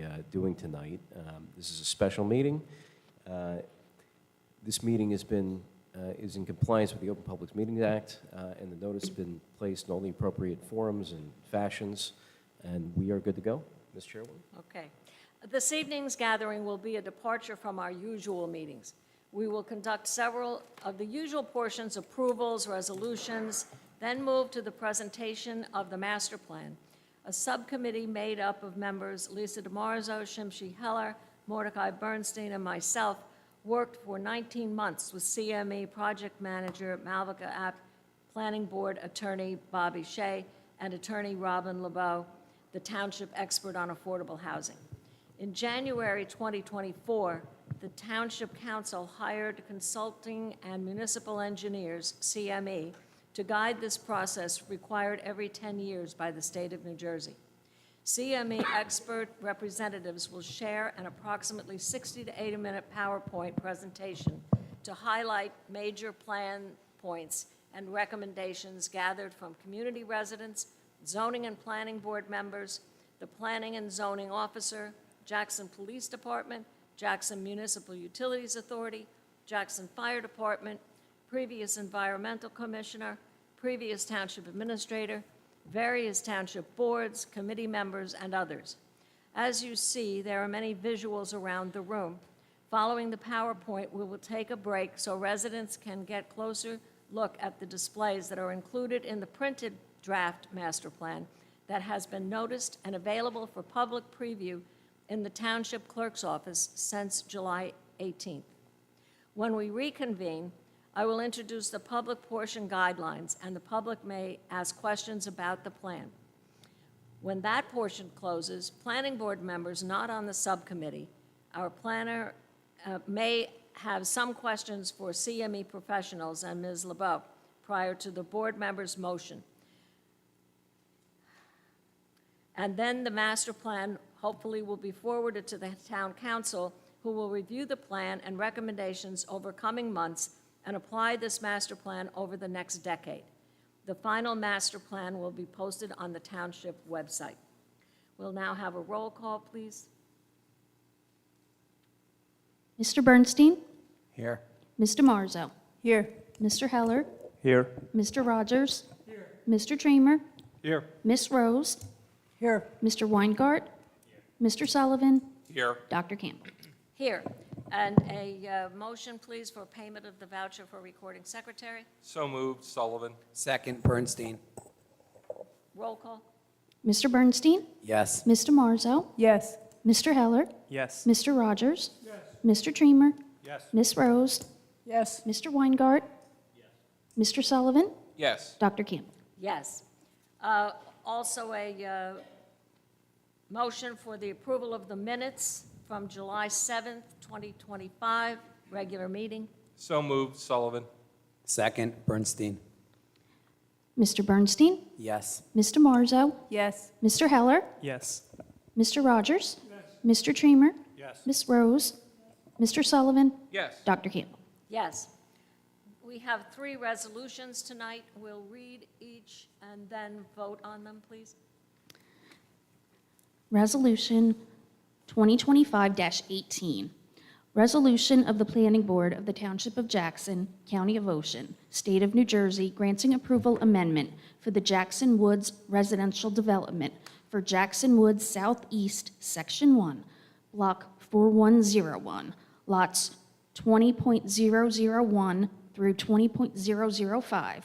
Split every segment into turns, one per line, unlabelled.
be doing tonight. This is a special meeting. This meeting is in compliance with the Open Public Meetings Act, and the notice has been placed in all the appropriate forums and fashions, and we are good to go. Ms. Chairwoman?
Okay. This evening's gathering will be a departure from our usual meetings. We will conduct several of the usual portions, approvals, resolutions, then move to the presentation of the master plan. A subcommittee made up of members Lisa DiMarzo, Shimshi Heller, Mordecai Bernstein, and myself worked for 19 months with CME project manager Malvika Apt, planning board attorney Bobby Shea, and attorney Robin LeBeau, the township expert on affordable housing. In January 2024, the Township Council hired consulting and municipal engineers, CME, to guide this process required every 10 years by the state of New Jersey. CME expert representatives will share an approximately 60 to 80-minute PowerPoint presentation to highlight major plan points and recommendations gathered from community residents, zoning and planning board members, the planning and zoning officer, Jackson Police Department, Jackson Municipal Utilities Authority, Jackson Fire Department, previous environmental commissioner, previous township administrator, various township boards, committee members, and others. As you see, there are many visuals around the room. Following the PowerPoint, we will take a break so residents can get closer look at the displays that are included in the printed draft master plan that has been noticed and available for public preview in the Township Clerk's office since July 18th. When we reconvene, I will introduce the public portion guidelines, and the public may ask questions about the plan. When that portion closes, planning board members not on the subcommittee, our planner may have some questions for CME professionals and Ms. LeBeau prior to the board member's motion. And then the master plan hopefully will be forwarded to the town council, who will review the plan and recommendations over coming months and apply this master plan over the next decade. The final master plan will be posted on the township website. We'll now have a roll call, please.
Mr. Bernstein?
Here.
Ms. DiMarzo?
Here.
Mr. Heller?
Here.
Mr. Rogers? Here. Mr. Dreamer?
Here.
Ms. Rose?
Here.
Mr. Weingart? Mr. Sullivan?
Here.
Dr. Campbell?
Here. And a motion, please, for payment of the voucher for recording secretary.
So moved, Sullivan.
Second, Bernstein.
Roll call.
Mr. Bernstein?
Yes.
Ms. DiMarzo?
Yes.
Mr. Heller?
Yes.
Mr. Rogers? Yes. Mr. Dreamer?
Yes.
Ms. Rose?
Yes.
Mr. Weingart? Yes. Mr. Sullivan?
Yes.
Dr. Campbell?
Yes. Also a motion for the approval of the minutes from July 7th, 2025, regular meeting.
So moved, Sullivan.
Second, Bernstein.
Mr. Bernstein?
Yes.
Ms. DiMarzo?
Yes.
Mr. Heller?
Yes.
Mr. Rogers? Yes. Mr. Dreamer?
Yes.
Ms. Rose? Mr. Sullivan?
Yes.
Dr. Campbell?
Yes. We have 3 resolutions tonight. We'll read each and then vote on them, please.
Resolution 2025-18. Resolution of the Planning Board of the Township of Jackson, County of Ocean, State of New Jersey, granting approval amendment for the Jackson Woods residential development for Jackson Woods Southeast, Section 1, Block 4101, lots 20.001 through 20.005,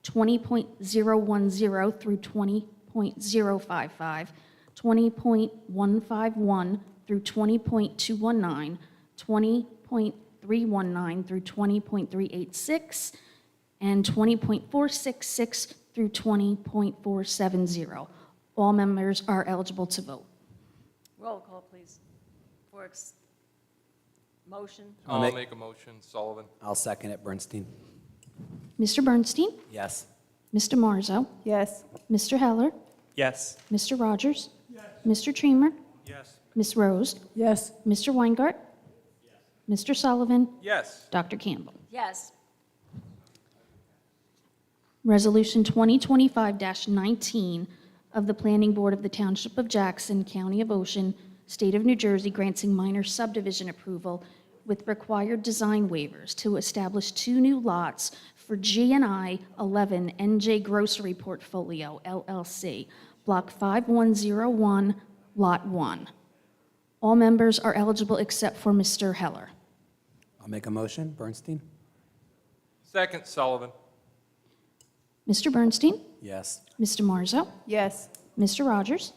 20.010 through 20.055, 20.151 through 20.219, 20.319 through 20.386, and 20.466 through 20.470. All members are eligible to vote.
Roll call, please. For motion.
I'll
make-
make a motion, Sullivan.
I'll second it, Bernstein.
Mr. Bernstein?
Yes.
Ms. DiMarzo?
Yes.
Mr. Heller?
Yes.
Mr. Rogers? Yes. Mr. Dreamer?
Yes.
Ms. Rose?
Yes.
Mr. Weingart? Yes. Mr. Sullivan?
Yes.
Dr. Campbell?
Yes.
Resolution 2025-19 of the Planning Board of the Township of Jackson, County of Ocean, State of New Jersey granting minor subdivision approval with required design waivers to establish 2 new lots for G&I 11 NJ Grocery Portfolio LLC, Block 5101, Lot 1. All members are eligible except for Mr. Heller.
I'll make a motion. Bernstein?
Second, Sullivan.
Mr. Bernstein?
Yes.
Mr. Marzo?
Yes.
Mr. Rogers?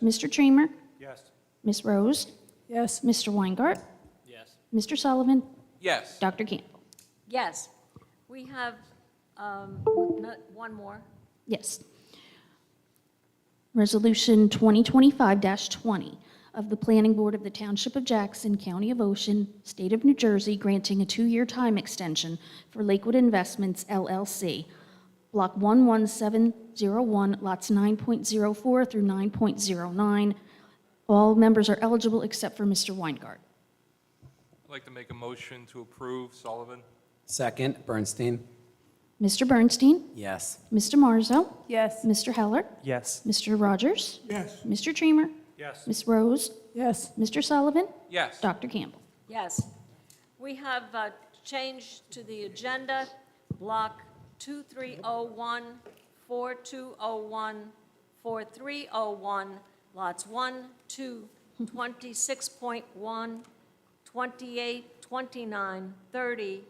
Mr. Tramer?
Yes.
Ms. Rose?
Yes.
Mr. Weingart?
Yes.
Mr. Sullivan?
Yes.
Dr. Campbell?
Yes. We have one more.
Yes. Resolution 2025-20 of the Planning Board of the Township of Jackson, County of Ocean, State of New Jersey, granting a 2-year time extension for Lakewood Investments LLC, Block 11701, lots 9.04 through 9.09. All members are eligible except for Mr. Weingart.
I'd like to make a motion to approve, Sullivan.
Second, Bernstein?
Mr. Bernstein?
Yes.
Mr. Marzo?
Yes.
Mr. Heller?
Yes.
Mr. Rogers?
Yes.
Mr. Tramer?
Yes.
Ms. Rose?
Yes.
Mr. Sullivan?
Yes.
Dr. Campbell?
Yes. We have changed to the agenda, Block 2301, 4201, 4301, lots 1, 2, 26.1, 28, 29, 30,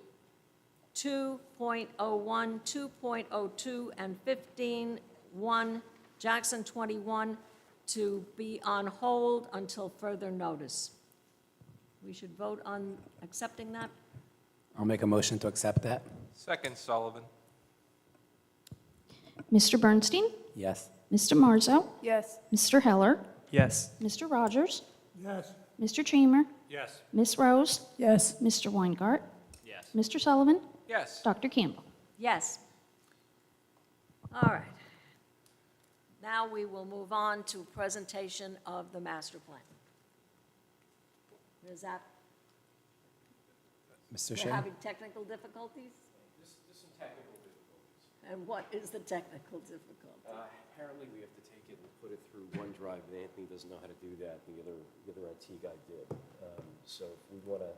2.01, 2.02, and 15.1, Jackson 21, to be on hold until further notice. We should vote on accepting that.
I'll make a motion to accept that.
Second, Sullivan.
Mr. Bernstein?
Yes.
Mr. Marzo?
Yes.
Mr. Heller?
Yes.
Mr. Rogers?
Yes.
Mr. Tramer?
Yes.
Ms. Rose?
Yes.
Mr. Weingart?
Yes.
Mr. Sullivan?
Yes.
Dr. Campbell?
Yes. All right. Now we will move on to presentation of the master plan. Is that,
Mr.
we're
Shea?
having technical difficulties?
There's some technical difficulties.
And what is the technical difficulty?
Apparently, we have to take it and put it through OneDrive, and Anthony doesn't know how to do that. The other IT guy did. So if we want to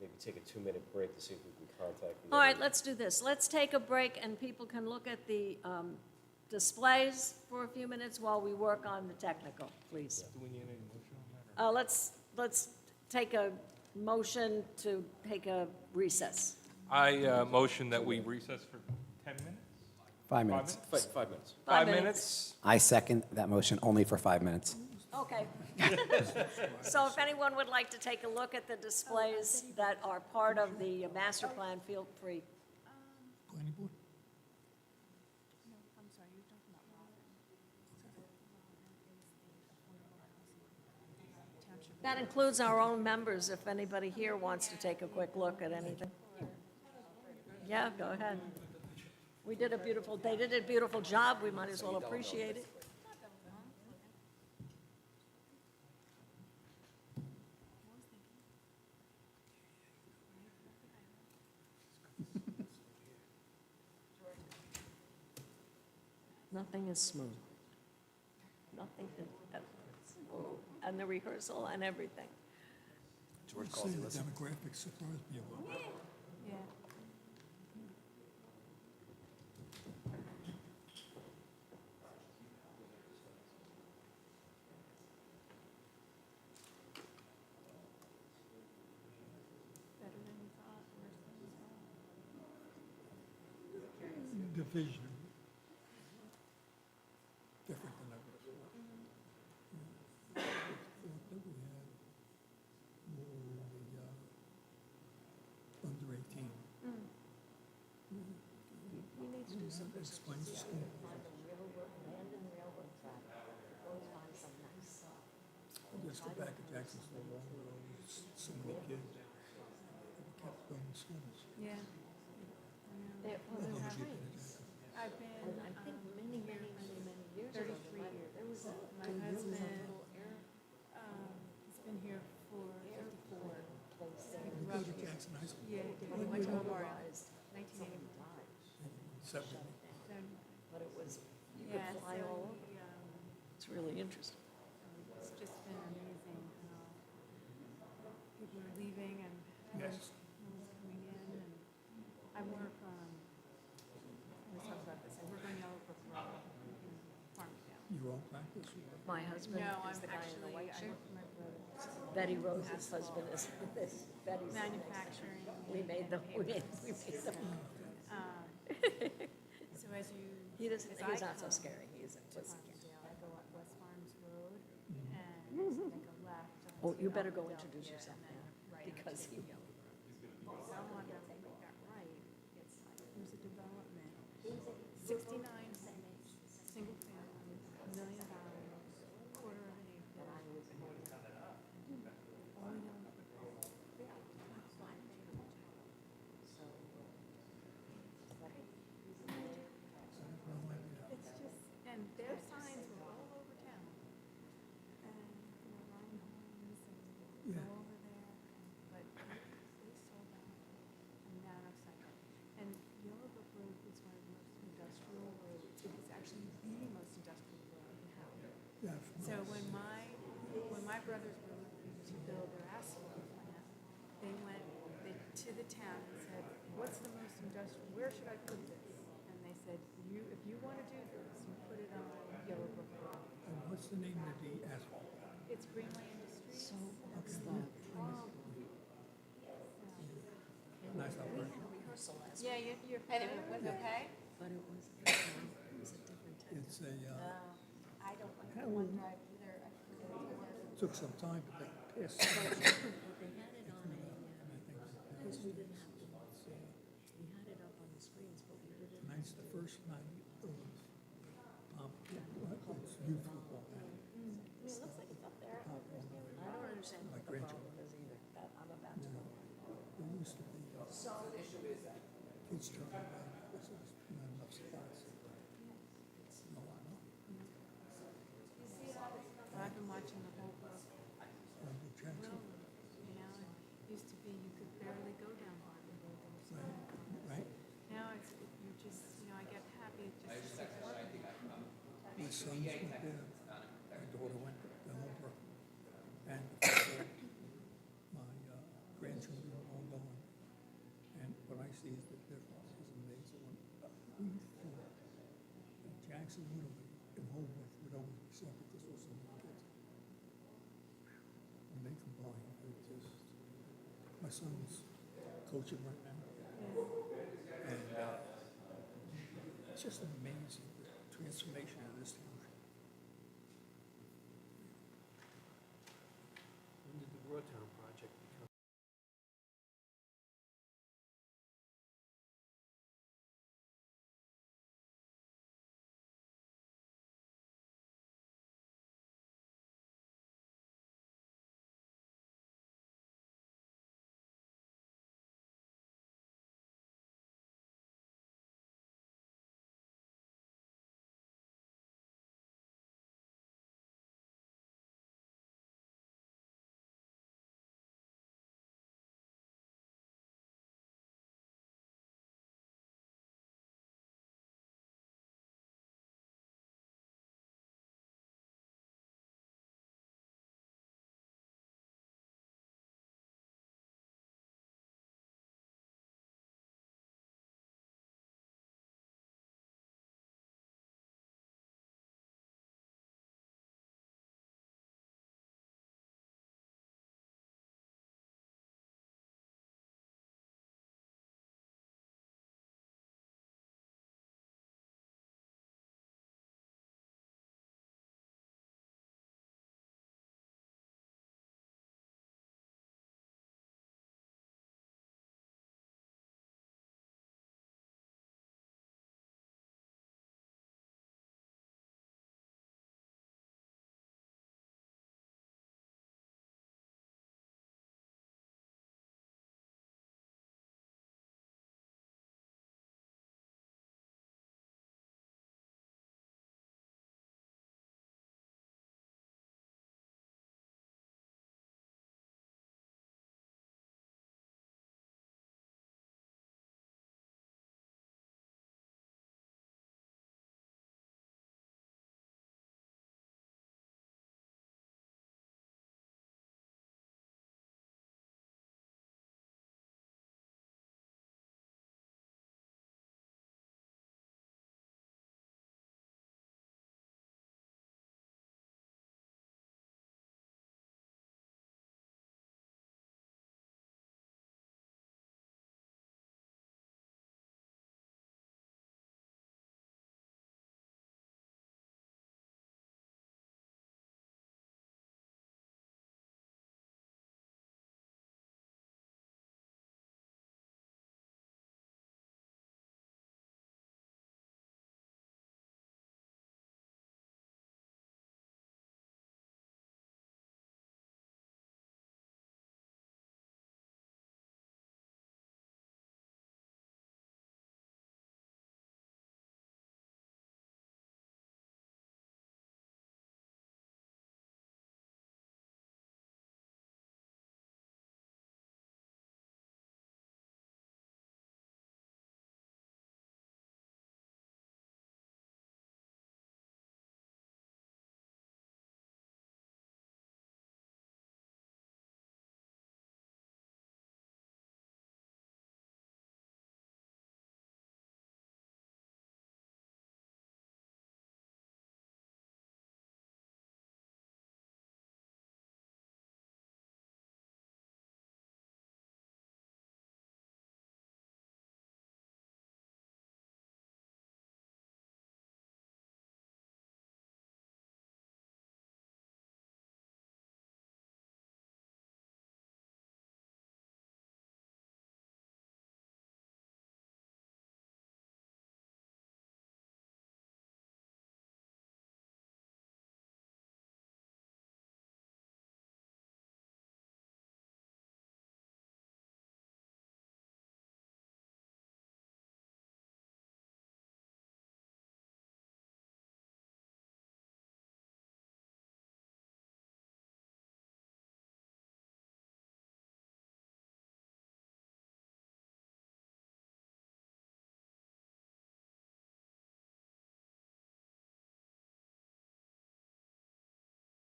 maybe take a 2-minute break to see if we can contact the
All right,
other-
let's do this. Let's take a break, and people can look at the displays for a few minutes while we work on the technical, please.
Do we need any motion on that?
Let's take a motion to take a recess.
I motion that we recess for 10 minutes?
5 minutes.
5 minutes.
5
minutes?
I second that motion only for 5 minutes.
Okay. So if anyone would like to take a look at the displays that are part of the master plan, feel free.
Planning board?
That includes our own members, if anybody here wants to take a quick look at anything. Yeah, go ahead. They did a beautiful job, we might as well appreciate it. Nothing is smooth. Nothing is smooth. And the rehearsal and everything.
George
Say the demographics surprised me a little. Division. Different than I would have thought. Thought that we had more the under 18. Explains the school. Just go back to Jacksonville, so many kids kept going to schools.
Yeah. I've been, I think, many years ago.
33 years. My husband, he's been here for 54.
You go to Jackson High School,
Yeah, he went to Memorial, 1985.
70.
But it was, you
Yeah,
could fly
so
all over.
he,
It's really interesting.
it's just been amazing.
My husband
No,
is
I'm
the guy in the
actually,
white
I
shirt.
work for my brother.
Betty Rose's husband is Betty's.
Manufacturing.
We made them, we made them.
So as you.
He doesn't,
as
he's
I
not so
come
scary, he's a
to
pussycat.
Farmsdale, I go up West Farms Road and make a left.
Oh, you
onto
better go
Philadelphia
introduce yourself
and then
now,
right
because he,
So on that right, it's like, there's a development, 69 homes, single family, $1 million, quarter of an acre. All young It's just, and their signs were all over town. And, Ryan Homes and go over there, but they sold out. And now I'm second. And Yellowbrook Road is one of the most industrial roads. It's actually the most industrial road in town.
Yeah,
So when my brothers were looking to build their asphalt plant, they went to the town and said, what's the most industrial, where should I put this? And they said, if you want to do this, you put it on Yellowbrook Road.
and what's the name of the asphalt?
It's Greenway Industries.
so what's the problem?
Nice operation.
Rehearsal last
Yeah, you're familiar with it, okay?
but it was a different time.
It's a,
I don't like
How-
the one drive either. I forget what.
took some time to pass.
But they had it on a, because we didn't have the, we had it up on the screens, but we didn't.
Tonight's the first night of, it's youth football now.
It looks like it's up there.
I don't understand what the problem is either, that I'm about to go.
There used to be, kids jumping around, this is not enough spots. No, I know.
I've been watching the whole book.
New Jackson,
It used to be you could barely go down Barton Road. There was so many cars.
right?
Now you just, I get happy, it just keeps working.
My sons went there, my daughter went to Hillbrook, and my grandchildren are all going. And what I see is the difference is amazing. We thought that Jackson Little League and Holbrook would always be separate, this was so many kids. When they combine, it just, my son's coaching right now. And it's just amazing, the transformation of this township.
When did the Town project become?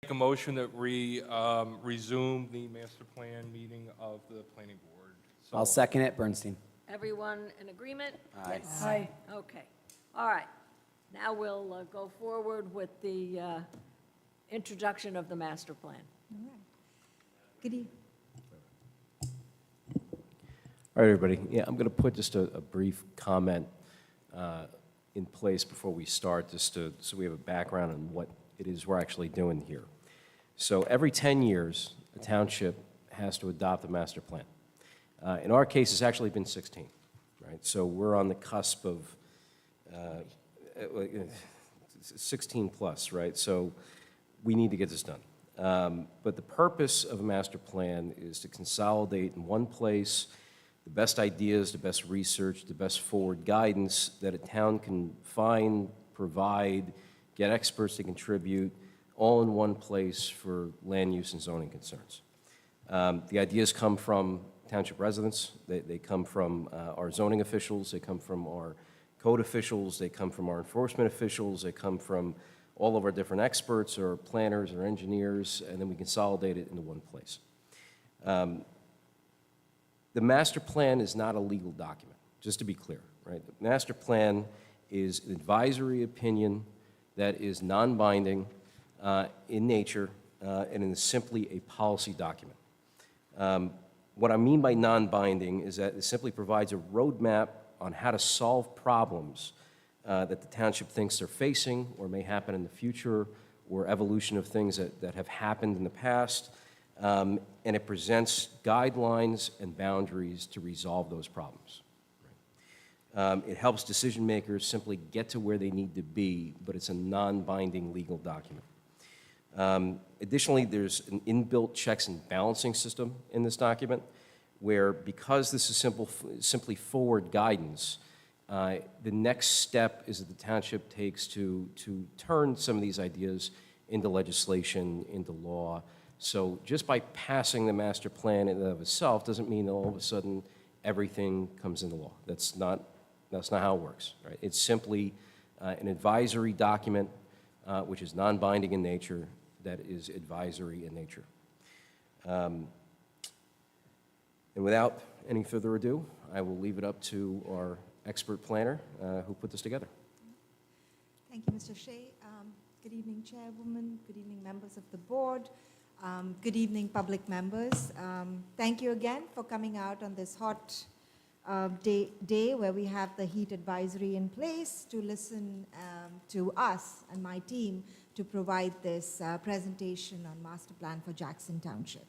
a motion that we resume the master plan meeting of the planning board. So-
I'll second it, Bernstein.
Everyone in agreement?
Aye.
Aye. Okay, all right. Now we'll go forward with the introduction of the master plan.
All right. Good evening.
All right, everybody. Yeah, I'm going to put just a brief comment in place before we start, so we have a background on what it is we're actually doing here. So every 10 years, a township has to adopt a master plan. In our case, it's actually been 16, right? So we're on the cusp of 16 plus, right? So we need to get this done. But the purpose of a master plan is to consolidate in one place the best ideas, the best research, the best forward guidance that a town can find, provide, get experts to contribute, all in one place for land use and zoning concerns. The ideas come from township residents, they come from our zoning officials, they come from our code officials, they come from our enforcement officials, they come from all of our different experts or planners or engineers, and then we consolidate it into one place. The master plan is not a legal document, just to be clear, right? The master plan is an advisory opinion that is non-binding in nature and is simply a policy document. What I mean by non-binding is that it simply provides a roadmap on how to solve problems that the township thinks they're facing or may happen in the future, or evolution of things that have happened in the past, and it presents guidelines and boundaries to resolve those problems. It helps decision makers simply get to where they need to be, but it's a non-binding legal document. Additionally, there's an inbuilt checks and balancing system in this document, where because this is simply forward guidance, the next step is that the township takes to turn some of these ideas into legislation, into law. So just by passing the master plan in and of itself doesn't mean that all of a sudden everything comes into law. That's not how it works, right? It's simply an advisory document, which is non-binding in nature, that is advisory in nature. And without any further ado, I will leave it up to our expert planner who put this together.
Thank you, Mr. Shea. Good evening, Chairwoman. Good evening, members of the board. Good evening, public members. Thank you again for coming out on this hot day where we have the heat advisory in place to listen to us and my team to provide this presentation on Master Plan for Jackson Township.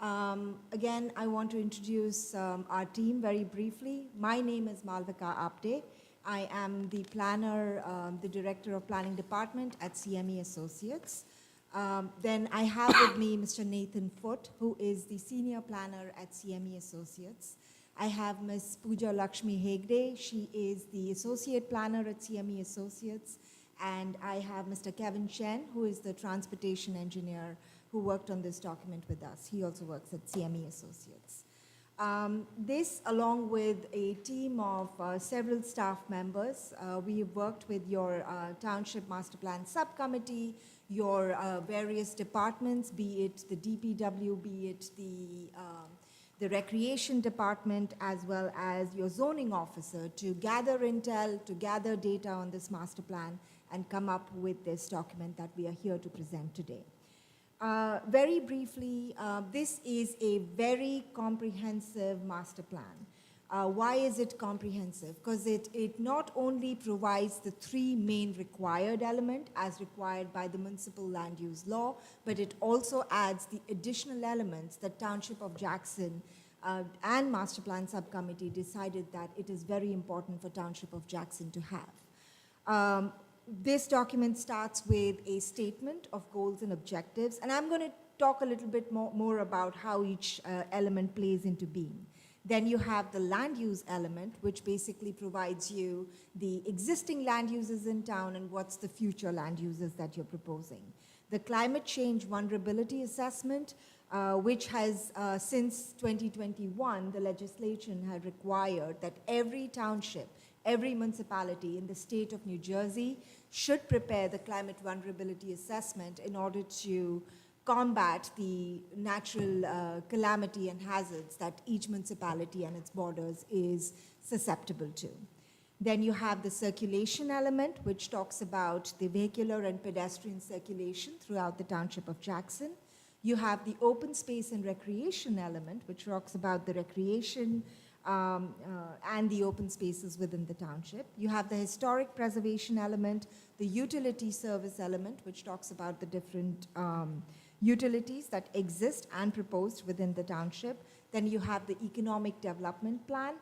Again, I want to introduce our team very briefly. My name is Malvika Apte. I am the planner, the Director of Planning Department at CME Associates. Then I have with me Mr. Nathan Foote, who is the Senior Planner at CME Associates. I have Ms. Pooja Lakshmi Hegde. She is the Associate Planner at CME Associates. And I have Mr. Kevin Chen, who is the Transportation Engineer who worked on this document with us. He also works at CME Associates. This, along with a team of several staff members, we have worked with your Township Master Plan Subcommittee, your various departments, be it the DPW, be it the Recreation Department, as well as your zoning officer, to gather intel, to gather data on this master plan, and come up with this document that we are here to present today. Very briefly, this is a very comprehensive master plan. Why is it comprehensive? Because it not only provides the three main required elements as required by the municipal land use law, but it also adds the additional elements that Township of Jackson and Master Plan Subcommittee decided that it is very important for Township of Jackson to have. This document starts with a statement of goals and objectives, and I'm going to talk a little bit more about how each element plays into being. Then you have the land use element, which basically provides you the existing land uses in town and what's the future land uses that you're proposing. The climate change vulnerability assessment, which has, since 2021, the legislation had required that every township, every municipality in the state of New Jersey
should prepare the climate vulnerability assessment in order to combat the natural calamity and hazards that each municipality and its borders is susceptible to. Then you have the circulation element, which talks about the vehicular and pedestrian circulation throughout the Township of Jackson. You have the open space and recreation element, which talks about the recreation and the open spaces within the township. You have the historic preservation element, the utility service element, which talks about the different utilities that exist and proposed within the township. Then you have the economic development plan,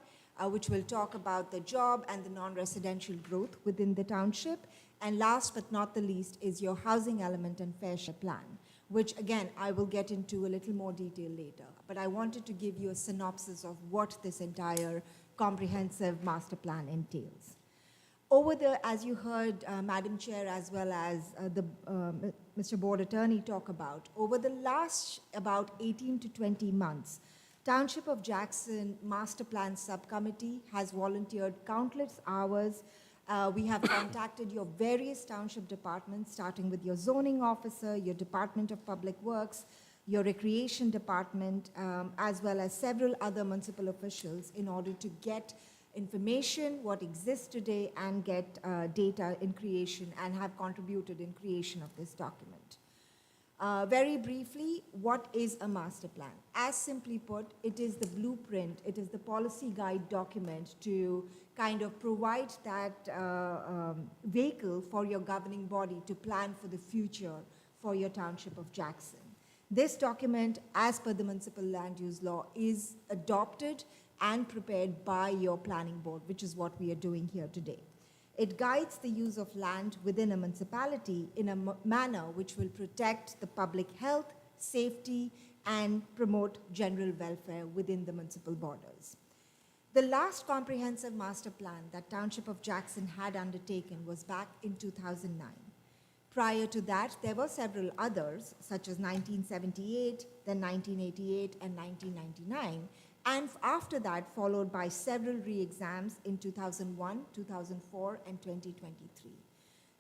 which will talk about the job and the non-residential growth within the township. And last but not the least is your housing element and fair share plan, which again, I will get into a little more detail later. But I wanted to give you a synopsis of what this entire comprehensive master plan entails. Over the, as you heard Madam Chair as well as Mr. Board Attorney talk about, over the last about 18 to 20 months, Township of Jackson Master Plan Subcommittee has volunteered countless hours. We have contacted your various township departments, starting with your zoning officer, your Department of Public Works, your Recreation Department, as well as several other municipal officials in order to get information, what exists today, and get data in creation and have contributed in creation of this document. Very briefly, what is a master plan? As simply put, it is the blueprint, it is the policy guide document to kind of provide that vehicle for your governing body to plan for the future for your Township of Jackson. This document, as per the municipal land use law, is adopted and prepared by your planning board, which is what we are doing here today. It guides the use of land within a municipality in a manner which will protect the public health, safety, and promote general welfare within the municipal borders. The last comprehensive master plan that Township of Jackson had undertaken was back in 2009. Prior to that, there were several others, such as 1978, then 1988, and 1999, and after that, followed by several re-exams in 2001, 2004, and 2023.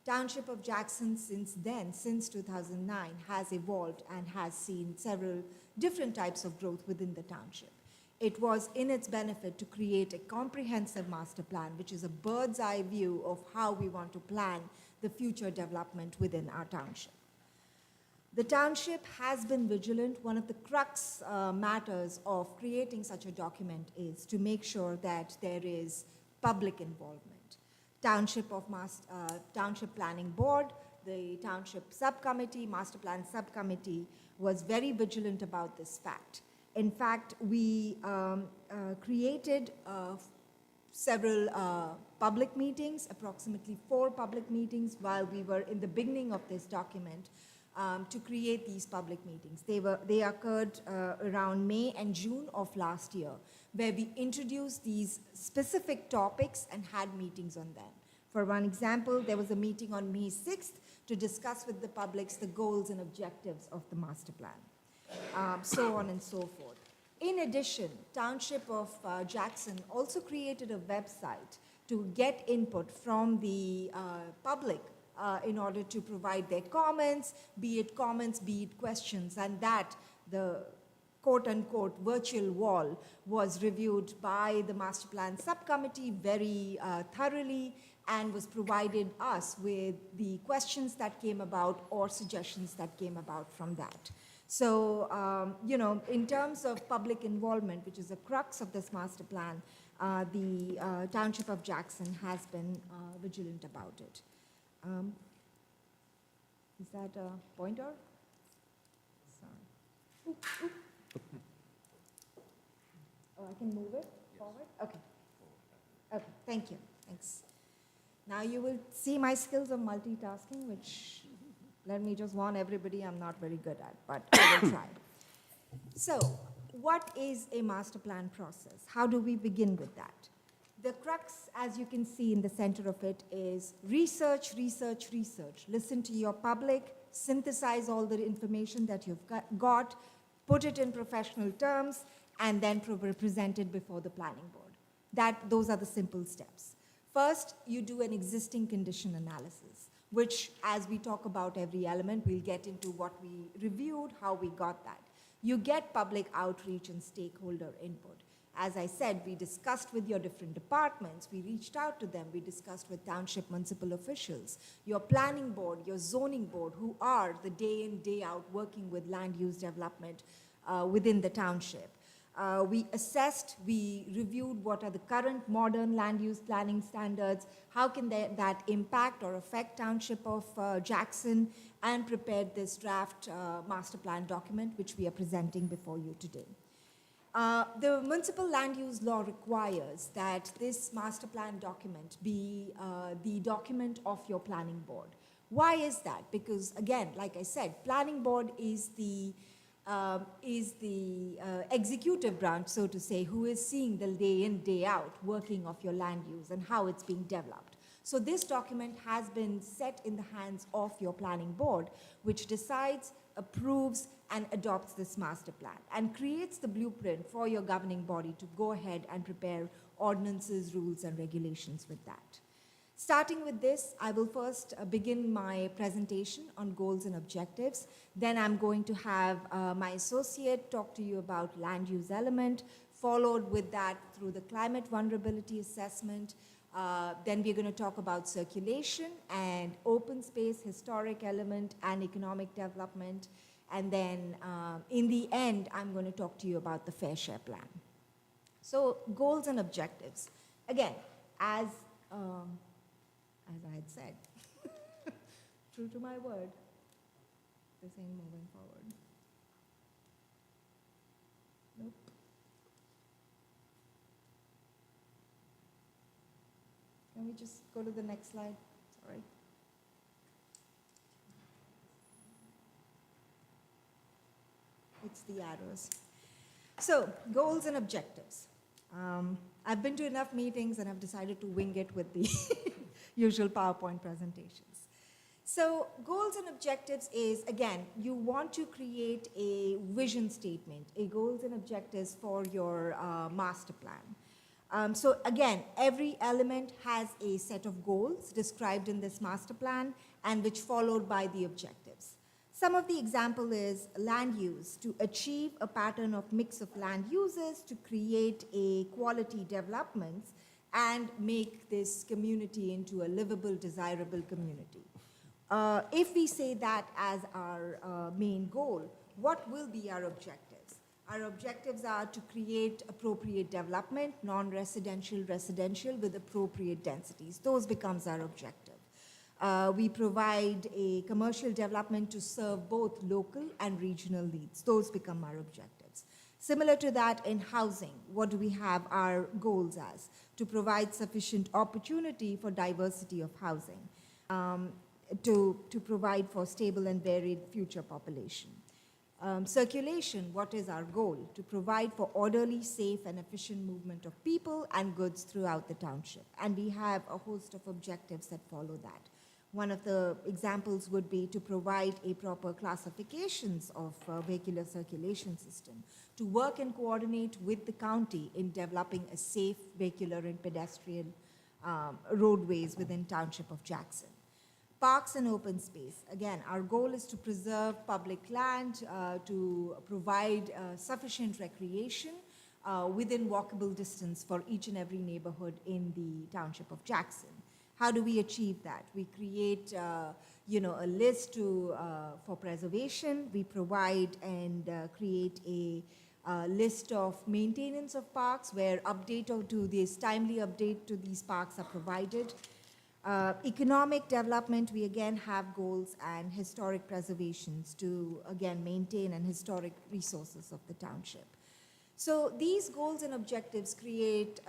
Township of Jackson since then, since 2009, has evolved and has seen several different types of growth within the township. It was in its benefit to create a comprehensive master plan, which is a bird's eye view of how we want to plan the future development within our township. The township has been vigilant. One of the crux matters of creating such a document is to make sure that there is public involvement. Township Planning Board, the Township Subcommittee, Master Plan Subcommittee was very vigilant about this fact. In fact, we created several public meetings, approximately 4 public meetings while we were in the beginning of this document, to create these public meetings. They occurred around May and June of last year, where we introduced these specific topics and had meetings on them. For one example, there was a meeting on May 6th to discuss with the publics the goals and objectives of the master plan, so on and so forth. In addition, Township of Jackson also created a website to get input from the public in order to provide their comments, be it questions, and that the quote-unquote virtual wall was reviewed by the Master Plan Subcommittee very thoroughly and was provided us with the questions that came about or suggestions that came about from that. So, in terms of public involvement, which is a crux of this master plan, the Township of Jackson has been vigilant about it. Is that a pointer? Sorry. Oop, oop. Oh, I can move it forward? Okay. Okay, thank you. Thanks. Now you will see my skills of multitasking, which, let me just warn everybody, I'm not very good at, but I will try. So, what is a master plan process? How do we begin with that? The crux, as you can see in the center of it, is research, research, research. Listen to your public, synthesize all the information that you've got, put it in professional terms, and then present it before the planning board. Those are the simple steps. First, you do an existing condition analysis. which, as we talk about every element, we'll get into what we reviewed, how we got that. You get public outreach and stakeholder input. As I said, we discussed with your different departments, we reached out to them, we discussed with township municipal officials, your planning board, your zoning board, who are the day in, day out working with land use development within the township. We assessed, we reviewed what are the current modern land use planning standards, how can that impact or affect Township of Jackson, and prepared this draft master plan document, which we are presenting before you today. The municipal land use law requires that this master plan document be the document of your planning board. Why is that? Because again, like I said, planning board is the executive branch, so to say, who is seeing the day in, day out working of your land use and how it's being developed. So this document has been set in the hands of your planning board, which decides, approves, and adopts this master plan and creates the blueprint for your governing body to go ahead and prepare ordinances, rules, and regulations with that. Starting with this, I will first begin my presentation on goals and objectives. Then I'm going to have my associate talk to you about land use element, followed with that through the climate vulnerability assessment. Then we're going to talk about circulation and open space, historic element, and economic development. And then in the end, I'm going to talk to you about the fair share plan. So goals and objectives. Again, as I had said, true to my word, this ain't moving forward. Nope. Can we just go to the next slide? Sorry. It's the arrows. So, goals and objectives. I've been to enough meetings and I've decided to wing it with the usual PowerPoint presentations. So goals and objectives is, again, you want to create a vision statement, a goals and objectives for your master plan. So again, every element has a set of goals described in this master plan and which followed by the objectives. Some of the example is land use, to achieve a pattern of mix of land uses to create a quality developments and make this community into a livable, desirable community. If we say that as our main goal, what will be our objectives? Our objectives are to create appropriate development, non-residential, residential with appropriate densities. Those becomes our objective. We provide a commercial development to serve both local and regional needs. Those become our objectives. Similar to that in housing, what do we have our goals as? To provide sufficient opportunity for diversity of housing, to provide for stable and varied future population. Circulation, what is our goal? To provide for orderly, safe, and efficient movement of people and goods throughout the township. And we have a host of objectives that follow that. One of the examples would be to provide a proper classifications of vehicular circulation system, to work and coordinate with the county in developing a safe vehicular and pedestrian roadways within Township of Jackson. Parks and open space. Again, our goal is to preserve public land, to provide sufficient recreation within walkable distance for each and every neighborhood in the Township of Jackson. How do we achieve that? We create, a list for preservation. We provide and create a list of maintenance of parks where timely update to these parks are provided. Economic development, we again have goals and historic preservations to again maintain and historic resources of the township. So these goals and objectives create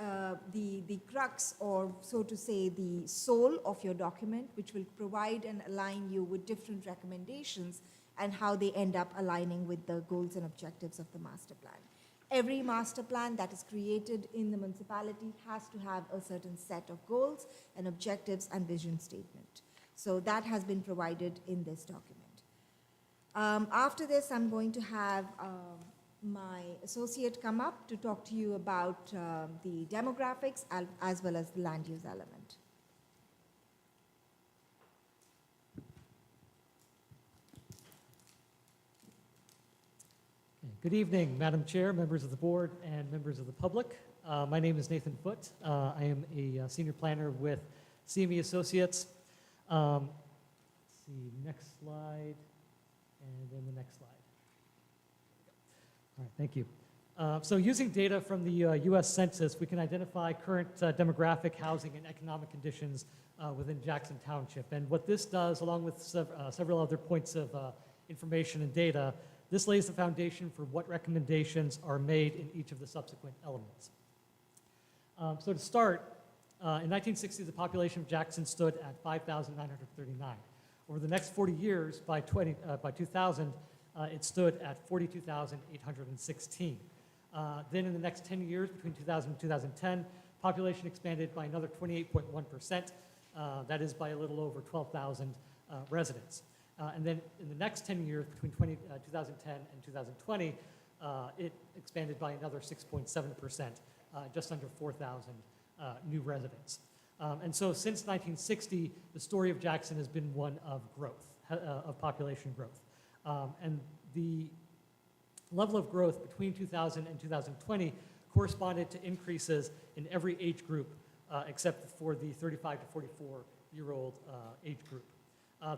the crux, or so to say, the soul of your document, which will provide and align you with different recommendations and how they end up aligning with the goals and objectives of the master plan. Every master plan that is created in the municipality has to have a certain set of goals and objectives and vision statement. So that has been provided in this document. After this, I'm going to have my associate come up to talk to you about the demographics as well as the land use element.
Good evening, Madam Chair, members of the board, and members of the public. My name is Nathan Foote. I am a senior planner with CME Associates. Let's see, next slide, and then the next slide. All right, thank you. So using data from the U.S. Census, we can identify current demographic, housing, and economic conditions within Jackson Township. And what this does, along with several other points of information and data, this lays the foundation for what recommendations are made in each of the subsequent elements. So to start, in 1960, the population of Jackson stood at 5,939. Over the next 40 years, by 2000, it stood at 42,816. Then in the next 10 years, between 2000 and 2010, population expanded by another 28.1%. That is by a little over 12,000 residents. And then in the next 10 years, between 2010 and 2020, it expanded by another 6.7%, just under 4,000 new residents. And so since 1960, the story of Jackson has been one of growth, of population growth. And the level of growth between 2000 and 2020 corresponded to increases in every age group except for the 35 to 44-year-old age group.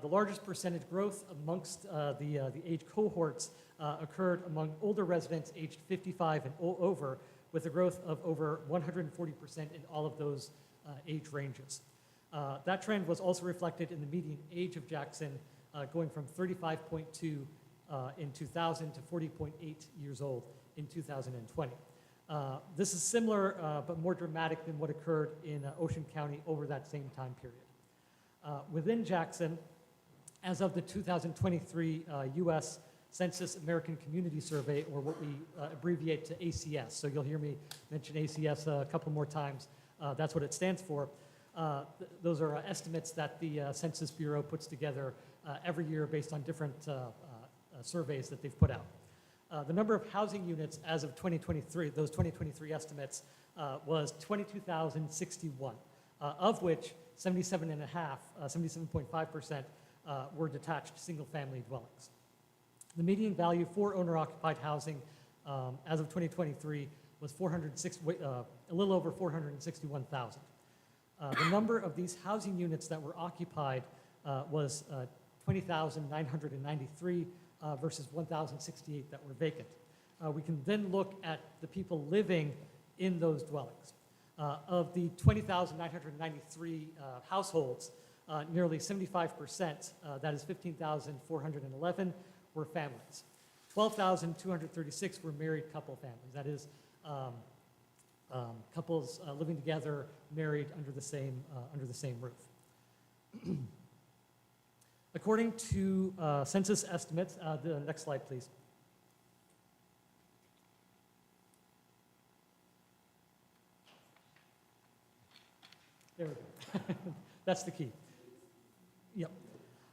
The largest percentage growth amongst the age cohorts occurred among older residents aged 55 and over, with a growth of over 140% in all of those age ranges. That trend was also reflected in the median age of Jackson, going from 35.2 in 2000 to 40.8 years old in 2020. This is similar but more dramatic than what occurred in Ocean County over that same time period. Within Jackson, as of the 2023 U.S. Census American Community Survey, or what we abbreviate to ACS, so you'll hear me mention ACS a couple more times. That's what it stands for. Those are estimates that the Census Bureau puts together every year based on different surveys that they've put out. The number of housing units as of 2023, those 2023 estimates, was 22,061, of which 77.5% were detached single-family dwellings. The median value for owner-occupied housing as of 2023 was a little over 461,000. The number of these housing units that were occupied was 20,993 versus 1,068 that were vacant. We can then look at the people living in those dwellings. Of the 20,993 households, nearly 75%, that is 15,411, were families. 12,236 were married couple families. That is couples living together, married under the same roof. According to census estimates, the next slide, please. There we go. That's the key. Yep.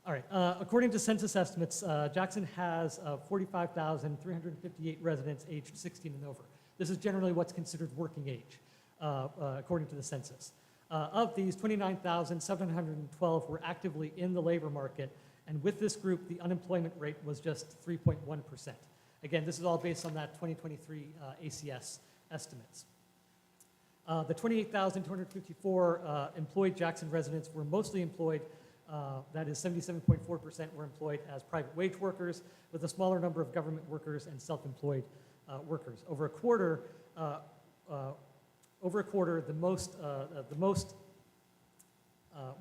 All right. According to census estimates, Jackson has 45,358 residents aged 16 and over. This is generally what's considered working age, according to the census. Of these, 29,712 were actively in the labor market, and with this group, the unemployment rate was just 3.1%. Again, this is all based on that 2023 ACS estimates. The 28,254 employed Jackson residents were mostly employed, that is 77.4% were employed as private wage workers, with a smaller number of government workers and self-employed workers. Over a quarter, the most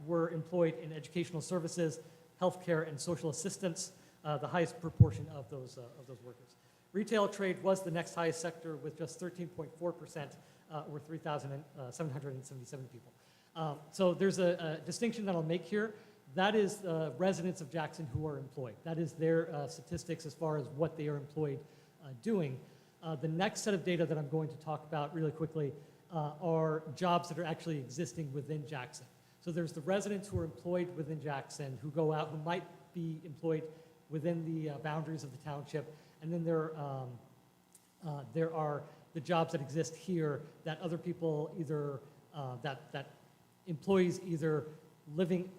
were employed in educational services, healthcare, and social assistance, the highest proportion of those workers. Retail trade was the next highest sector with just 13.4%, or 3,777 people. So there's a distinction that I'll make here. That is residents of Jackson who are employed. That is their statistics as far as what they are employed doing. The next set of data that I'm going to talk about really quickly are jobs that are actually existing within Jackson. So there's the residents who are employed within Jackson who go out, who might be employed within the boundaries of the township, and then there are the jobs that exist here that other people either, that employees either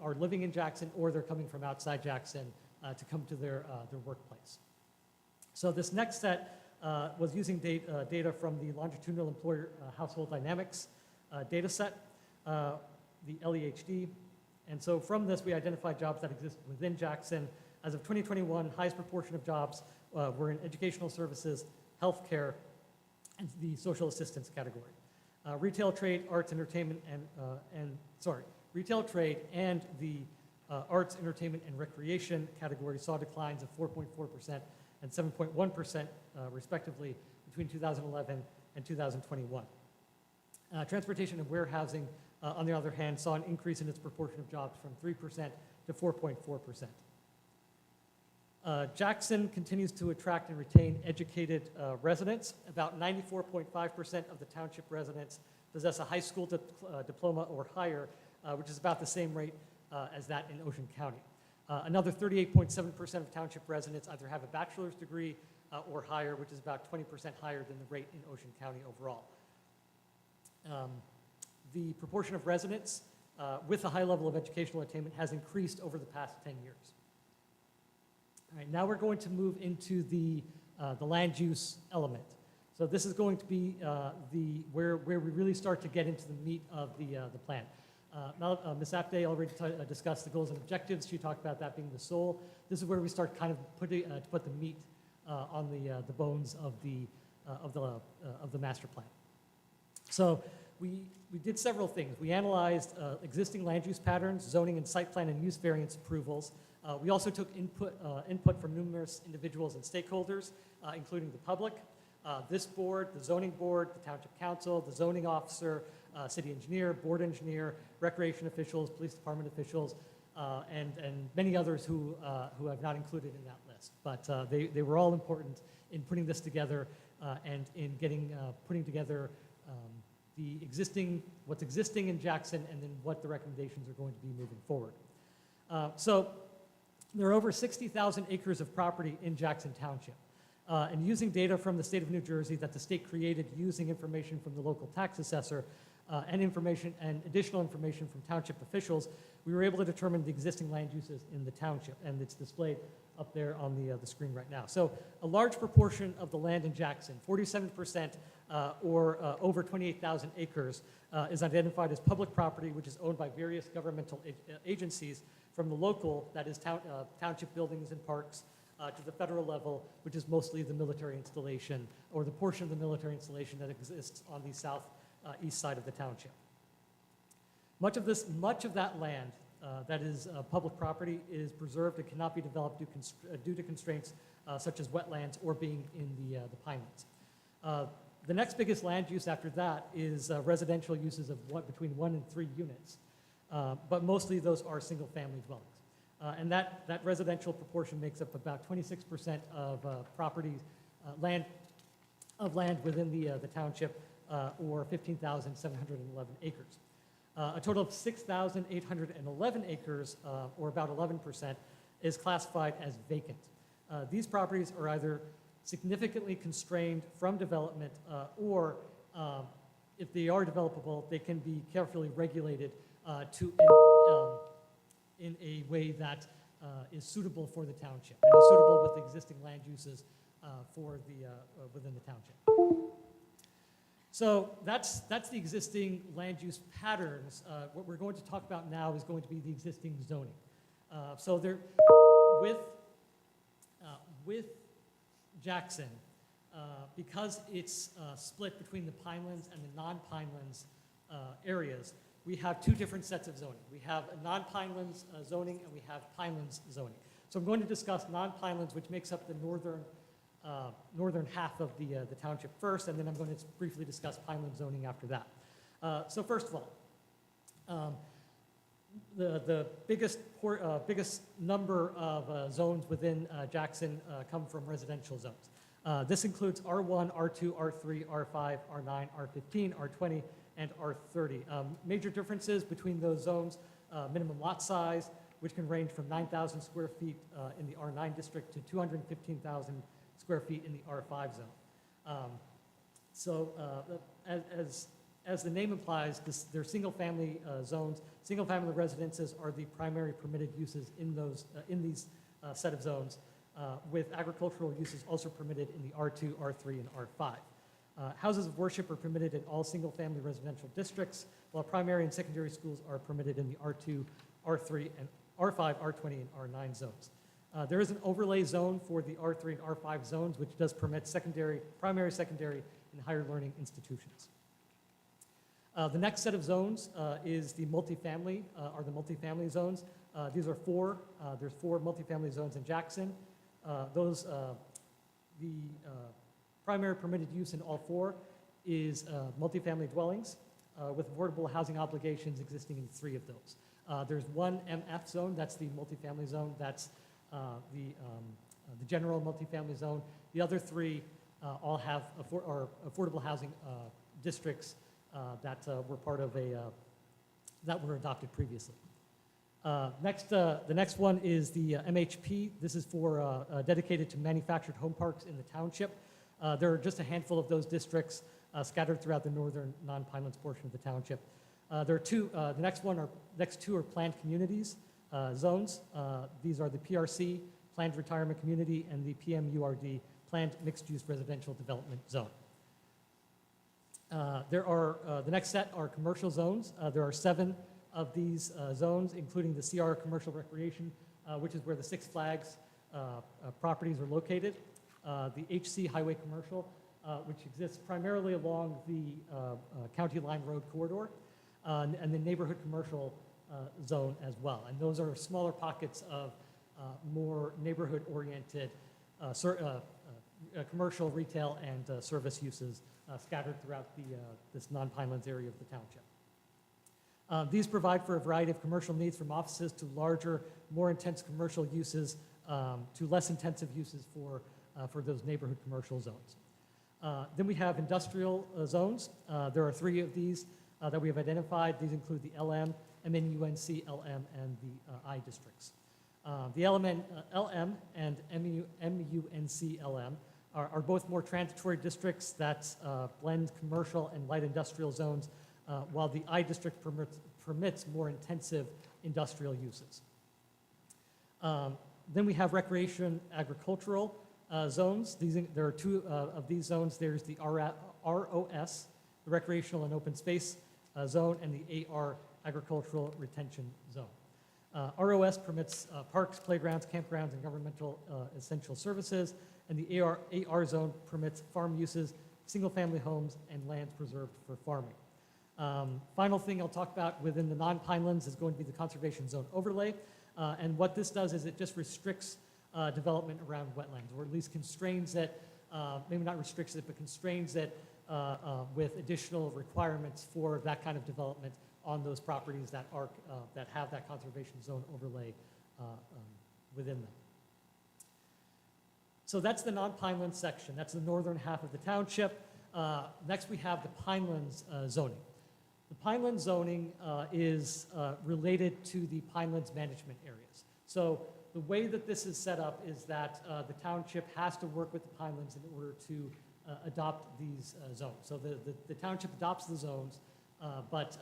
are living in Jackson or they're coming from outside Jackson to come to their workplace. So this next set was using data from the longitudinal employer household dynamics data set, the LEHD. And so from this, we identified jobs that exist within Jackson. As of 2021, highest proportion of jobs were in educational services, healthcare, and the social assistance category. Retail, trade, arts, entertainment, retail, trade, and the arts, entertainment, and recreation category saw declines of 4.4% and 7.1% respectively between 2011 and 2021. Transportation and warehousing, on the other hand, saw an increase in its proportion of jobs from 3% to 4.4%. Jackson continues to attract and retain educated residents. About 94.5% of the township residents possess a high school diploma or higher, which is about the same rate as that in Ocean County. Another 38.7% of township residents either have a bachelor's degree or higher, which is about 20% higher than the rate in Ocean County overall. The proportion of residents with a high level of educational attainment has increased over the past 10 years. All right, now we're going to move into the land use element. So this is going to be where we really start to get into the meat of the plan. Ms. Apday already discussed the goals and objectives. She talked about that being the soul. This is where we start kind of to put the meat on the bones of the master plan. So we did several things. We analyzed existing land use patterns, zoning and site plan and use variance approvals. We also took input from numerous individuals and stakeholders, including the public, this board, the zoning board, the township council, the zoning officer, city engineer, board engineer, recreation officials, police department officials, and many others who have not included in that list. But they were all important in putting this together and in putting together what's existing in Jackson and then what the recommendations are going to be moving forward. So there are over 60,000 acres of property in Jackson Township. And using data from the state of New Jersey that the state created using information from the local tax assessor and additional information from township officials, we were able to determine the existing land uses in the township, and it's displayed up there on the screen right now. So a large proportion of the land in Jackson, 47% or over 28,000 acres, is identified as public property, which is owned by various governmental agencies from the local, that is township buildings and parks, to the federal level, which is mostly the military installation or the portion of the military installation that exists on the southeast side of the township. Much of that land that is public property is preserved and cannot be developed due to constraints such as wetlands or being in the pinelands. The next biggest land use after that is residential uses of between 1 and 3 units, but mostly those are single-family dwellings. And that residential proportion makes up about 26% of land within the township, or 15,711 acres. A total of 6,811 acres, or about 11%, is classified as vacant. These properties are either significantly constrained from development, or if they are developable, they can be carefully regulated in a way that is suitable for the township and is suitable with existing land uses within the township. So that's the existing land use patterns. What we're going to talk about now is going to be the existing zoning. So there, with Jackson, because it's split between the Pinelands and the non-Pinelands areas, we have 2 different sets of zoning. We have a non-Pinelands zoning and we have Pinelands zoning. So I'm going to discuss non-Pinelands, which makes up the northern half of the township first, and then I'm going to briefly discuss Pineland zoning after that. So first of all, the biggest number of zones within Jackson come from residential zones. This includes R1, R2, R3, R5, R9, R15, R20, and R30. Major differences between those zones: minimum lot size, which can range from 9,000 square feet in the R9 district to 215,000 square feet in the R5 zone. As the name implies, they're single-family zones. Single-family residences are the primary permitted uses in these set of zones. with agricultural uses also permitted in the R2, R3, and R5. Houses of worship are permitted in all single-family residential districts, while primary and secondary schools are permitted in the R2, R3, and R5, R20, and R9 zones. There is an overlay zone for the R3 and R5 zones, which does permit primary, secondary, and higher learning institutions. The next set of zones is the multifamily zones. These are four. There's 4 multifamily zones in Jackson. The primary permitted use in all 4 is multifamily dwellings with affordable housing obligations existing in 3 of those. There's one MF zone, that's the multifamily zone, that's the general multifamily zone. The other 3 all have affordable housing districts that were part of that were adopted previously. The next one is the MHP. This is for dedicated to manufactured home parks in the township. There are just a handful of those districts scattered throughout the northern non-Pinelands portion of the township. There are 2. The next two are planned communities zones. These are the PRC, Planned Retirement Community, and the PMURD, Planned Mixed-Use Residential Development Zone. The next set are commercial zones. There are 7 of these zones, including the CR Commercial Recreation, which is where the Six Flags properties are located. The HC Highway Commercial, which exists primarily along the County Line Road corridor, and the Neighborhood Commercial zone as well. And those are smaller pockets of more neighborhood-oriented commercial, retail, and service uses scattered throughout this non-Pinelands area of the township. These provide for a variety of commercial needs, from offices to larger, more intense commercial uses to less intensive uses for those neighborhood commercial zones. Then we have industrial zones. There are 3 of these that we have identified. These include the LM, MNUNC, LM, and the I districts. The LM and MUNC LM are both more transitory districts that blend commercial and light industrial zones, while the I district permits more intensive industrial uses. Then we have recreation agricultural zones. There are 2 of these zones. There's the ROS, the Recreational and Open Space Zone, and the AR, Agricultural Retention Zone. ROS permits parks, playgrounds, campgrounds, and governmental essential services, and the AR zone permits farm uses, single-family homes, and lands preserved for farming. Final thing I'll talk about within the non-Pinelands is going to be the Conservation Zone Overlay, and what this does is it just restricts development around wetlands, or at least constrains it, maybe not restricts it, but constrains it with additional requirements for that kind of development on those properties that have that Conservation Zone Overlay within them. So that's the non-Pinelands section. That's the northern half of the township. Next, we have the Pinelands zoning. The Pinelands zoning is related to the Pinelands management areas. So the way that this is set up is that the township has to work with the Pinelands in order to adopt these zones. So the township adopts the zones, but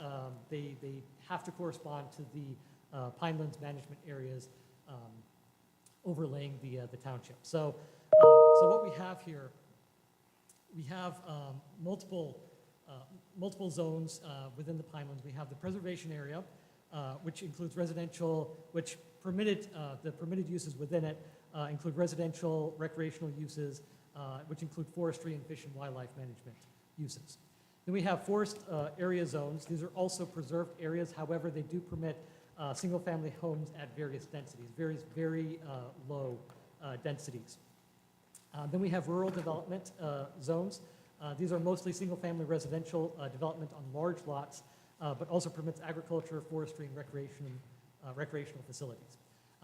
they have to correspond to the Pinelands management areas overlaying the township. So what we have here, we have multiple zones within the Pinelands. We have the preservation area, which includes residential, which the permitted uses within it include residential, recreational uses, which include forestry and fish and wildlife management uses. Then we have forest area zones. These are also preserved areas. However, they do permit single-family homes at various densities, very low densities. Then we have rural development zones. These are mostly single-family residential development on large lots, but also permits agriculture, forestry, and recreational facilities.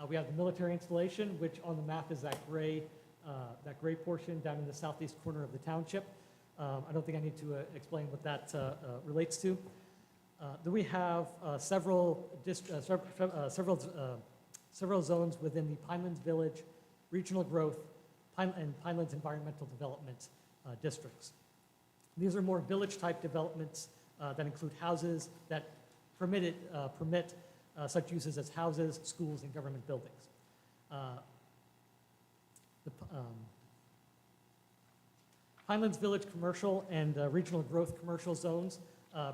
We have the military installation, which on the map is that gray portion down in the southeast corner of the township. I don't think I need to explain what that relates to. Then we have several zones within the Pinelands Village, Regional Growth, and Pinelands Environmental Development districts. These are more village-type developments that include houses that permit such uses as houses, schools, and government buildings. Pinelands Village Commercial and Regional Growth Commercial Zones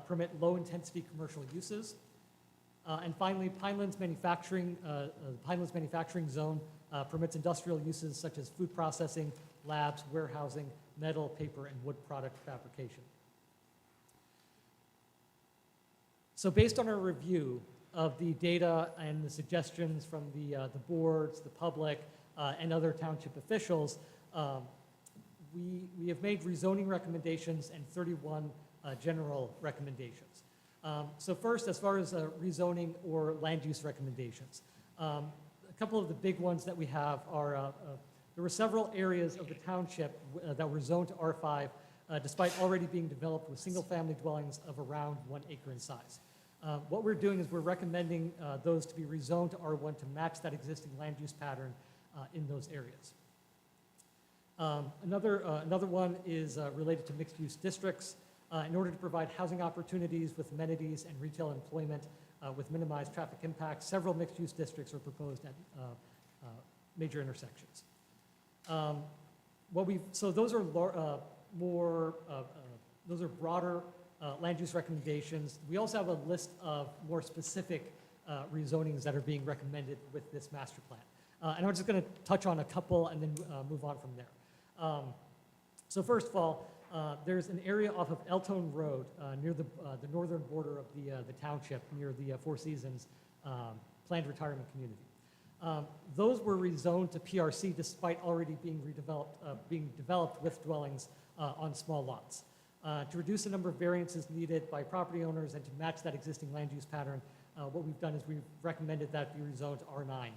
permit low-intensity commercial uses. And finally, Pinelands Manufacturing Zone permits industrial uses such as food processing, labs, warehousing, metal, paper, and wood product fabrication. So based on our review of the data and the suggestions from the boards, the public, and other township officials, we have made rezoning recommendations and 31 general recommendations. So first, as far as rezoning or land use recommendations, a couple of the big ones that we have are, there were several areas of the township that were zoned to R5 despite already being developed with single-family dwellings of around 1 acre in size. What we're doing is we're recommending those to be rezoned to R1 to match that existing land use pattern in those areas. Another one is related to mixed-use districts. In order to provide housing opportunities with amenities and retail employment with minimized traffic impacts, several mixed-use districts are proposed at major intersections. So those are those are broader land use recommendations. We also have a list of more specific rezonings that are being recommended with this master plan. And I'm just going to touch on a couple and then move on from there. So first of all, there's an area off of Eltone Road near the northern border of the township, near the Four Seasons planned retirement community. Those were rezoned to PRC despite already being developed with dwellings on small lots. To reduce the number of variances needed by property owners and to match that existing land use pattern, what we've done is we've recommended that be rezoned to R9.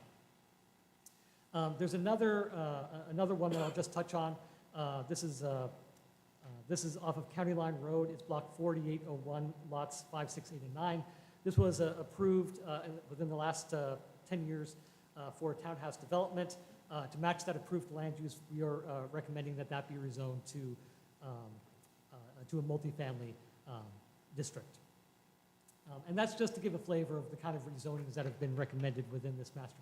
There's another one that I'll just touch on. This is off of County Line Road. It's block 4801, lots 5, 6, 8, and 9. This was approved within the last 10 years for townhouse development. To match that approved land use, we are recommending that be rezoned to a multifamily district. And that's just to give a flavor of the kind of rezonings that have been recommended within this master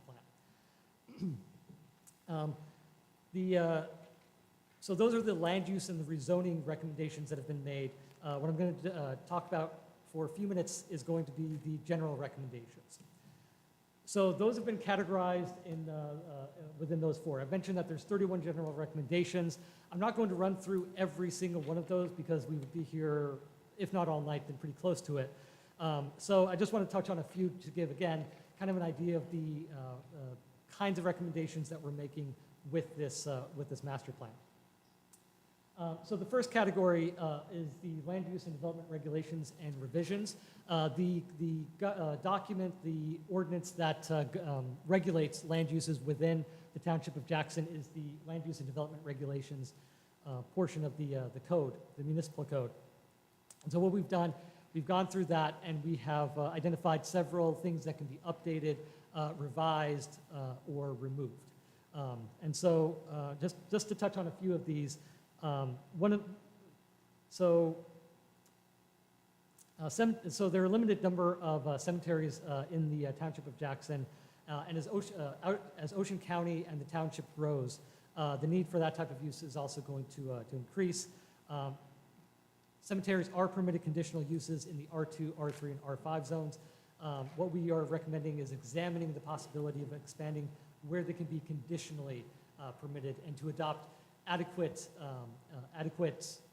plan. So those are the land use and the rezoning recommendations that have been made. What I'm going to talk about for a few minutes is going to be the general recommendations. So those have been categorized within those four. I mentioned that there's 31 general recommendations. I'm not going to run through every single one of those because we would be here, if not all night, then pretty close to it. So I just want to touch on a few to give, again, kind of an idea of the kinds of recommendations that we're making with this master plan. So the first category is the land use and development regulations and revisions. The document, the ordinance that regulates land uses within the Township of Jackson is the land use and development regulations portion of the code, the municipal code. And so what we've done, we've gone through that and we have identified several things that can be updated, revised, or removed. And so just to touch on a few of these, so there are a limited number of cemeteries in the Township of Jackson, and as Ocean County and the township grows, the need for that type of use is also going to increase. Cemeteries are permitted conditional uses in the R2, R3, and R5 zones. What we are recommending is examining the possibility of expanding where they can be conditionally permitted and to adopt adequate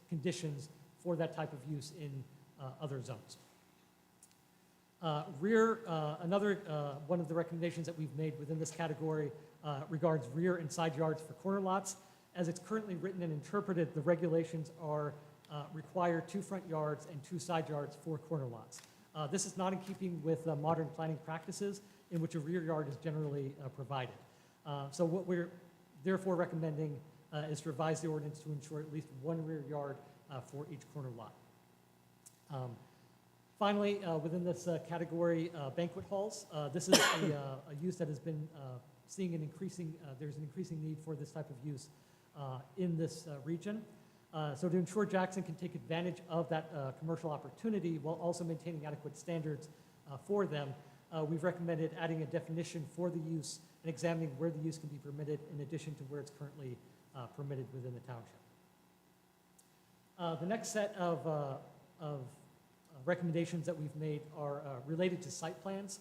conditions for that type of use in other zones. Another one of the recommendations that we've made within this category regards rear and side yards for corner lots. As it's currently written and interpreted, the regulations require 2 front yards and 2 side yards for corner lots. This is not in keeping with modern planning practices in which a rear yard is generally provided. So what we're therefore recommending is to revise the ordinance to ensure at least 1 rear yard for each corner lot. Finally, within this category, banquet halls. This is a use that has been seeing there's an increasing need for this type of use in this region. So to ensure Jackson can take advantage of that commercial opportunity while also maintaining adequate standards for them, we've recommended adding a definition for the use and examining where the use can be permitted in addition to where it's currently permitted within the township. The next set of recommendations that we've made are related to site plans.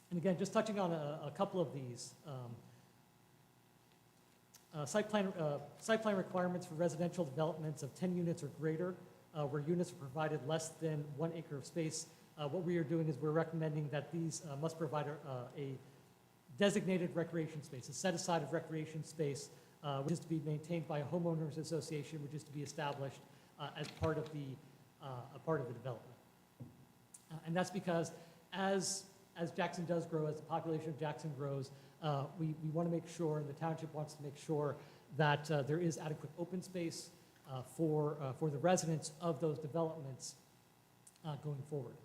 And again, just touching on a couple of these. Site plan requirements for residential developments of 10 units or greater, where units are provided less than 1 acre of space. What we are doing is we're recommending that these must provide a designated recreation space, a set-aside of recreation space, which is to be maintained by a homeowners association, which is to be established as part of the development. And that's because as Jackson does grow, as the population of Jackson grows, we want to make sure, and the township wants to make sure, that there is adequate open space for the residents of those developments going forward.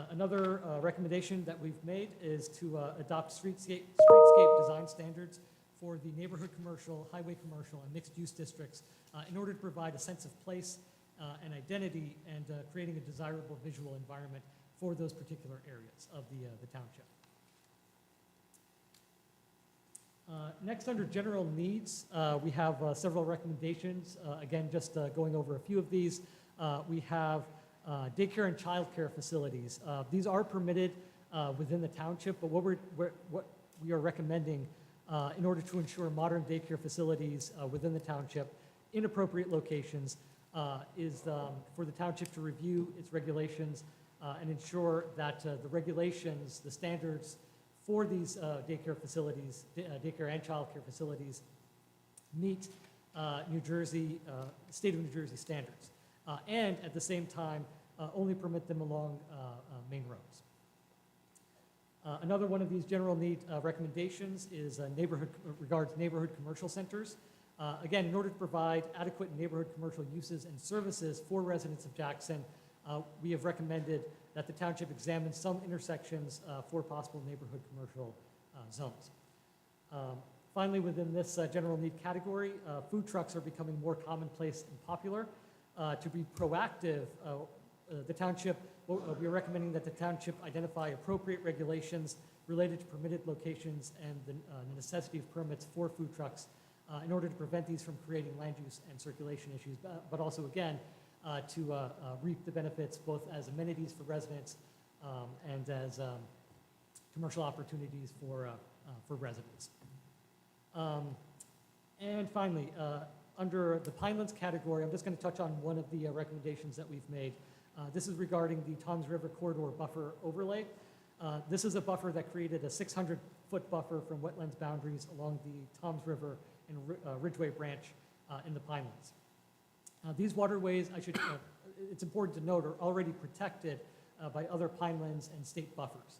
Another recommendation that we've made is to adopt streetscape design standards for the neighborhood commercial, highway commercial, and mixed-use districts in order to provide a sense of place and identity and creating a desirable visual environment for those particular areas of the township. Next, under general needs, we have several recommendations. Again, just going over a few of these. We have daycare and childcare facilities. These are permitted within the township, but what we are recommending in order to ensure modern daycare facilities within the township in appropriate locations is for the township to review its regulations and ensure that the regulations, the standards for these daycare facilities, daycare and childcare facilities, meet New Jersey, state of New Jersey standards, and at the same time only permit them along main roads. Another one of these general need recommendations is regards neighborhood commercial centers. Again, in order to provide adequate neighborhood commercial uses and services for residents of Jackson, we have recommended that the township examine some intersections for possible neighborhood commercial zones. Finally, within this general need category, food trucks are becoming more commonplace and popular. To be proactive, the township, we are recommending that the township identify appropriate regulations related to permitted locations and the necessity of permits for food trucks in order to prevent these from creating land use and circulation issues, but also, again, to reap the benefits both as amenities for residents and as commercial opportunities for residents. And finally, under the Pinelands category, I'm just going to touch on one of the recommendations that we've made. This is regarding the Toms River Corridor Buffer Overlay. This is a buffer that created a 600-foot buffer from wetlands boundaries along the Toms River and Ridgeway Branch in the Pinelands. These waterways, it's important to note, are already protected by other pinelands and state buffers.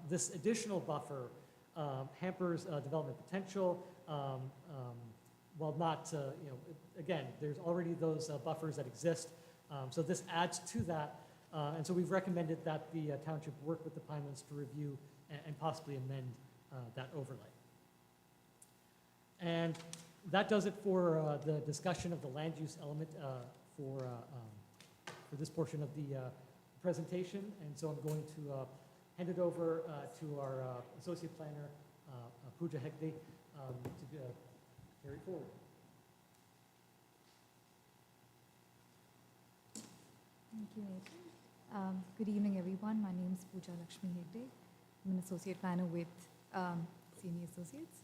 This additional buffer hampers development potential, while not, again, there's already those buffers that exist. So this adds to that, and so we've recommended that the township work with the Pinelands to review and possibly amend that overlay. And that does it for the discussion of the land use element for this portion of the presentation. And so I'm going to hand it over to our associate planner, Pooja Hegde, to carry it forward.
Thank you, Nathan. Good evening, everyone. My name is Pooja Lakshmi Hegde. I'm an associate planner with Senior Associates.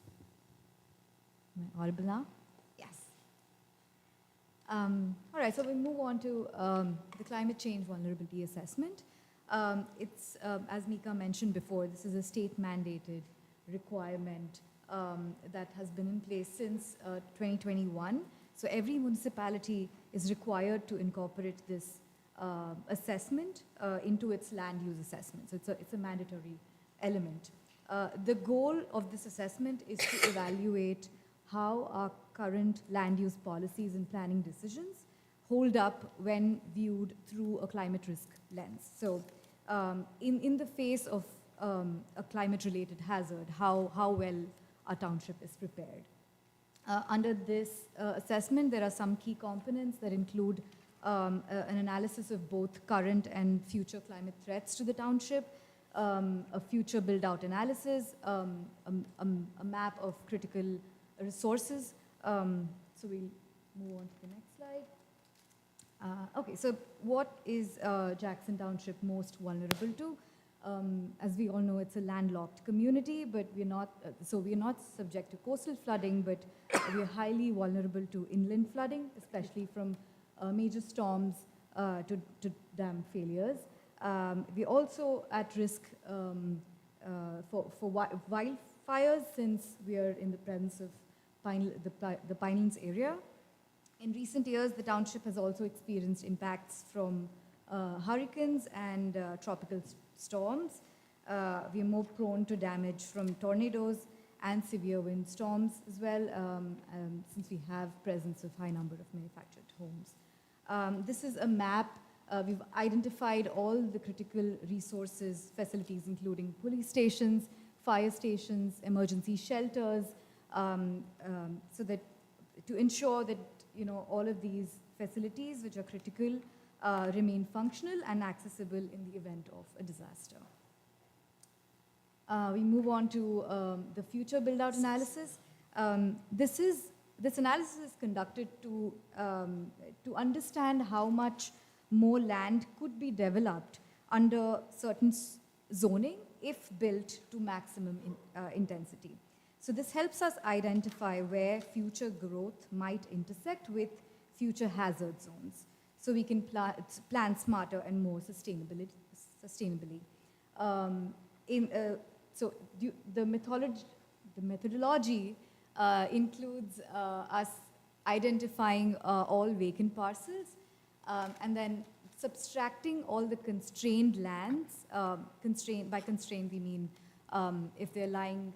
Am I audible now? Yes. All right, so we move on to the climate change vulnerability assessment. It's, as Mika mentioned before, this is a state-mandated requirement that has been in place since 2021. So every municipality is required to incorporate this assessment into its land use assessment. So it's a mandatory element. The goal of this assessment is to evaluate how our current land use policies and planning decisions hold up when viewed through a climate risk lens. So in the face of a climate-related hazard, how well our township is prepared. Under this assessment, there are some key components that include
an analysis of both current and future climate threats to the township, a future build-out analysis, a map of critical resources. So we'll move on to the next slide. Okay, so what is Jackson Township most vulnerable to? As we all know, it's a landlocked community, but we're not subject to coastal flooding, but we're highly vulnerable to inland flooding, especially from major storms to dam failures. We're also at risk for wildfires, since we are in the presence of the Pinelands area. In recent years, the township has also experienced impacts from hurricanes and tropical storms. We are more prone to damage from tornadoes and severe windstorms as well, since we have presence of high number of manufactured homes. This is a map. We've identified all the critical resources, facilities, including police stations, fire stations, emergency shelters, so that to ensure that all of these facilities, which are critical, remain functional and accessible in the event of a disaster. We move on to the future build-out analysis. This analysis is conducted to understand how much more land could be developed under certain zoning if built to maximum intensity. So this helps us identify where future growth might intersect with future hazard zones, so we can plan smarter and more sustainably. The methodology includes us identifying all vacant parcels, and then subtracting all the constrained lands. By constrained, we mean if they're lying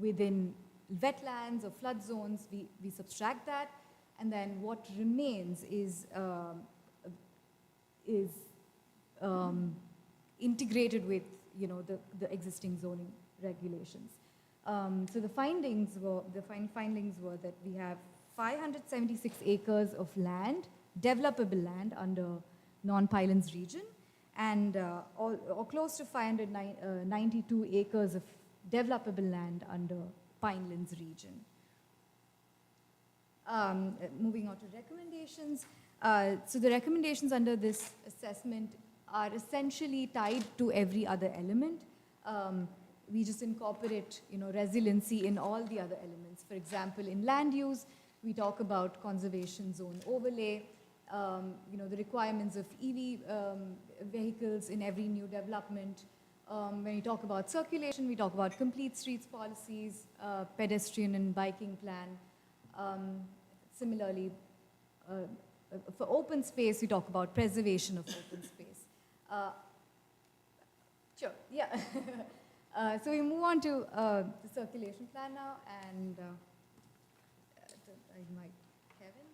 within wetlands or flood zones, we subtract that, and then what remains is integrated with the existing zoning regulations. So the findings were that we have 576 acres of land, developable land under non-Pinelands region, and or close to 592 acres of developable land under Pinelands region. Moving on to recommendations. So the recommendations under this assessment are essentially tied to every other element. We just incorporate, resiliency in all the other elements. For example, in land use, we talk about conservation zone overlay, the requirements of EV vehicles in every new development. When we talk about circulation, we talk about complete streets policies, pedestrian and biking plan. Similarly, for open space, we talk about preservation of open space. Sure, yeah. So we move on to the circulation plan now, and I invite Kevin.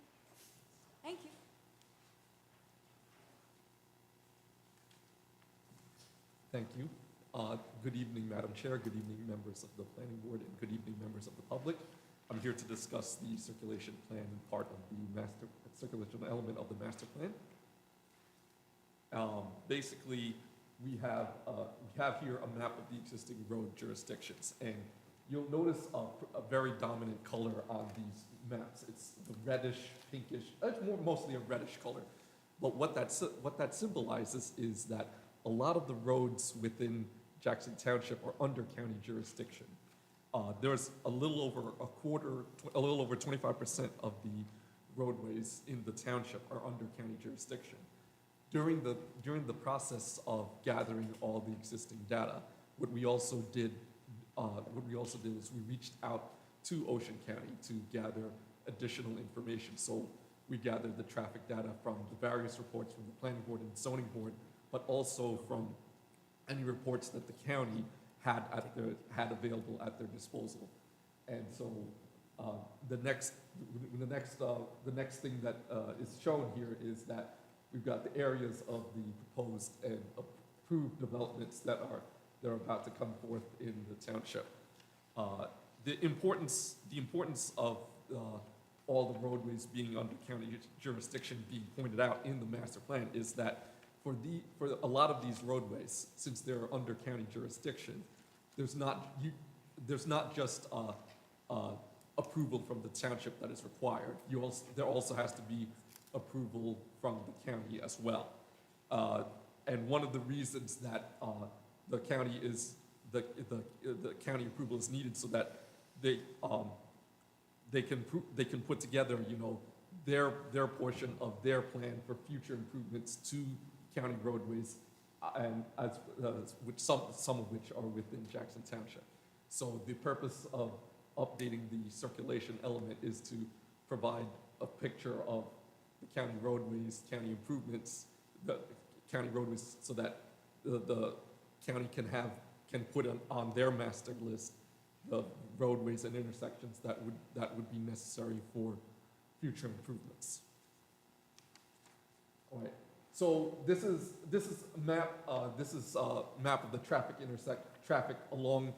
Thank you.
Thank you. Good evening, Madam Chair. Good evening, members of the Planning Board, and good evening, members of the public. I'm here to discuss the circulation plan and part of the circulation element of the master plan. Basically, we have here a map of the existing road jurisdictions, and you'll notice a very dominant color on these maps. It's the reddish, pinkish. It's mostly a reddish color. But what that symbolizes is that a lot of the roads within Jackson Township are under county jurisdiction. There's a little over 25% of the roadways in the township are under county jurisdiction. During the process of gathering all the existing data, what we also did is we reached out to Ocean County to gather additional information. So we gathered the traffic data from the various reports from the Planning Board and Zoning Board, but also from any reports that the county had available at their disposal. And so the next thing that is shown here is that we've got the areas of the proposed and approved developments that are about to come forth in the township. The importance of all the roadways being under county jurisdiction being pointed out in the master plan is that for a lot of these roadways, since they're under county jurisdiction, there's not just approval from the township that is required. There also has to be approval from the county as well. And one of the reasons that the county approval is needed so that they can put together, their portion of their plan for future improvements to county roadways, and some of which are within Jackson Township. So the purpose of updating the circulation element is to provide a picture of the county roadways, county improvements, the county roadways, so that the county can put on their master list the roadways and intersections that would be necessary for future improvements. All right. So this is a map. This is a map of the traffic along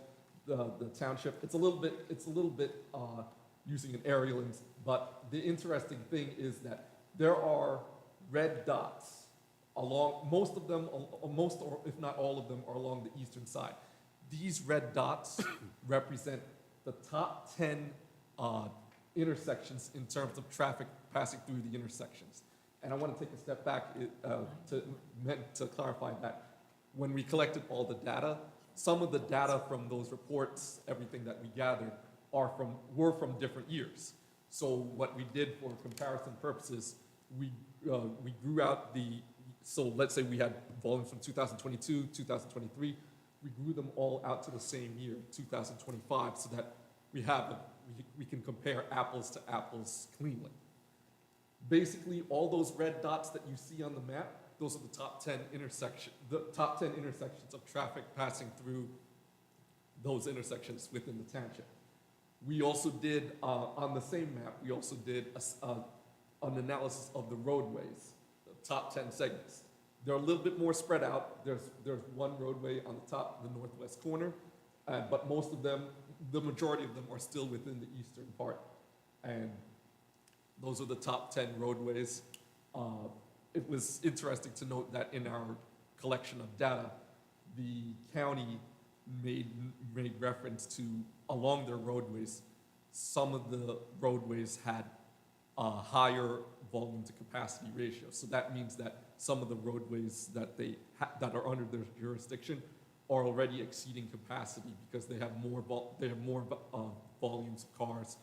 the township. It's a little bit using an aerial, but the interesting thing is that there are red dots along most of them, or if not all of them, are along the eastern side. These red dots represent the top 10 intersections in terms of traffic passing through the intersections. And I want to take a step back to clarify that when we collected all the data, some of the data from those reports, everything that we gathered, were from different years. So what we did for comparison purposes, we grew out so let's say we had volumes from 2022, 2023, we grew them all out to the same year, 2025, so that we can compare apples to apples cleanly. Basically, all those red dots that you see on the map, those are the top 10 intersections of traffic passing through those intersections within the township. We also did, on the same map, we also did an analysis of the roadways, the top 10 segments. They're a little bit more spread out. There's one roadway on the top, the northwest corner, but most of them, the majority of them are still within the eastern part. And those are the top 10 roadways. It was interesting to note that in our collection of data, the county made reference to, along their roadways, some of the roadways had a higher volume to capacity ratio. So that means that some of the roadways that are under their jurisdiction are already exceeding capacity because they have more volumes of cars,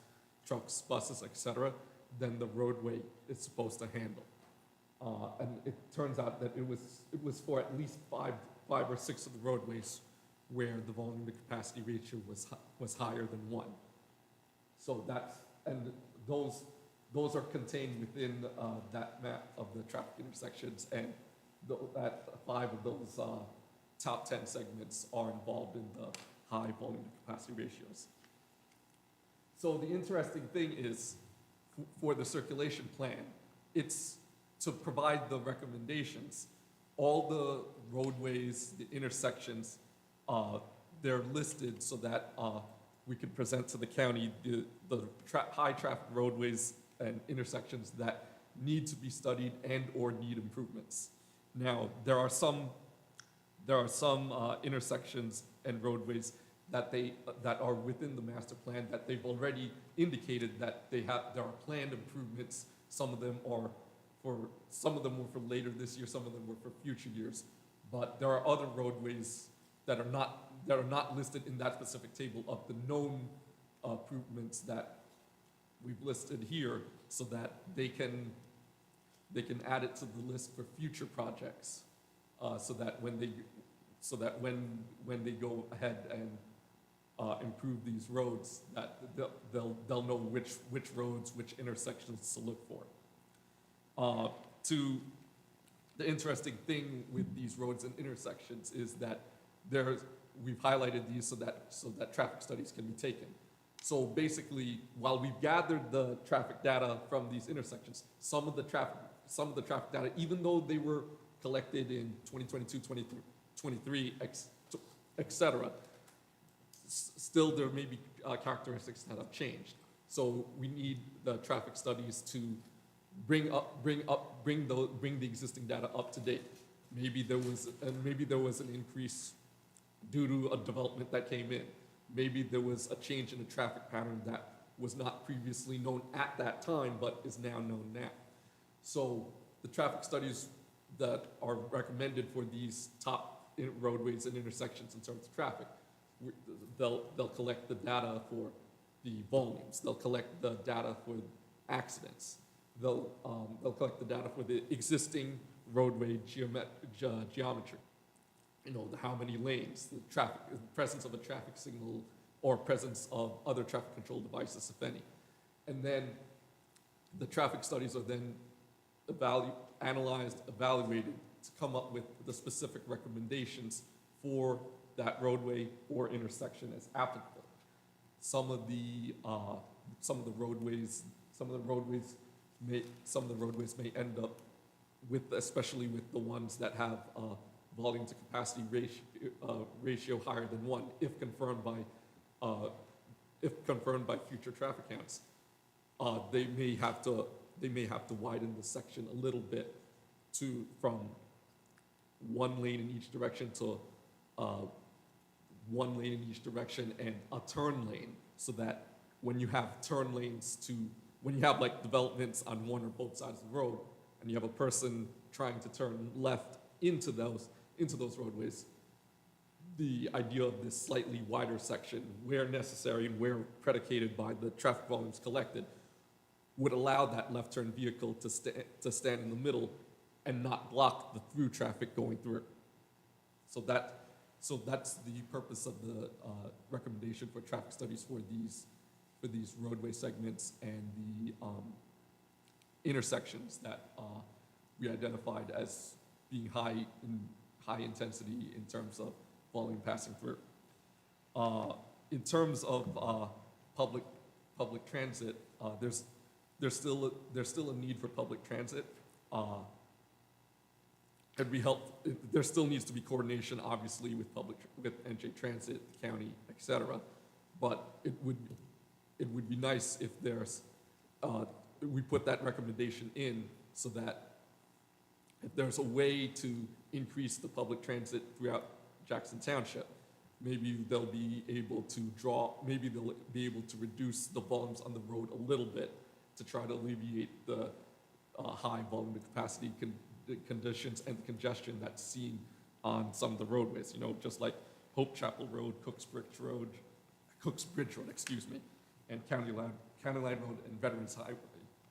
trucks, buses, etc., than the roadway is supposed to handle. And it turns out that it was for at least five or six of the roadways where the volume to capacity ratio was higher than 1. So those are contained within that map of the traffic intersections, and that 5 of those top 10 segments are involved in the high volume to capacity ratios. So the interesting thing is, for the circulation plan, it's to provide the recommendations. All the roadways, the intersections, they're listed so that we could present to the county the high traffic roadways and intersections that need to be studied and or need improvements. Now, there are some intersections and roadways that are within the master plan that they've already indicated that there are planned improvements. Some of them were for later this year, some of them were for future years. But there are other roadways that are not listed in that specific table of the known improvements that we've listed here, so that they can add it to the list for future projects, so that when they go ahead and improve these roads, that they'll know which roads, which intersections to look for. The interesting thing with these roads and intersections is that we've highlighted these so that traffic studies can be taken. So basically, while we've gathered the traffic data from these intersections, some of the traffic data, even though they were collected in 2022, 2023, et cetera, still there may be characteristics that have changed. So we need the traffic studies to bring the existing data up to date. Maybe there was an increase due to a development that came in. Maybe there was a change in the traffic pattern that was not previously known at that time, but is now known now. So the traffic studies that are recommended for these top roadways and intersections in terms of traffic, they'll collect the data for the volumes. They'll collect the data for accidents. They'll collect the data for the existing roadway geometry. You know, how many lanes, the presence of a traffic signal, or presence of other traffic control devices, if any. And then the traffic studies are then analyzed, evaluated to come up with the specific recommendations for that roadway or intersection as applicable. Some of the roadways may end up with, especially with the ones that have volume to capacity ratio higher than 1, if confirmed by future traffic counts. They may have to widen the section a little bit from 1 lane in each direction to 1 lane in each direction and a turn lane, so that when you have when you have like developments on one or both sides of the road, and you have a person trying to turn left into those roadways, the idea of this slightly wider section, where necessary and where predicated by the traffic volumes collected, would allow that left turn vehicle to stand in the middle and not block the through traffic going through it. So that's the purpose of the recommendation for traffic studies for these roadway segments and the intersections that we identified as being high intensity in terms of volume passing through. In terms of public transit, there's still a need for public transit. There still needs to be coordination, obviously, with NJ Transit, the county, et cetera. But it would be nice if we put that recommendation in, so that if there's a way to increase the public transit throughout Jackson Township, maybe they'll be able to reduce the volumes on the road a little bit to try to alleviate the high volume to capacity conditions and congestion that's seen on some of the roadways. You know, just like Hope Chapel Road, Cooks Bridge Road, and County Line Road and Veterans Highway,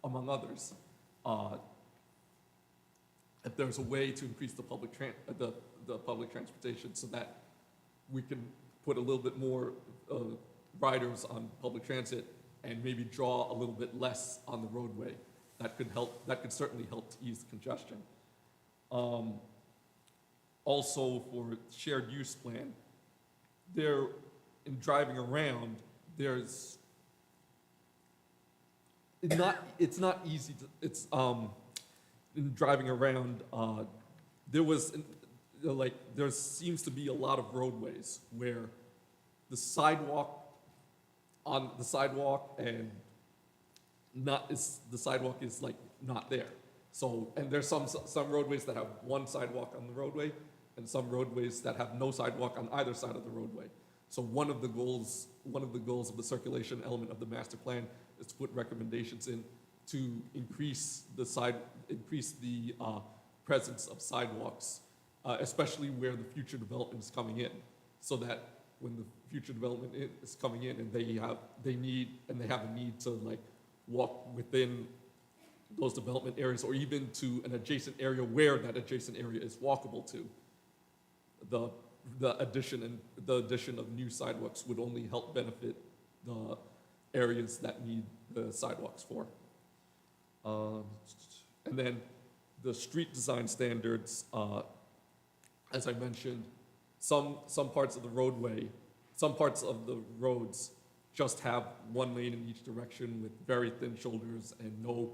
among others. If there's a way to increase the public transportation so that we can put a little bit more riders on public transit and maybe draw a little bit less on the roadway, that could certainly help to ease the congestion. Also, for shared use plan, in driving around, it's not easy to, in driving around, there seems to be a lot of roadways where the sidewalk and the sidewalk is like not there. So, and there's some roadways that have one sidewalk on the roadway, and some roadways that have no sidewalk on either side of the roadway. So one of the goals of the circulation element of the master plan is to put recommendations in to increase the presence of sidewalks, especially where the future development is coming in, so that when the future development is coming in and they have a need to like walk within those development areas, or even to an adjacent area where that adjacent area is walkable to, the addition of new sidewalks would only help benefit the areas that need the sidewalks for. And then the street design standards, as I mentioned, some parts of the roads just have one lane in each direction with very thin shoulders and no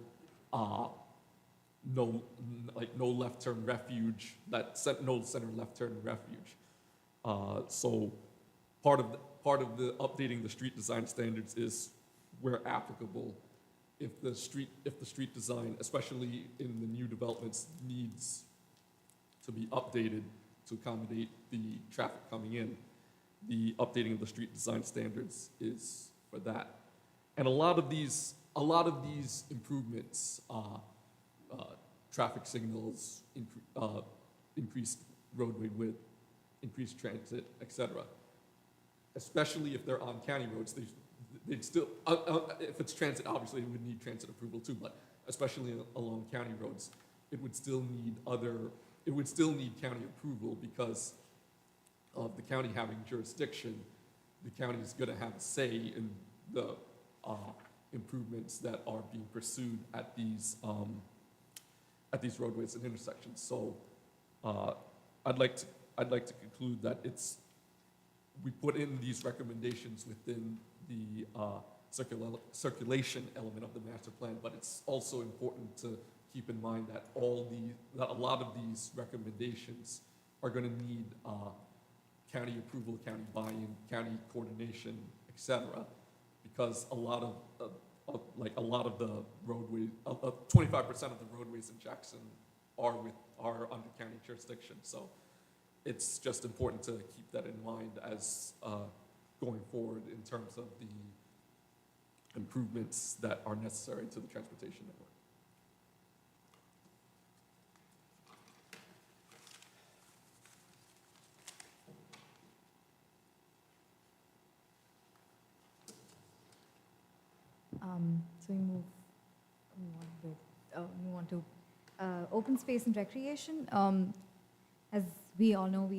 left turn refuge, no center left turn refuge. So part of the updating the street design standards is where applicable, if the street design, especially in the new developments, needs to be updated to accommodate the traffic coming in, the updating of the street design standards is for that. And a lot of these improvements, traffic signals, increased roadway width, increased transit, et cetera. Especially if they're on county roads, they'd still, if it's transit, obviously it would need transit approval too, but especially along county roads, it would still need county approval because of the county having jurisdiction. The county is gonna have a say in the improvements that are being pursued at these roadways and intersections. So I'd like to conclude that we put in these recommendations within the circulation element of the master plan, but it's also important to keep in mind that that a lot of these recommendations are going to need county approval, county buy-in, county coordination, et cetera, because a lot of the roadways, 25% of the roadways in Jackson are under county jurisdiction. So it's just important to keep that in mind as going forward in terms of the improvements that are necessary to the transportation network.
So we move on to open space and recreation. As we all know,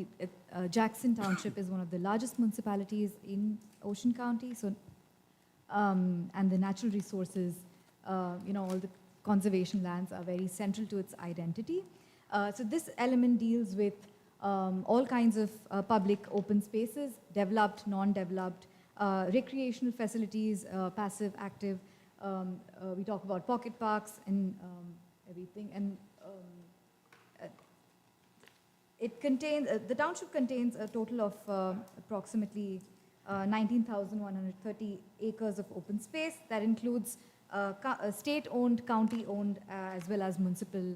Jackson Township is one of the largest municipalities in Ocean County. So, and the natural resources, all the conservation lands are very central to its identity. So this element deals with all kinds of public open spaces, developed, non-developed, recreational facilities, passive, active. We talk about pocket parks and everything. And the township contains a total of approximately 19,130 acres of open space. That includes state-owned, county-owned, as well as municipal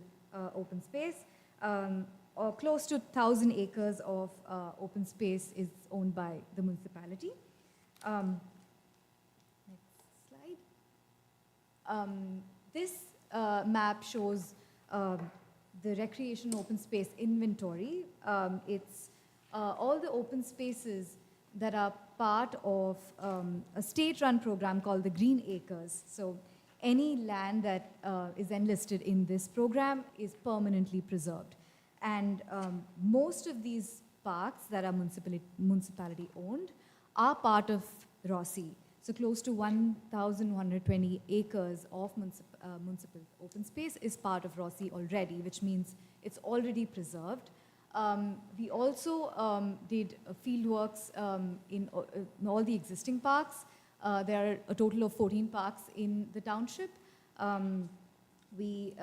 open space. Or close to 1,000 acres of open space is owned by the municipality. Next slide. This map shows the recreation open space inventory. It's all the open spaces that are part of a state-run program called the Green Acres. So any land that is enlisted in this program is permanently preserved. And most of these parks that are municipality owned are part of ROSI. So close to 1,120 acres of municipal open space is part of ROSI already, which means it's already preserved. We also did field works in all the existing parks. There are a total of 14 parks in the township. We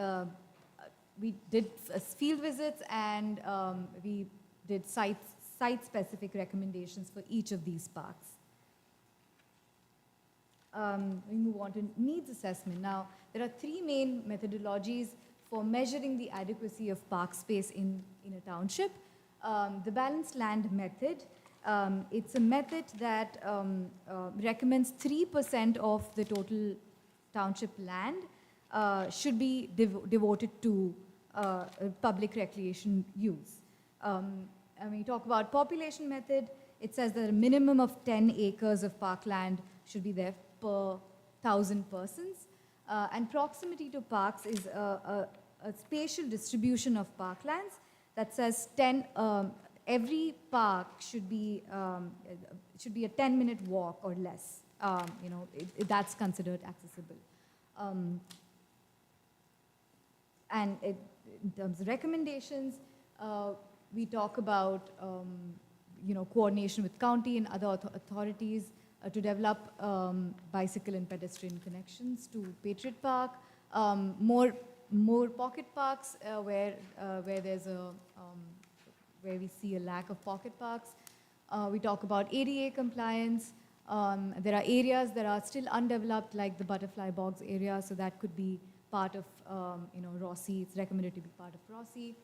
did field visits and we did site-specific recommendations for each of these parks. We move on to needs assessment. Now, there are three main methodologies for measuring the adequacy of park space in a township. The balanced land method, it's a method that recommends 3% of the total township land should be devoted to public recreation use. And when you talk about population method, it says that a minimum of 10 acres of parkland should be there per 1,000 persons. And proximity to parks is a spatial distribution of parklands that says every park should be a 10-minute walk or less. That's considered accessible. And in terms of recommendations, we talk about coordination with county and other authorities to develop bicycle and pedestrian connections to Patriot Park, more pocket parks where we see a lack of pocket parks. We talk about ADA compliance, There are areas that are still undeveloped, like the Butterfly Bogs area, so that could be part of, Rossi. It's recommended to be part of Rossi.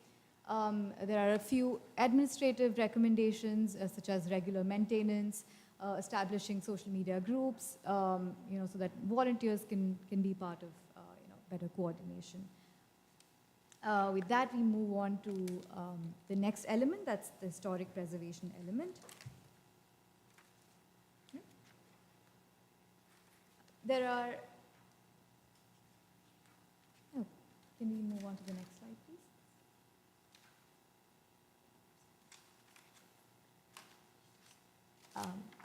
There are a few administrative recommendations, such as regular maintenance, establishing social media groups, so that volunteers can be part of, better coordination. With that, we move on to the next element, that's the historic preservation element. There are, can we move on to the next slide, please?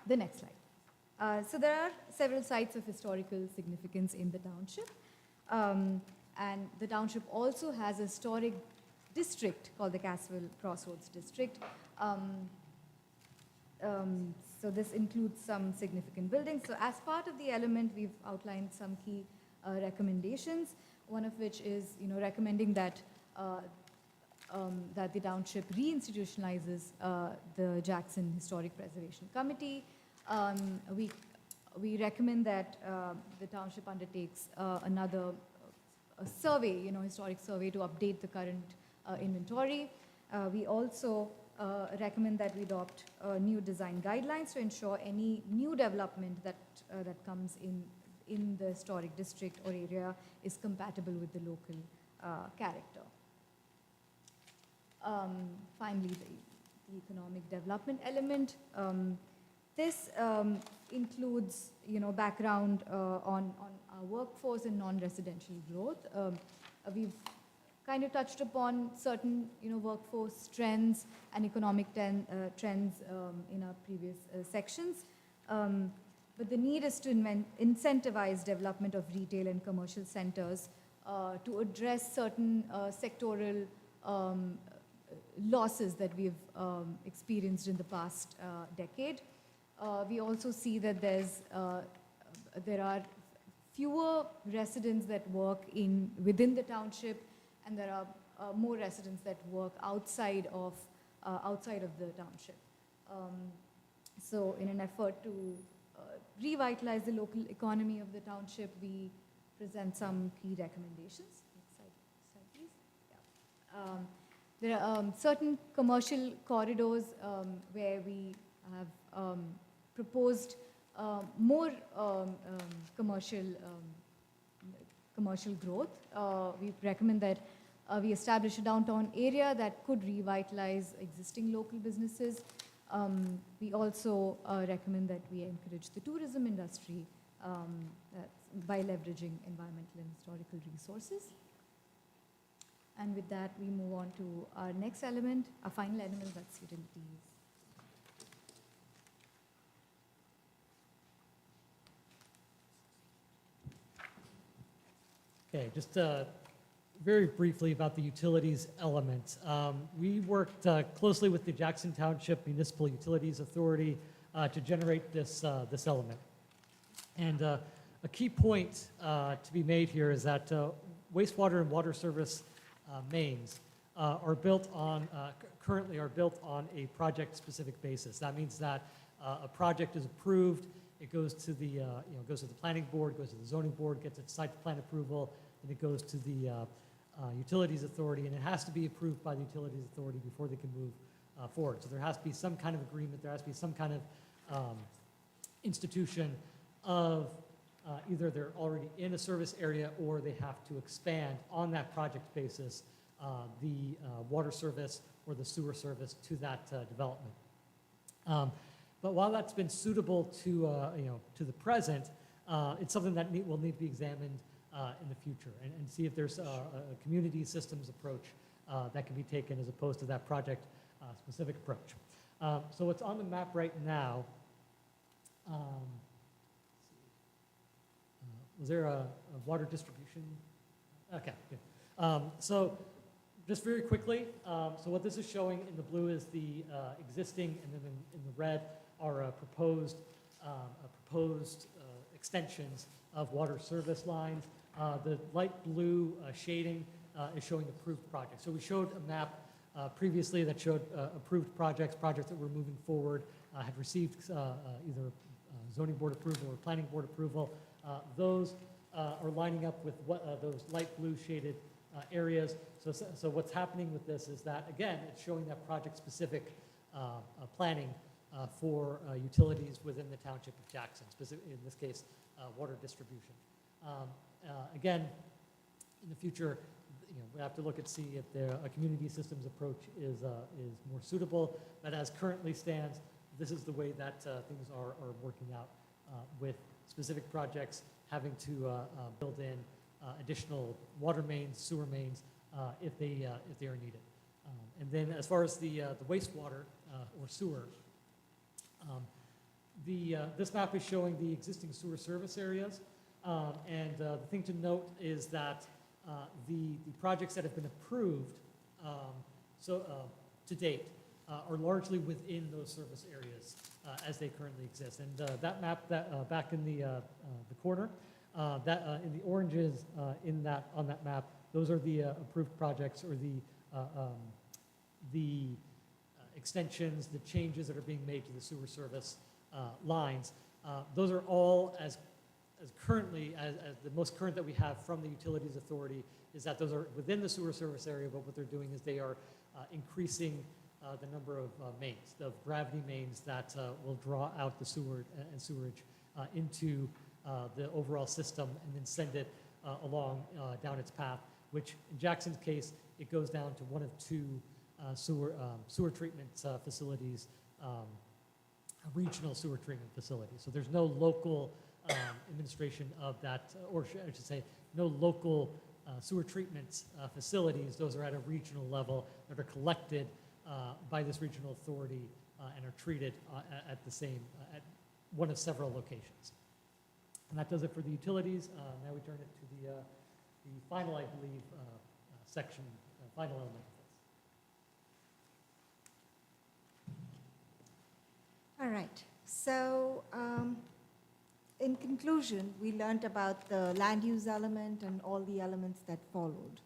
The next slide. So there are several sites of historical significance in the township. And the township also has a historic district called the Cassville Crossroads District. So this includes some significant buildings. So as part of the element, we've outlined some key recommendations, one of which is, recommending that that the township reinstitutionalizes the Jackson Historic Preservation Committee. We recommend that the township undertakes another survey, historic survey to update the current inventory. We also recommend that we adopt new design guidelines to ensure any new development that comes in the historic district or area is compatible with the local character. Finally, the economic development element. This includes, background on our workforce and non-residential growth. We've kind of touched upon certain, workforce trends and economic trends in our previous sections. But the need is to incentivize development of retail and commercial centers to address certain sectoral losses that we've experienced in the past decade. We also see that there are fewer residents that work within the township, and there are more residents that work outside of the township. So in an effort to revitalize the local economy of the township, we present some key recommendations. Next slide, please. Yeah. There are certain commercial corridors where we have proposed more commercial growth. We recommend that we establish a downtown area that could revitalize existing local businesses. We also recommend that we encourage the tourism industry by leveraging environmental and historical resources. And with that, we move on to our next element, our final element, that's utilities.
Okay, just very briefly about the utilities element. We worked closely with the Jackson Township Municipal Utilities Authority to generate this element. And a key point to be made here is that wastewater and water service mains are built on, currently are built on a project-specific basis. That means that a project is approved, it goes to the, goes to the planning board, goes to the zoning board, gets its site plan approval, and it goes to the utilities authority, and it has to be approved by the utilities authority before they can move forward. So there has to be some kind of agreement, there has to be some kind of institution of either they're already in a service area or they have to expand on that project basis the water service or the sewer service to that development. But while that's been suitable to the present, it's something that will need to be examined in the future and see if there's a community systems approach that can be taken as opposed to that project specific approach. So what's on the map right now, was there a water distribution? Okay, good. So just very quickly, so what this is showing in the blue is the existing, and then in the red are proposed extensions of water service lines. The light blue shading is showing approved projects. So we showed a map previously that showed approved projects that were moving forward, had received either zoning board approval or planning board approval. Those are lining up with what those light blue shaded areas. So what's happening with this is that, again, it's showing that project-specific planning for utilities within the Township of Jackson, in this case, water distribution. Again, in the future, we have to look and see if a community systems approach is more suitable. But as currently stands, this is the way that things are working out with specific projects having to build in additional water mains, sewer mains, if they are needed. And then as far as the wastewater or sewer, this map is showing the existing sewer service areas. And the thing to note is that the projects that have been approved to date are largely within those service areas as they currently exist. And that map that back in the corner, in the oranges on that map, those are the approved projects or the extensions, the changes that are being made to the sewer service lines. Those are all as currently, as the most current that we have from the Utilities Authority is that those are within the sewer service area, but what they're doing is they are increasing the number of mains, the gravity mains that will draw out the sewer and sewerage into the overall system and then send it along down its path, which in Jackson's case, it goes down to one of two sewer treatment facilities, regional sewer treatment facilities. So there's no local administration of that, or I should say, no local sewer treatment facilities. Those are at a regional level that are collected by this regional authority and are treated at the same, at one of several locations. And that does it for the utilities. Now we turn it to the final, I believe, section, final element of this.
All right. So in conclusion, we learned about the land use element and all the elements that followed.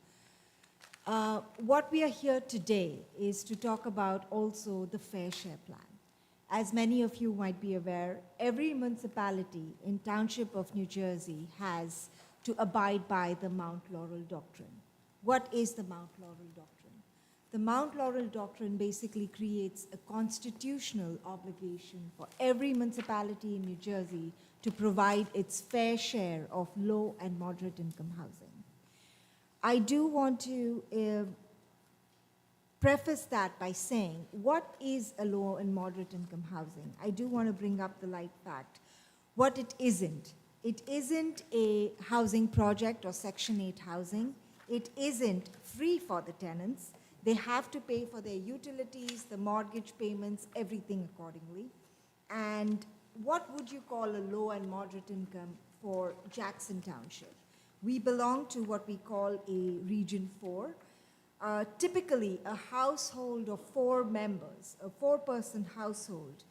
What we are here today is to talk about also the fair share plan. As many of you might be aware, every municipality in Township of New Jersey has to abide by the Mount Laurel Doctrine. What is the Mount Laurel Doctrine? The Mount Laurel Doctrine basically creates a constitutional obligation for every municipality in New Jersey to provide its fair share of low and moderate income housing. I do want to preface that by saying, what is a low and moderate income housing? I do want to bring up the light fact. What it isn't a housing project or Section 8 housing. It isn't free for the tenants. They have to pay for their utilities, the mortgage payments, everything accordingly. And what would you call a low and moderate income for Jackson Township? We belong to what we call a Region 4. Typically, a household of 4 members, a 4-person household,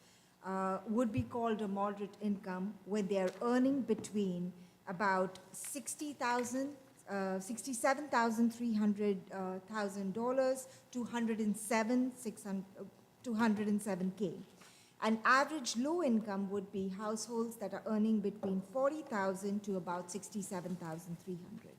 would be called a moderate income when they are earning between about $67,300 to $207K. An average low income would be households that are earning between $40,000 to about $67,300.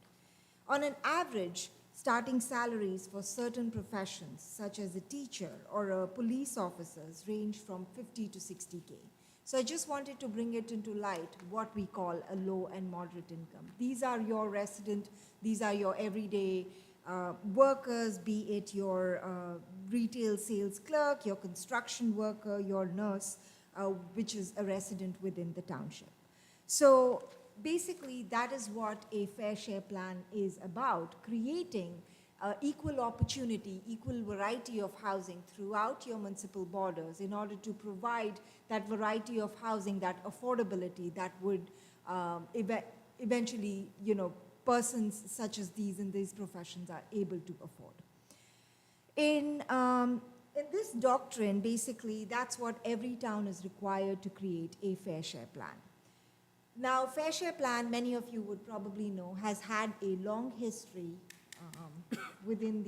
On an average, starting salaries for certain professions, such as a teacher or a police officers, range from $50 to $60K. So I just wanted to bring it into light what we call a low and moderate income. These are your resident, these are your everyday workers, be it your retail sales clerk, your construction worker, your nurse, which is a resident within the township. So basically, that is what a fair share plan is about, creating equal opportunity, equal variety of housing throughout your municipal borders in order to provide that variety of housing, that affordability that would eventually, persons such as these in these professions are able to afford. In this doctrine, basically, that's what every town is required to create a fair share plan. Now, fair share plan, many of you would probably know, has had a long history within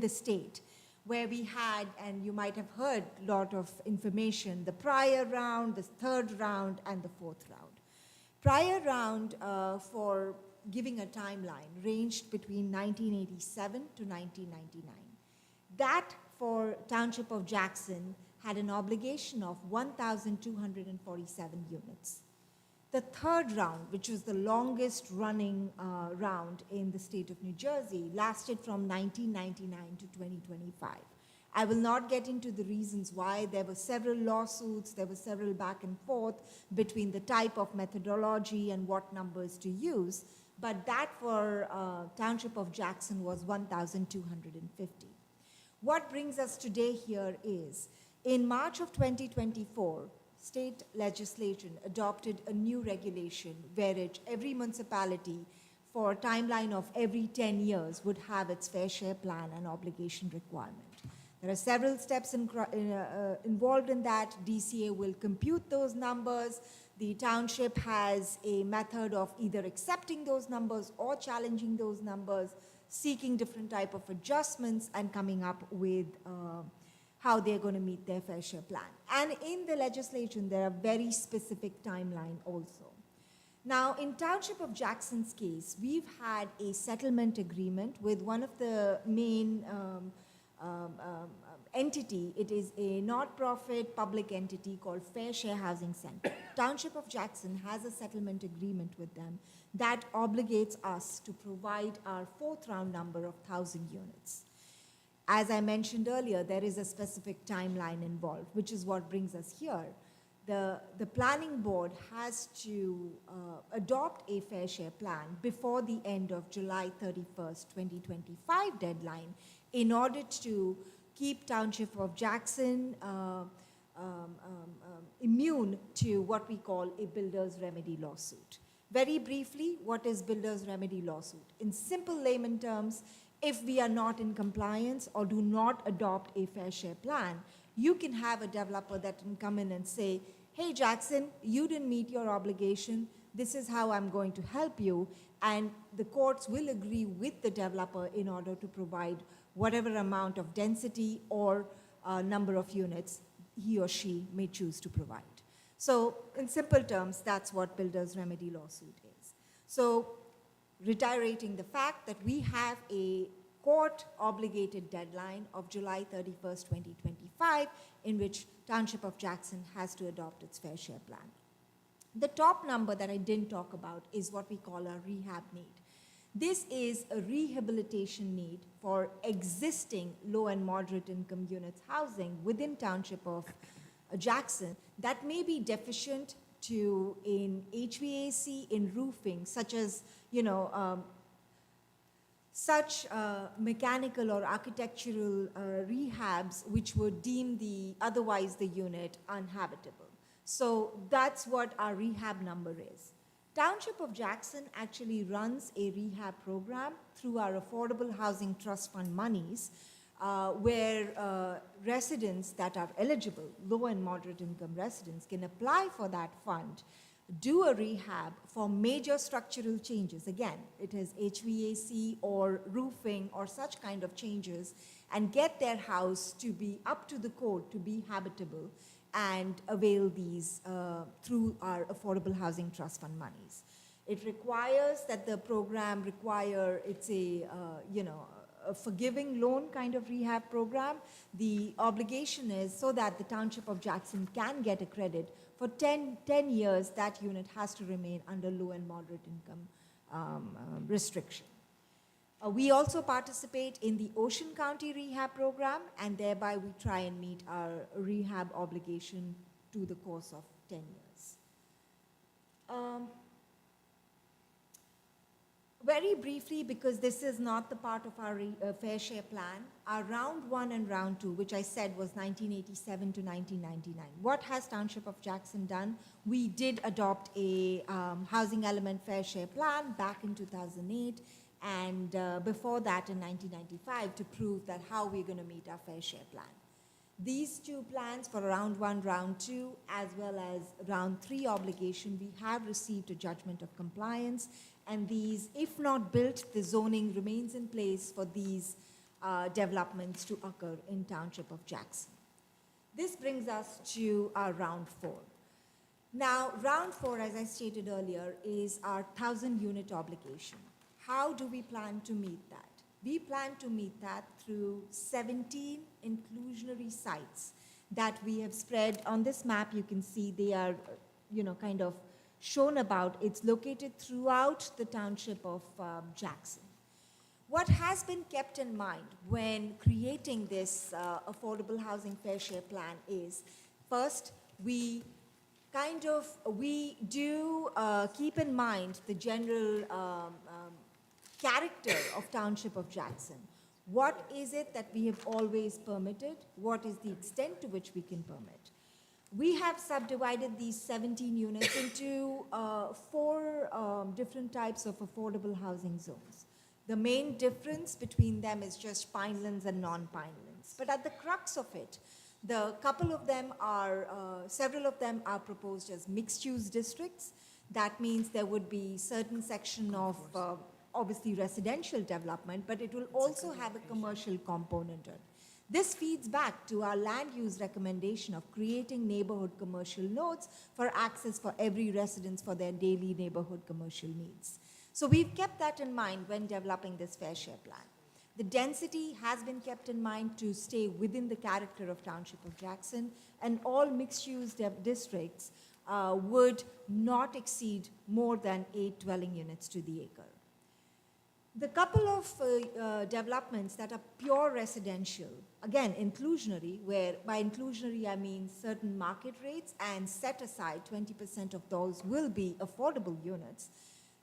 the state. where we had, and you might have heard a lot of information, the prior round, the third round, and the fourth round. Prior round for giving a timeline ranged between 1987 to 1999. That for Township of Jackson had an obligation of 1,247 units. The third round, which was the longest running round in the state of New Jersey, lasted from 1999 to 2025. I will not get into the reasons why. There were several lawsuits, there were several back and forth between the type of methodology and what numbers to use, but that for Township of Jackson was 1,250. What brings us today here is, in March of 2024, state legislation adopted a new regulation where every municipality for a timeline of every 10 years would have its fair share plan and obligation requirement. There are several steps involved in that. DCA will compute those numbers. The township has a method of either accepting those numbers or challenging those numbers, seeking different type of adjustments and coming up with how they're going to meet their fair share plan. And in the legislation, there are very specific timeline also. Now, in Township of Jackson's case, we've had a settlement agreement with one of the main entity. It is a not-profit public entity called Fair Share Housing Center. Township of Jackson has a settlement agreement with them that obligates us to provide our fourth round number of 1,000 units. As I mentioned earlier, there is a specific timeline involved, which is what brings us here. The planning board has to adopt a fair share plan before the end of July 31st, 2025 deadline in order to keep Township of Jackson immune to what we call a builder's remedy lawsuit. Very briefly, what is builder's remedy lawsuit? In simple layman terms, if we are not in compliance or do not adopt a fair share plan, you can have a developer that can come in and say, hey, Jackson, you didn't meet your obligation. This is how I'm going to help you. And the courts will agree with the developer in order to provide whatever amount of density or number of units he or she may choose to provide. So in simple terms, that's what builder's remedy lawsuit is. So reiterating the fact that we have a court-obligated deadline of July 31st, 2025, in which Township of Jackson has to adopt its fair share plan. The top number that I didn't talk about is what we call our rehab need. This is a rehabilitation need for existing low and moderate income units housing within Township of Jackson that may be deficient in HVAC, in roofing, such as, such mechanical or architectural rehabs which would deem otherwise the unit uninhabitable. So that's what our rehab number is. Township of Jackson actually runs a rehab program through our Affordable Housing Trust Fund monies, where residents that are eligible, low and moderate income residents, can apply for that fund, do a rehab for major structural changes. Again, it is HVAC or roofing or such kind of changes, and get their house to be up to the code, to be habitable, and avail these through our Affordable Housing Trust Fund monies. It requires that the program it's a forgiving loan kind of rehab program. The obligation is so that the Township of Jackson can get a credit for 10 years, that unit has to remain under low and moderate income restriction. We also participate in the Ocean County Rehab Program, and thereby we try and meet our rehab obligation to the course of 10 years. Very briefly, because this is not the part of our fair share plan, our round 1 and round 2, which I said was 1987 to 1999. What has Township of Jackson done? We did adopt a housing element fair share plan back in 2008, and before that in 1995 to prove that how we're going to meet our fair share plan. These two plans for round 1, round 2, as well as round 3 obligation, we have received a judgment of compliance, and these, if not built, the zoning remains in place for these developments to occur in Township of Jackson. This brings us to our round 4. Now, round 4, as I stated earlier, is our 1,000-unit obligation. How do we plan to meet that? We plan to meet that through 17 inclusionary sites that we have spread on this map. You can see they are, kind of shown about. It's located throughout the Township of Jackson. What has been kept in mind when creating this affordable housing fair share plan is, first, we do keep in mind the general character of Township of Jackson. What is it that we have always permitted? What is the extent to which we can permit? We have subdivided these 17 units into 4 different types of affordable housing zones. The main difference between them is just pinelands and non-pinelands. But at the crux of it, several of them are proposed as mixed-use districts. That means there would be certain section of obviously residential development, but it will also have a commercial component. This feeds back to our land use recommendation of creating neighborhood commercial nodes for access for every residence for their daily neighborhood commercial needs. So we've kept that in mind when developing this fair share plan. The density has been kept in mind to stay within the character of Township of Jackson, and all mixed-use districts would not exceed more than 8 dwelling units to the acre. The couple of developments that are pure residential, again, inclusionary, where by inclusionary I mean certain market rates and set aside 20% of those will be affordable units,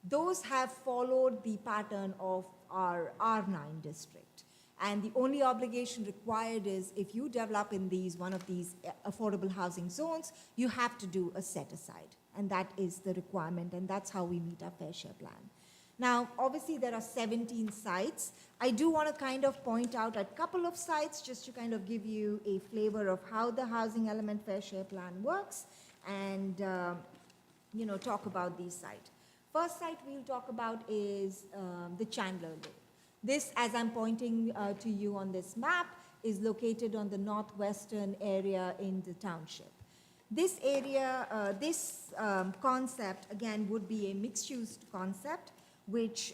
those have followed the pattern of our R9 district. And the only obligation required is if you develop in one of these affordable housing zones, you have to do a set aside. And that is the requirement, and that's how we meet our fair share plan. Now, obviously, there are 17 sites. I do want to kind of point out a couple of sites just to kind of give you a flavor of how the housing element fair share plan works and, talk about these sites. First site we'll talk about is the Chandler Road. This, as I'm pointing to you on this map, is located on the northwestern area in the township. This area, this concept, again, would be a mixed-use concept, which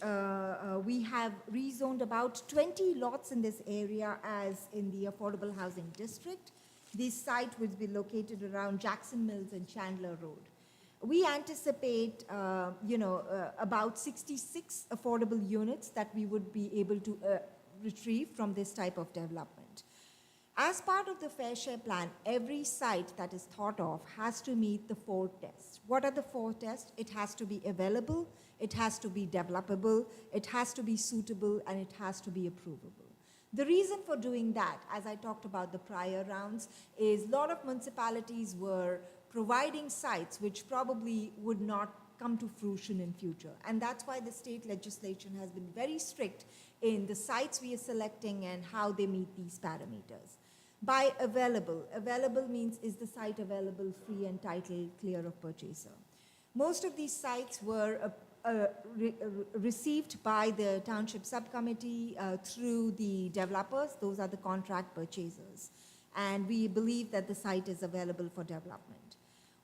we have rezoned about 20 lots in this area as in the affordable housing district. This site would be located around Jackson Mills and Chandler Road. We anticipate, about 66 affordable units that we would be able to retrieve from this type of development. As part of the fair share plan, every site that is thought of has to meet the 4 tests. What are the 4 tests? It has to be available, it has to be developable, it has to be suitable, and it has to be approvable. The reason for doing that, as I talked about the prior rounds, is a lot of municipalities were providing sites which probably would not come to fruition in future. And that's why the state legislation has been very strict in the sites we are selecting and how they meet these parameters. By available means is the site available, free and title clear of purchaser. Most of these sites were received by the township subcommittee through the developers. Those are the contract purchasers. And we believe that the site is available for development.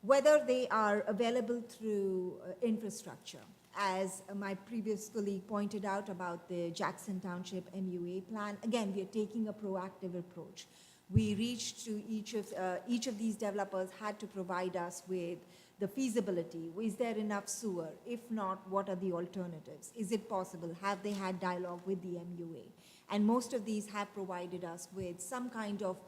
Whether they are available through infrastructure, as my previous colleague pointed out about the Jackson Township MUA plan, again, we are taking a proactive approach. We reached to each of these developers had to provide us with the feasibility. Is there enough sewer? If not, what are the alternatives? Is it possible? Have they had dialogue with the MUA? And most of these have provided us with some kind of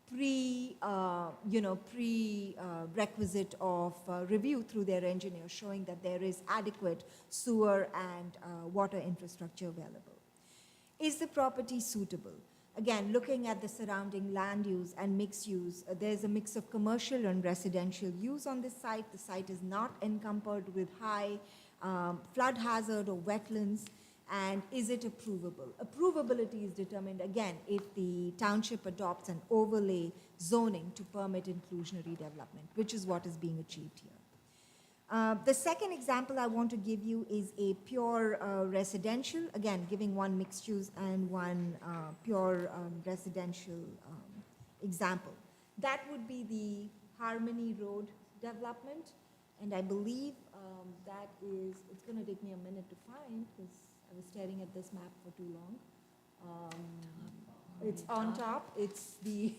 prerequisite of review through their engineers showing that there is adequate sewer and water infrastructure available. Is the property suitable? Again, looking at the surrounding land use and mixed use, there's a mix of commercial and residential use on this site. The site is not encumbered with high flood hazard or wetlands. And is it approvable? Approvability is determined, again, if the township adopts an overlay zoning to permit inclusionary development, which is what is being achieved here. The second example I want to give you is a pure residential, again, giving one mixed use and one pure residential example. That would be the Harmony Road development, and I believe that is, it's going to take me a minute to find because I was staring at this map for too long. It's on top, it's the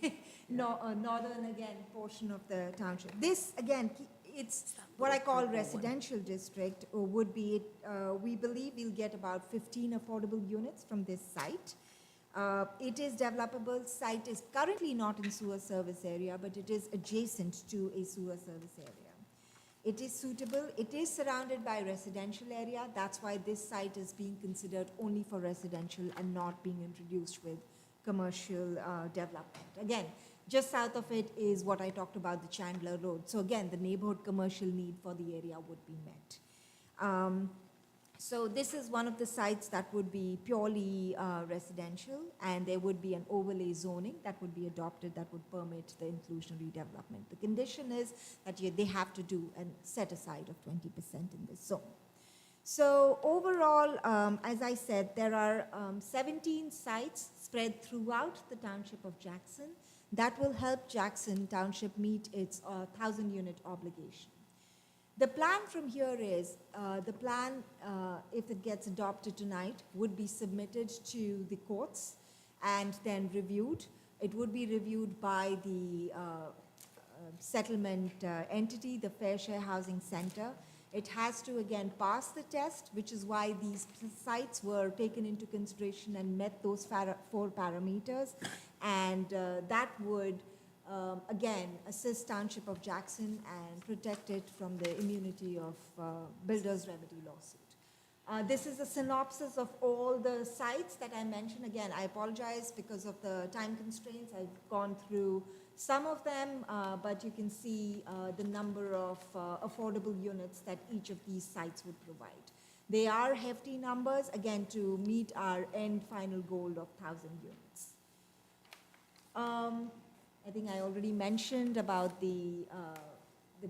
northern, again, portion of the township. This, again, it's what I call residential district, or would be, we believe we'll get about 15 affordable units from this site. It is developable, site is currently not in sewer service area, but it is adjacent to a sewer service area. It is suitable, it is surrounded by residential area, that's why this site is being considered only for residential and not being introduced with commercial development. Again, just south of it is what I talked about, the Chandler Road. So again, the neighborhood commercial need for the area would be met. So this is one of the sites that would be purely residential, and there would be an overlay zoning that would be adopted that would permit the inclusionary development. The condition is that they have to do and set aside of 20% in this zone. So overall, as I said, there are 17 sites spread throughout the township of Jackson that will help Jackson Township meet its 1,000-unit obligation. The plan from here is, the plan, if it gets adopted tonight, would be submitted to the courts and then reviewed. It would be reviewed by the settlement entity, the Fair Share Housing Center. It has to, again, pass the test, which is why these sites were taken into consideration and met those 4 parameters. And that would, again, assist Township of Jackson and protect it from the immunity of builder's remedy lawsuit. This is a synopsis of all the sites that I mentioned. Again, I apologize because of the time constraints. I've gone through some of them, but you can see the number of affordable units that each of these sites would provide. They are hefty numbers, again, to meet our end final goal of 1,000 units. I think I already mentioned about the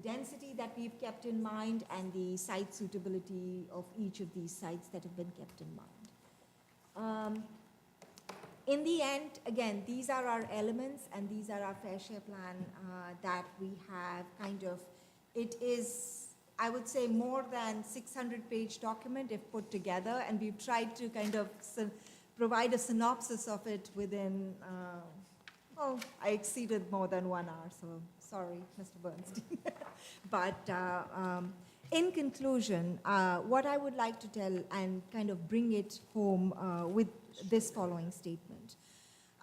density that we've kept in mind and the site suitability of each of these sites that have been kept in mind. In the end, again, these are our elements and these are our fair share plan that we have kind of, it is, I would say, more than 600-page document if put together, and we've tried to kind of provide a synopsis of it within, well, I exceeded more than 1 hour, so sorry, Mr. Bernstein. But in conclusion, what I would like to tell and kind of bring it home with this following statement.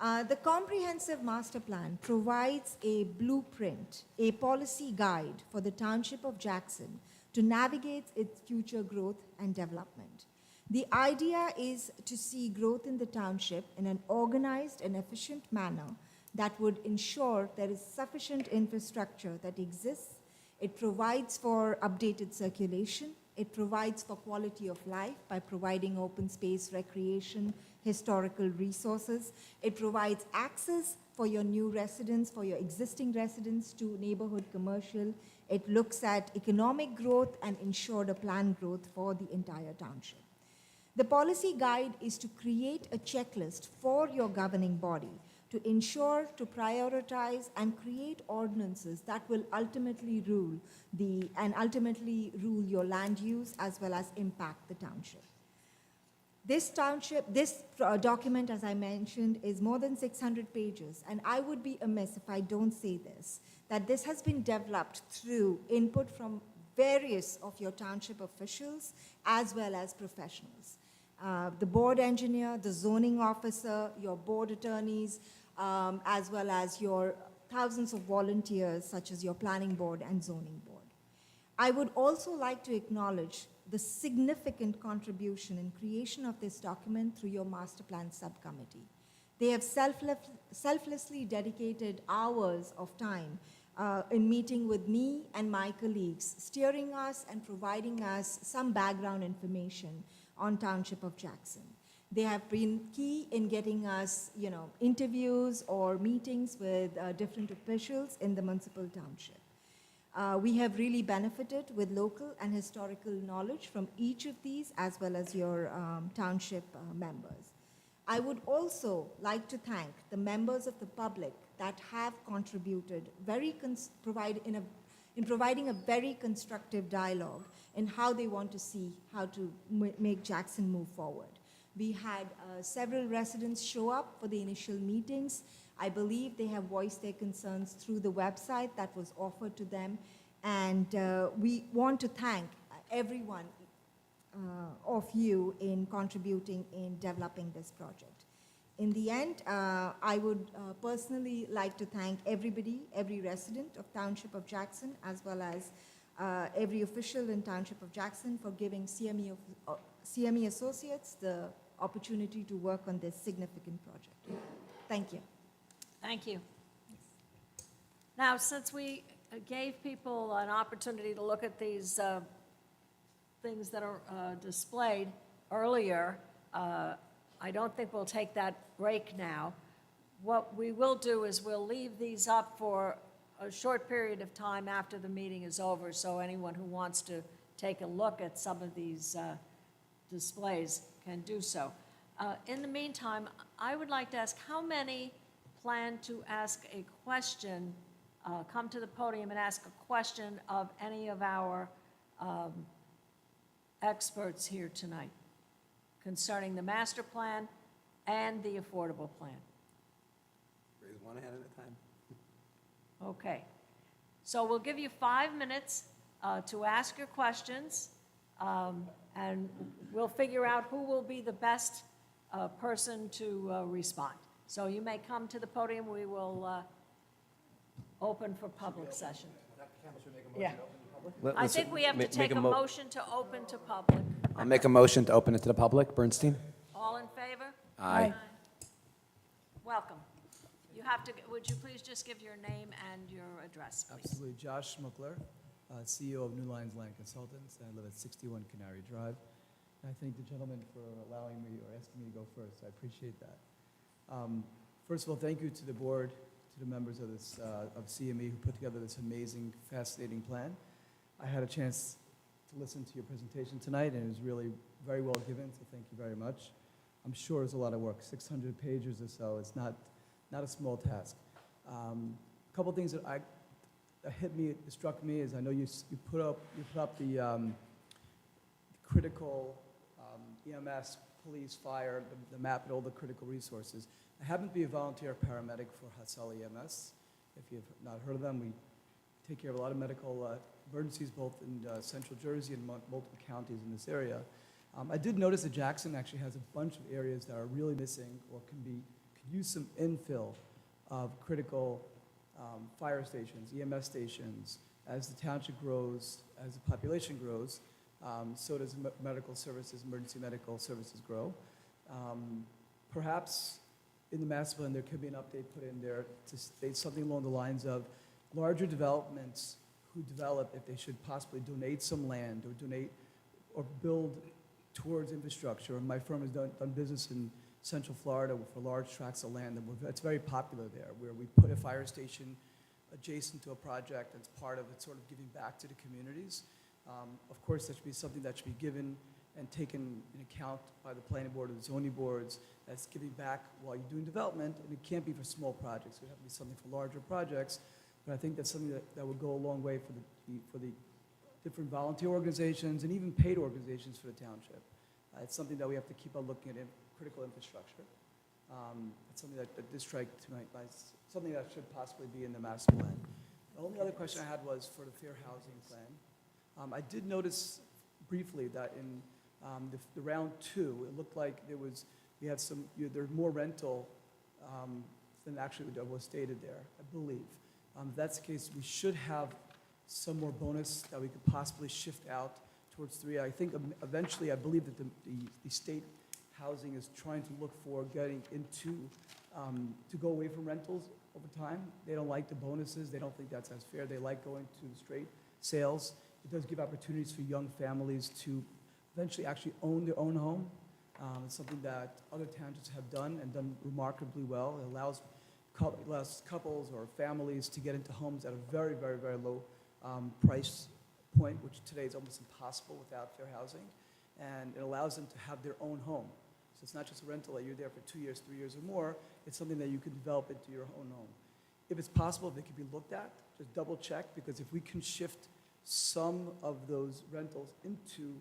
The comprehensive master plan provides a blueprint, a policy guide for the Township of Jackson to navigate its future growth and development. The idea is to see growth in the township in an organized and efficient manner that would ensure there is sufficient infrastructure that exists. It provides for updated circulation. It provides for quality of life by providing open space, recreation, historical resources. It provides access for your new residents, for your existing residents to neighborhood commercial. It looks at economic growth and ensured a planned growth for the entire township. The policy guide is to create a checklist for your governing body to ensure, to prioritize, and create ordinances that will ultimately rule your land use as well as impact the township. This document, as I mentioned, is more than 600 pages, and I would be amiss if I don't say this, that this has been developed through input from various of your township officials as well as professionals. The board engineer, the zoning officer, your board attorneys, as well as your thousands of volunteers such as your planning board and zoning board. I would also like to acknowledge the significant contribution in creation of this document through your master plan subcommittee. They have selflessly dedicated hours of time in meeting with me and my colleagues, steering us and providing us some background information on Township of Jackson. They have been key in getting us, interviews or meetings with different officials in the municipal township. We have really benefited with local and historical knowledge from each of these, as well as your township members. I would also like to thank the members of the public that have contributed in providing a very constructive dialogue in how they want to see how to make Jackson move forward. We had several residents show up for the initial meetings. I believe they have voiced their concerns through the website that was offered to them. And we want to thank everyone of you in contributing in developing this project. In the end, I would personally like to thank everybody, every resident of Township of Jackson, as well as every official in Township of Jackson for giving CME Associates the opportunity to work on this significant project. Thank you.
Thank you. Now, since we gave people an opportunity to look at these things that are displayed earlier, I don't think we'll take that break now. What we will do is we'll leave these up for a short period of time after the meeting is over, so anyone who wants to take a look at some of these displays can do so. In the meantime, I would like to ask how many plan to ask a question, come to the podium and ask a question of any of our experts here tonight concerning the master plan and the affordable plan.
Raise one hand at a time.
Okay. So we'll give you 5 minutes to ask your questions, and we'll figure out who will be the best person to respond. So you may come to the podium. We will open for public session. Yeah. I think we have to take a motion to open to public.
I'll make a motion to open it to the public. Bernstein?
All in favor?
Aye.
Welcome. You have to, would you please just give your name and your address, please?
Absolutely. Josh Schmuckler, CEO of New Lines Land Consultants. I live at 61 Canary Drive. And I thank the gentleman for allowing me or asking me to go first. I appreciate that. First of all, thank you to the board, to the members of this of CME who put together this amazing, fascinating plan. I had a chance to listen to your presentation tonight, and it was really very well given, so thank you very much. I'm sure it's a lot of work, 600 pages or so. It's not a small task. A couple things that struck me is I know you put up the critical EMS, police, fire, the map and all the critical resources. I happen to be a volunteer paramedic for Hassel EMS. If you've not heard of them, we take care of a lot of medical emergencies both in central Jersey and multiple counties in this area. I did notice that Jackson actually has a bunch of areas that are really missing or could use some infill of critical fire stations, EMS stations. As the township grows, as the population grows, so does medical services, emergency medical services grow. Perhaps in the master plan, there could be an update put in there to state something along the lines of larger developments who develop, if they should possibly donate some land or donate or build towards infrastructure. My firm has done business in Central Florida for large tracts of land, and it's very popular there, where we put a fire station adjacent to a project that's part of it, sort of giving back to the communities. Of course, that should be something that should be given and taken in account by the planning board or the zoning boards. That's giving back while you're doing development, and it can't be for small projects. It would have to be something for larger projects. But I think that's something that would go a long way for the different volunteer organizations and even paid organizations for the township. It's something that we have to keep on looking at in critical infrastructure. It's something that did strike tonight, something that should possibly be in the master plan. The only other question I had was for the fair housing plan. I did notice briefly that in the round 2, it looked like there's more rental than actually was stated there, I believe. If that's the case, we should have some more bonus that we could possibly shift out towards 3. I think eventually, I believe that the state housing is trying to look for getting into, to go away from rentals over time. They don't like the bonuses. They don't think that's as fair. They like going to the straight sales. It does give opportunities for young families to eventually actually own their own home. It's something that other townships have done and done remarkably well. It allows couples or families to get into homes at a very, very, very low price point, which today is almost impossible without fair housing, and it allows them to have their own home. So it's not just a rental that you're there for 2 years, 3 years or more, it's something that you can develop into your own home. If it's possible, if it can be looked at, just double check, because if we can shift some of those rentals into,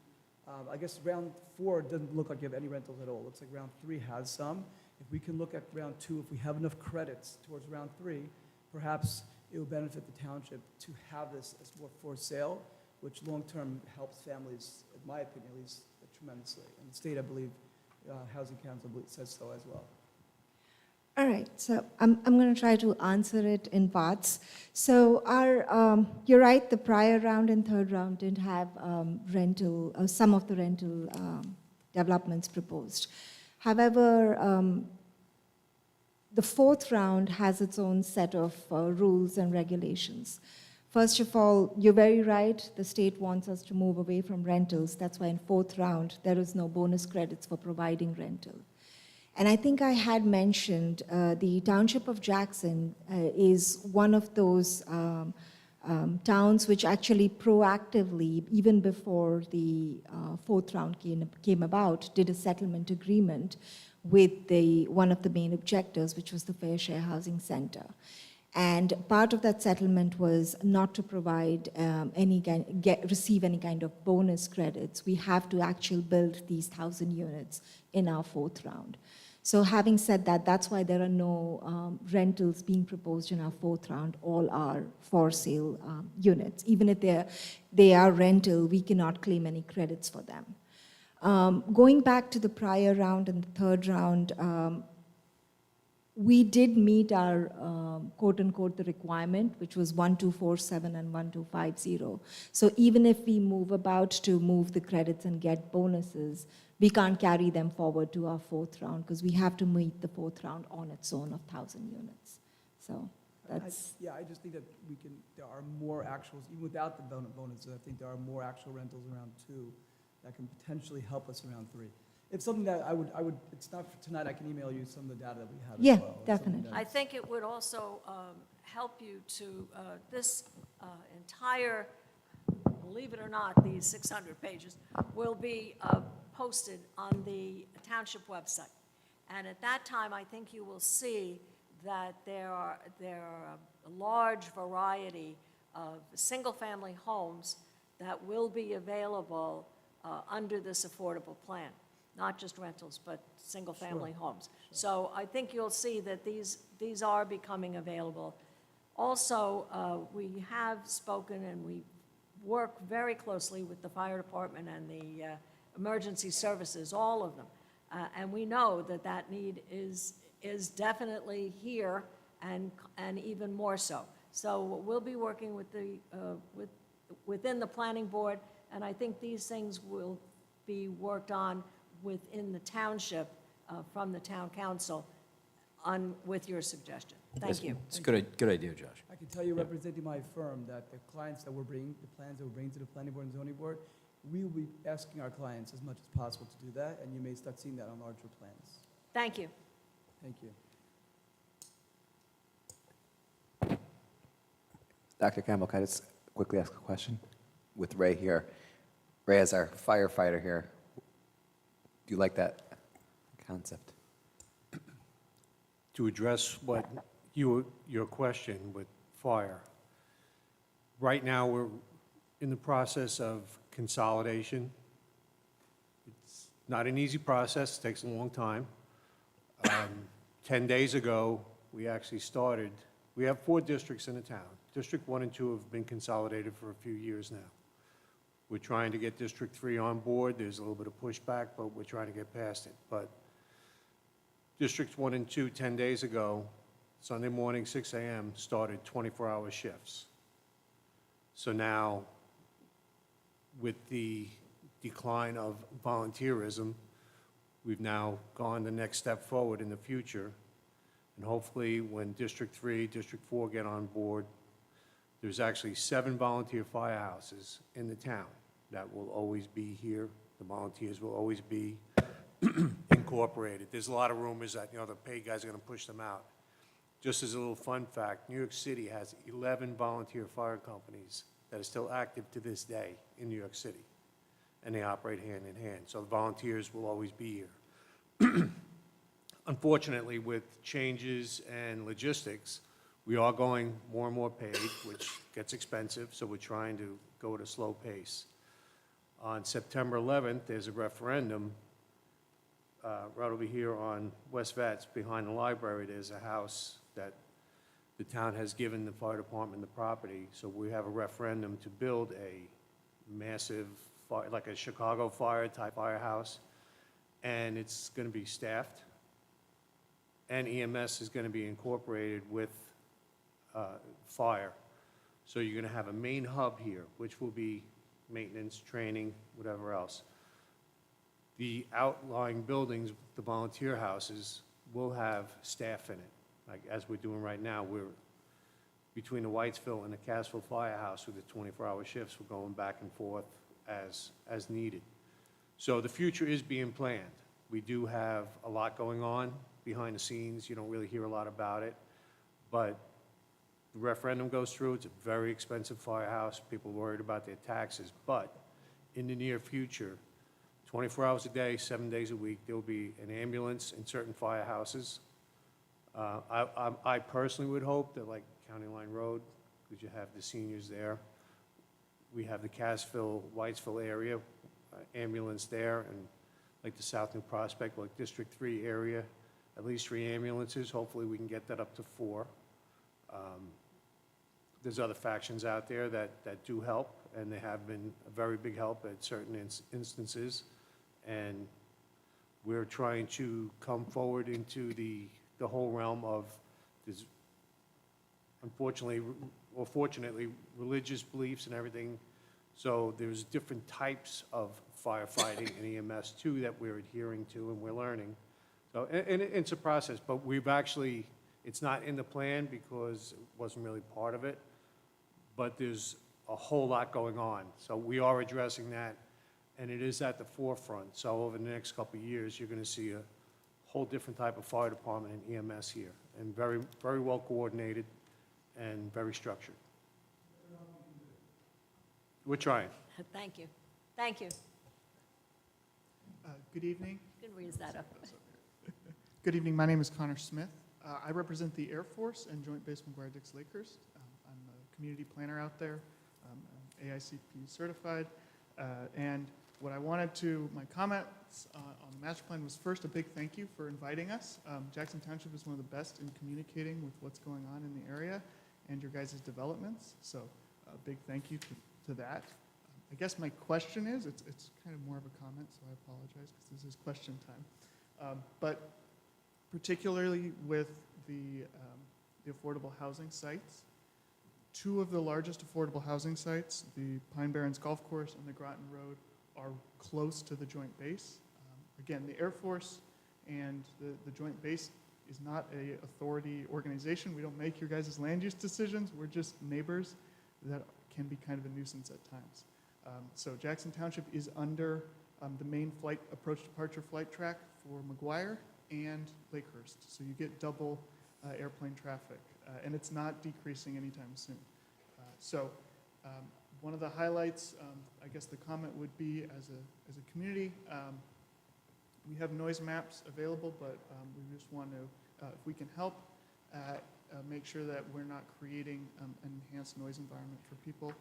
I guess round 4 doesn't look like you have any rentals at all. It looks like round 3 has some. If we can look at round 2, if we have enough credits towards round 3, perhaps it will benefit the township to have this as more for sale, which long-term helps families, in my opinion at least, tremendously. And the state, I believe, Housing Council says so as well.
All right, so I'm going to try to answer it in parts. So you're right, the prior round and third round did have some of the rental developments proposed. However, the fourth round has its own set of rules and regulations. First of all, you're very right, the state wants us to move away from rentals. That's why in fourth round, there is no bonus credits for providing rental. And I think I had mentioned the Township of Jackson is one of those towns which actually proactively, even before the fourth round came about, did a settlement agreement with one of the main objectors, which was the Fair Share Housing Center. And part of that settlement was not to provide receive any kind of bonus credits. We have to actually build these 1,000 units in our fourth round. So having said that, that's why there are no rentals being proposed in our fourth round. All are for sale units. Even if they are rental, we cannot claim any credits for them. Going back to the prior round and the third round, we did meet our quote-unquote the requirement, which was 1247 and 1250. So even if we move about to move the credits and get bonuses, we can't carry them forward to our fourth round because we have to meet the fourth round on its own of 1,000 units. So that's...
I just think that there are more actuals, even without the bonuses, I think there are more actual rentals in round 2 that can potentially help us in round 3. It's something that I would, it's not for tonight, I can email you some of the data that we have as well.
Yeah, definitely.
I think it would also help you to, this entire, believe it or not, these 600 pages will be posted on the township website. And at that time, I think you will see that there are a large variety of single-family homes that will be available under this affordable plan. Not just rentals, but single-family homes. So I think you'll see that these are becoming available. Also, we have spoken and we work very closely with the fire department and the emergency services, all of them. And we know that that need is definitely here and even more so. So we'll be working with within the planning board, and I think these things will be worked on within the township from the town council with your suggestion. Thank you.
It's a good idea, Josh.
I can tell you, representing my firm, that the clients that we're bringing, the plans that we're bringing to the planning board and zoning board, we will be asking our clients as much as possible to do that, and you may start seeing that on larger plans.
Thank you.
Thank you.
Dr. Campbell, can I just quickly ask a question? With Ray here. Ray, as our firefighter here, do you like that concept?
To address what your question with fire. Right now, we're in the process of consolidation. It's not an easy process, it takes a long time. 10 days ago, we actually started, we have 4 districts in the town. District 1 and 2 have been consolidated for a few years now. We're trying to get District 3 on board. There's a little bit of pushback, but we're trying to get past it. But Districts 1 and 2, 10 days ago, Sunday morning, 6 a.m., started 24-hour shifts. So now, with the decline of volunteerism, we've now gone the next step forward in the future. And hopefully, when District 3, District 4 get on board, there's actually 7 volunteer firehouses in the town that will always be here. The volunteers will always be incorporated. There's a lot of rumors that, the paid guys are going to push them out. Just as a little fun fact, New York City has 11 volunteer fire companies that are still active to this day in New York City, and they operate hand in hand. So the volunteers will always be here. Unfortunately, with changes and logistics, we are going more and more paid, which gets expensive, so we're trying to go at a slow pace. On September 11th, there's a referendum right over here on West Vets, behind the library. There's a house that the town has given the fire department the property, so we have a referendum to build a massive, like a Chicago fire type firehouse, and it's going to be staffed, and EMS is going to be incorporated with fire. So you're going to have a main hub here, which will be maintenance, training, whatever else. The outlying buildings, the volunteer houses, will have staff in it. Like as we're doing right now, we're between the Whitesville and the Cassville Firehouse with the 24-hour shifts, we're going back and forth as needed. So the future is being planned. We do have a lot going on behind the scenes. You don't really hear a lot about it, but the referendum goes through. It's a very expensive firehouse. People are worried about their taxes, but in the near future, 24 hours a day, 7 days a week, there'll be an ambulance in certain firehouses. I personally would hope that, like County Line Road, because you have the seniors there, we have the Cassville, Whitesville area, ambulance there, and like the South New Prospect, like District 3 area, at least 3 ambulances. Hopefully we can get that up to 4. There's other factions out there that do help, and they have been a very big help at certain instances. And we're trying to come forward into the whole realm of this, unfortunately, or fortunately, religious beliefs and everything. So there's different types of firefighting and EMS too that we're adhering to and we're learning. So, and it's a process, but we've actually, it's not in the plan because it wasn't really part of it, but there's a whole lot going on. So we are addressing that, and it is at the forefront. So over the next couple of years, you're going to see a whole different type of fire department and EMS here, and very, very well coordinated and very structured. We're trying.
Thank you. Thank you.
Good evening.
You can raise that up.
Good evening. My name is Connor Smith. I represent the Air Force and Joint Base McGuire-Dix Lakehurst. I'm a community planner out there. I'm AICP certified. And what I wanted to, my comments on the master plan was first a big thank you for inviting us. Jackson Township is one of the best in communicating with what's going on in the area and your guys' developments. So a big thank you to that. I guess my question is, it's kind of more of a comment, so I apologize because this is question time. But particularly with the affordable housing sites, 2 of the largest affordable housing sites, the Pine Barrens Golf Course and the Groton Road, are close to the Joint Base. Again, the Air Force and the Joint Base is not an authority organization. We don't make your guys' land use decisions. We're just neighbors that can be kind of a nuisance at times. So Jackson Township is under the main approach departure flight track for McGuire and Lakehurst. So you get double airplane traffic, and it's not decreasing anytime soon. So one of the highlights, I guess the comment would be as a community, we have noise maps available, but we just want to, if we can help, make sure that we're not creating an enhanced noise environment for people.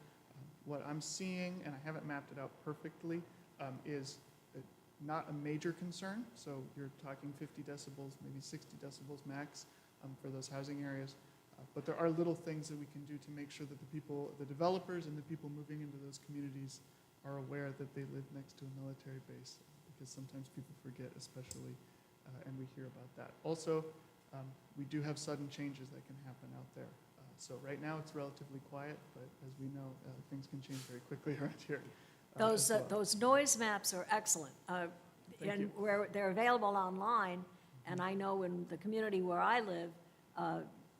What I'm seeing, and I haven't mapped it out perfectly, is not a major concern. So you're talking 50 decibels, maybe 60 decibels max for those housing areas. But there are little things that we can do to make sure that the people, the developers and the people moving into those communities are aware that they live next to a military base, because sometimes people forget, especially, and we hear about that. Also, we do have sudden changes that can happen out there. So right now it's relatively quiet, but as we know, things can change very quickly around here.
Those noise maps are excellent. And they're available online, and I know in the community where I live,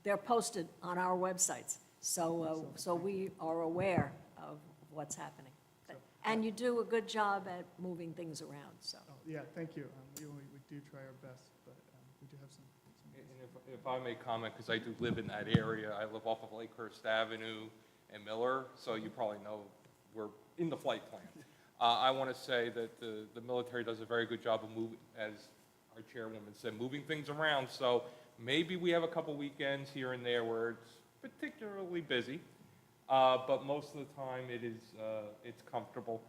they're posted on our websites. So we are aware of what's happening. And you do a good job at moving things around, so.
Oh, yeah, thank you. We do try our best, but we do have some.
And if I may comment, because I do live in that area, I live off of Lakehurst Avenue, and Miller, so you probably know we're in the flight plan. I want to say that the military does a very good job of moving, as our chairwoman said, moving things around. So maybe we have a couple weekends here and there where it's particularly busy, but most of the time it's comfortable.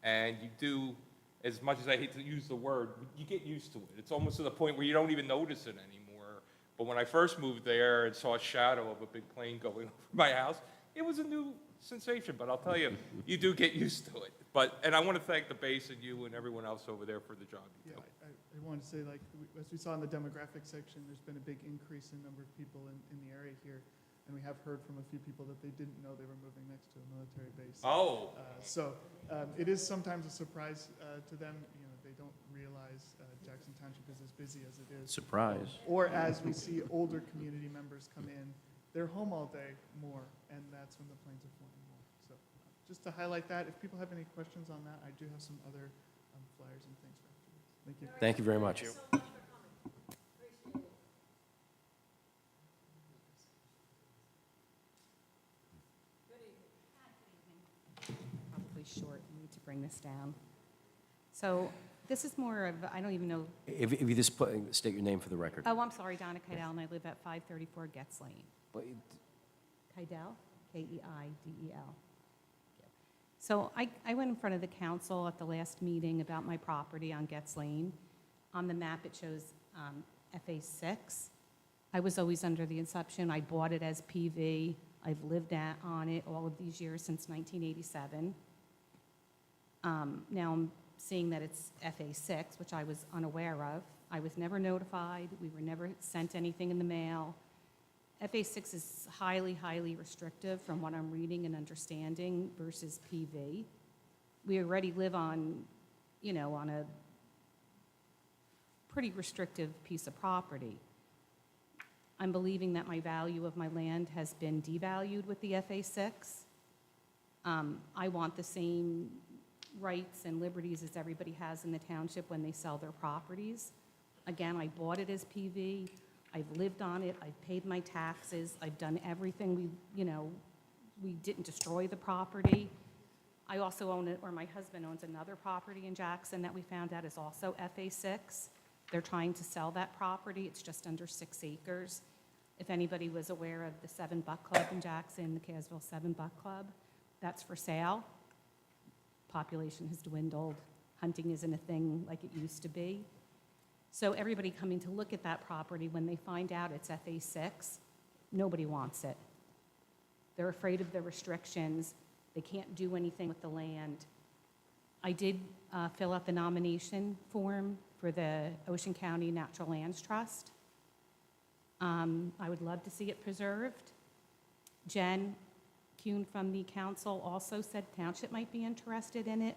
And you do, as much as I hate to use the word, you get used to it. It's almost to the point where you don't even notice it anymore. But when I first moved there and saw a shadow of a big plane going over my house, it was a new sensation, but I'll tell you, you do get used to it. And I want to thank the base and you and everyone else over there for the job you
Yeah,
do.
I wanted to say, like, as we saw in the demographic section, there's been a big increase in number of people in the area here. And we have heard from a few people that they didn't know they were moving next to a military base.
Oh.
So it is sometimes a surprise to them. You know, they don't realize Jackson Township is as busy as it is.
Surprise.
Or as we see older community members come in, they're home all day more, and that's when the planes are flying more. So just to highlight that, if people have any questions on that, I do have some other flyers and things for afterwards. Thank you.
Thank you very much.
Probably short, we need to bring this down. So this is more of, I don't even know,
If you just state your name for the record.
oh, I'm sorry, Donna Keidel, and I live at 534 Getz Lane.
But
Keidel, Keidel. So I went in front of the council at the last meeting about my property on Getz Lane. On the map, it shows FA6. I was always under the assumption I bought it as PV. I've lived on it all of these years since 1987. Now I'm seeing that it's FA6, which I was unaware of. I was never notified. We were never sent anything in the mail. FA6 is highly, highly restrictive from what I'm reading and understanding versus PV. We already live on, you know, on a pretty restrictive piece of property. I'm believing that my value of my land has been devalued with the FA6. I want the same rights and liberties as everybody has in the township when they sell their properties. Again, I bought it as PV. I've lived on it, I've paid my taxes, I've done everything, we didn't destroy the property. I also own it, or my husband owns another property in Jackson that we found out is also FA6. They're trying to sell that property, it's just under 6 acres. If anybody was aware of the 7 Buck Club in Jackson, the Casville 7 Buck Club, that's for sale. Population has dwindled, hunting isn't a thing like it used to be. So everybody coming to look at that property, when they find out it's FA6, nobody wants it. They're afraid of the restrictions. They can't do anything with the land. I did fill out the nomination form for the Ocean County Natural Lands Trust. I would love to see it preserved. Jen Kuhn from the council also said Township might be interested in it.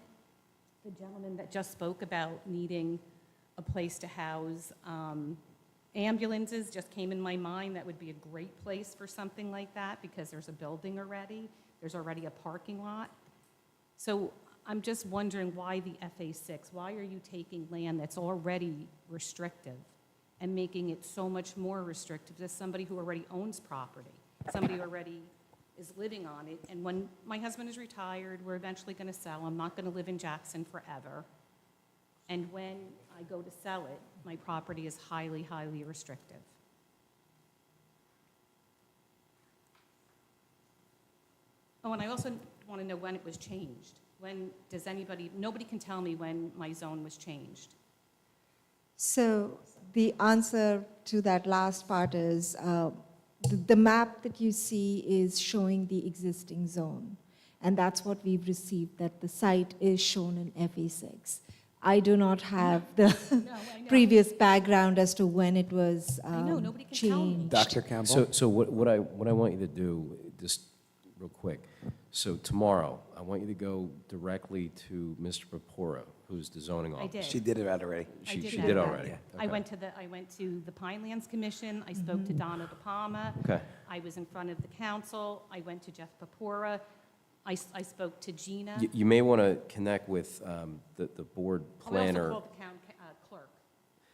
The gentleman that just spoke about needing a place to house ambulances just came in my mind. That would be a great place for something like that because there's a building already. There's already a parking lot. So I'm just wondering why the FA6? Why are you taking land that's already restrictive and making it so much more restrictive to somebody who already owns property, somebody who already is living on it? And when my husband is retired, we're eventually going to sell. I'm not going to live in Jackson forever. And when I go to sell it, my property is highly, highly restrictive. Oh, and I also want to know when it was changed. When does anybody, nobody can tell me when my zone was changed.
So the answer to that last part is the map that you see is showing the existing zone. And that's what we've received, that the site is shown in FA6. I do not have the
I know.
previous background as to when it was
I know, nobody can tell me.
changed.
Dr. Campbell?
So what I want you to do, just real quick, so tomorrow, I want you to go directly to Mr. Papora, who's the zoning
I
officer.
did.
She did it already.
She
did
did
that.
already?
Yeah.
I
Okay.
went to the Pinelands Commission. I spoke to Donna De Palma.
Okay.
I was in front of the council. I went to Jeff Papora. I spoke to Gina.
You may want to connect with the board
I also
planner.
called the clerk.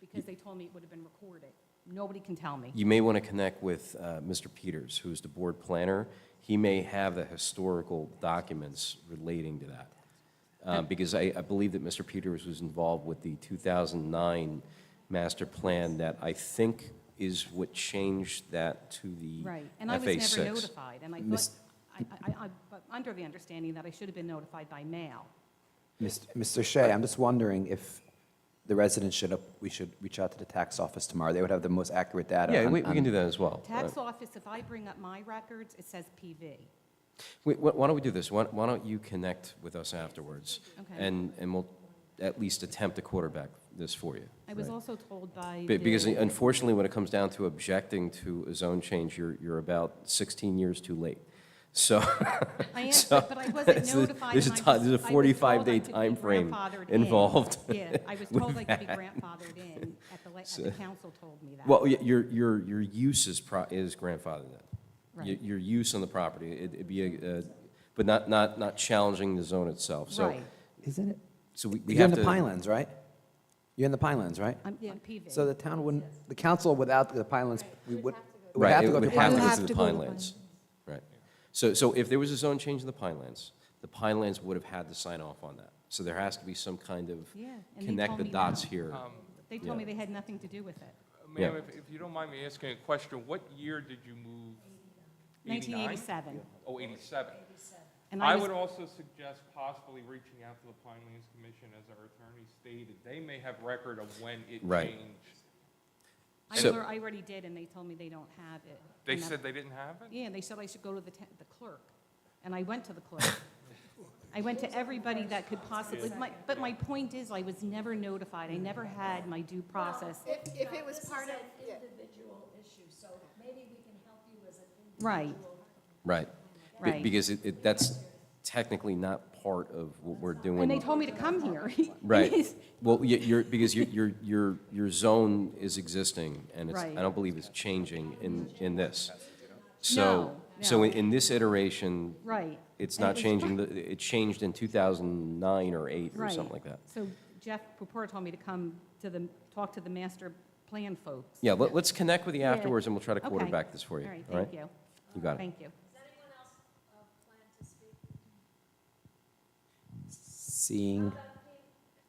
because they told me it would have been recorded. Nobody can tell me.
You may want to connect with Mr. Peters, who's the board planner. He may have the historical documents relating to that. Because I believe that Mr. Peters was involved with the 2009 master plan that I think is what changed that to the
Right, and I was
FA6.
never notified, and I thought, but under the understanding that I should have been notified by mail.
Mr. Shea, I'm just wondering if the residents we should reach out to the tax office tomorrow. They would have the most accurate data.
Yeah,
on-
we can do that as well.
Tax office, if I bring up my records, it says PV.
Why don't we do this? Why don't you connect with us afterwards?
Okay.
And we'll at least attempt to quarterback this for you.
I was
right?
also told by
Because
the-
unfortunately, when it comes down to objecting to a zone change, you're about 16 years too late. So.
I am,
so
but I wasn't
there's a-
notified.
There's a
and I
ti-
was-
there's a
I was told I
45-day
could be
time frame
grandfathered
involved.
Yeah, I was told I could be grandfathered in at the council told me that.
Well, your use is grandfathered then.
Right.
Your use on the property, it'd be but not challenging the zone itself. So,
Right.
Isn't it?
so we
You're in
have
the
to.
Pinelands, right? You're in the Pinelands, right?
I'm PV.
So the town wouldn't, the council without the Pinelands, we would, it would
Right,
have
it
to go
would
to
have to go
Pinelands.
have
through the
to go to
Pinelands. Right. So if there was a zone change in the Pinelands would have had to sign off on that. So there has to be some kind of
Yeah, and they
connect
told
the
me
dots
that.
here.
They told me they had nothing to do with it.
Ma'am,
Yeah.
if you don't mind me asking a question, what year did you move? 89?
1987.
Oh, 87.
And
I
was-
would also suggest possibly reaching out to the Pinelands Commission, as our attorney stated. They may have record of when it
Right.
changed.
So-
I already did, and they told me they don't have it.
They
And that-
said they didn't have it?
Yeah, they said I should go to the clerk, and I went to the clerk. I went to everybody that could possibly, but my point is, I was never notified, I never had my due process.
If it was part of, yeah.
individual issue, so maybe we can help you as an
Right,
Right.
Right.
Because that's technically not part of what we're doing.
and they told me to come here.
Right. Well, because your zone is existing, and it's,
Right.
I don't believe it's changing in this.
No,
So
no.
in this iteration,
Right.
it's
And it
not
was
changing, it changed in 2009 or 8 or
Right.
something like that.
So Jeff Pupora told me to come to talk to the master plan folks.
Yeah, let's connect with you
Yeah.
afterwards, and we'll try to
Okay.
quarterback this for you.
All right,
all
thank you.
You got it.
Thank you.
Does anyone else plan to speak?
Seeing,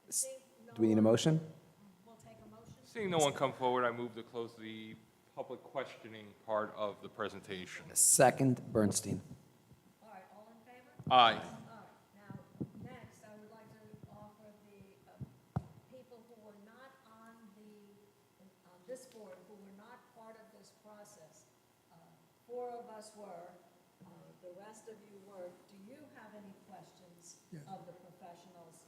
Seeing
do we need a motion?
We'll take a motion.
Seeing no one come forward, I move to close the public questioning part of the presentation.
Second, Bernstein.
All right, all in favor?
Aye.
All right, now, next, I would like to offer the people who were not on this board, who were not part of this process. 4 of us were, the rest of you were. Do you have any questions
Yes.
of the professionals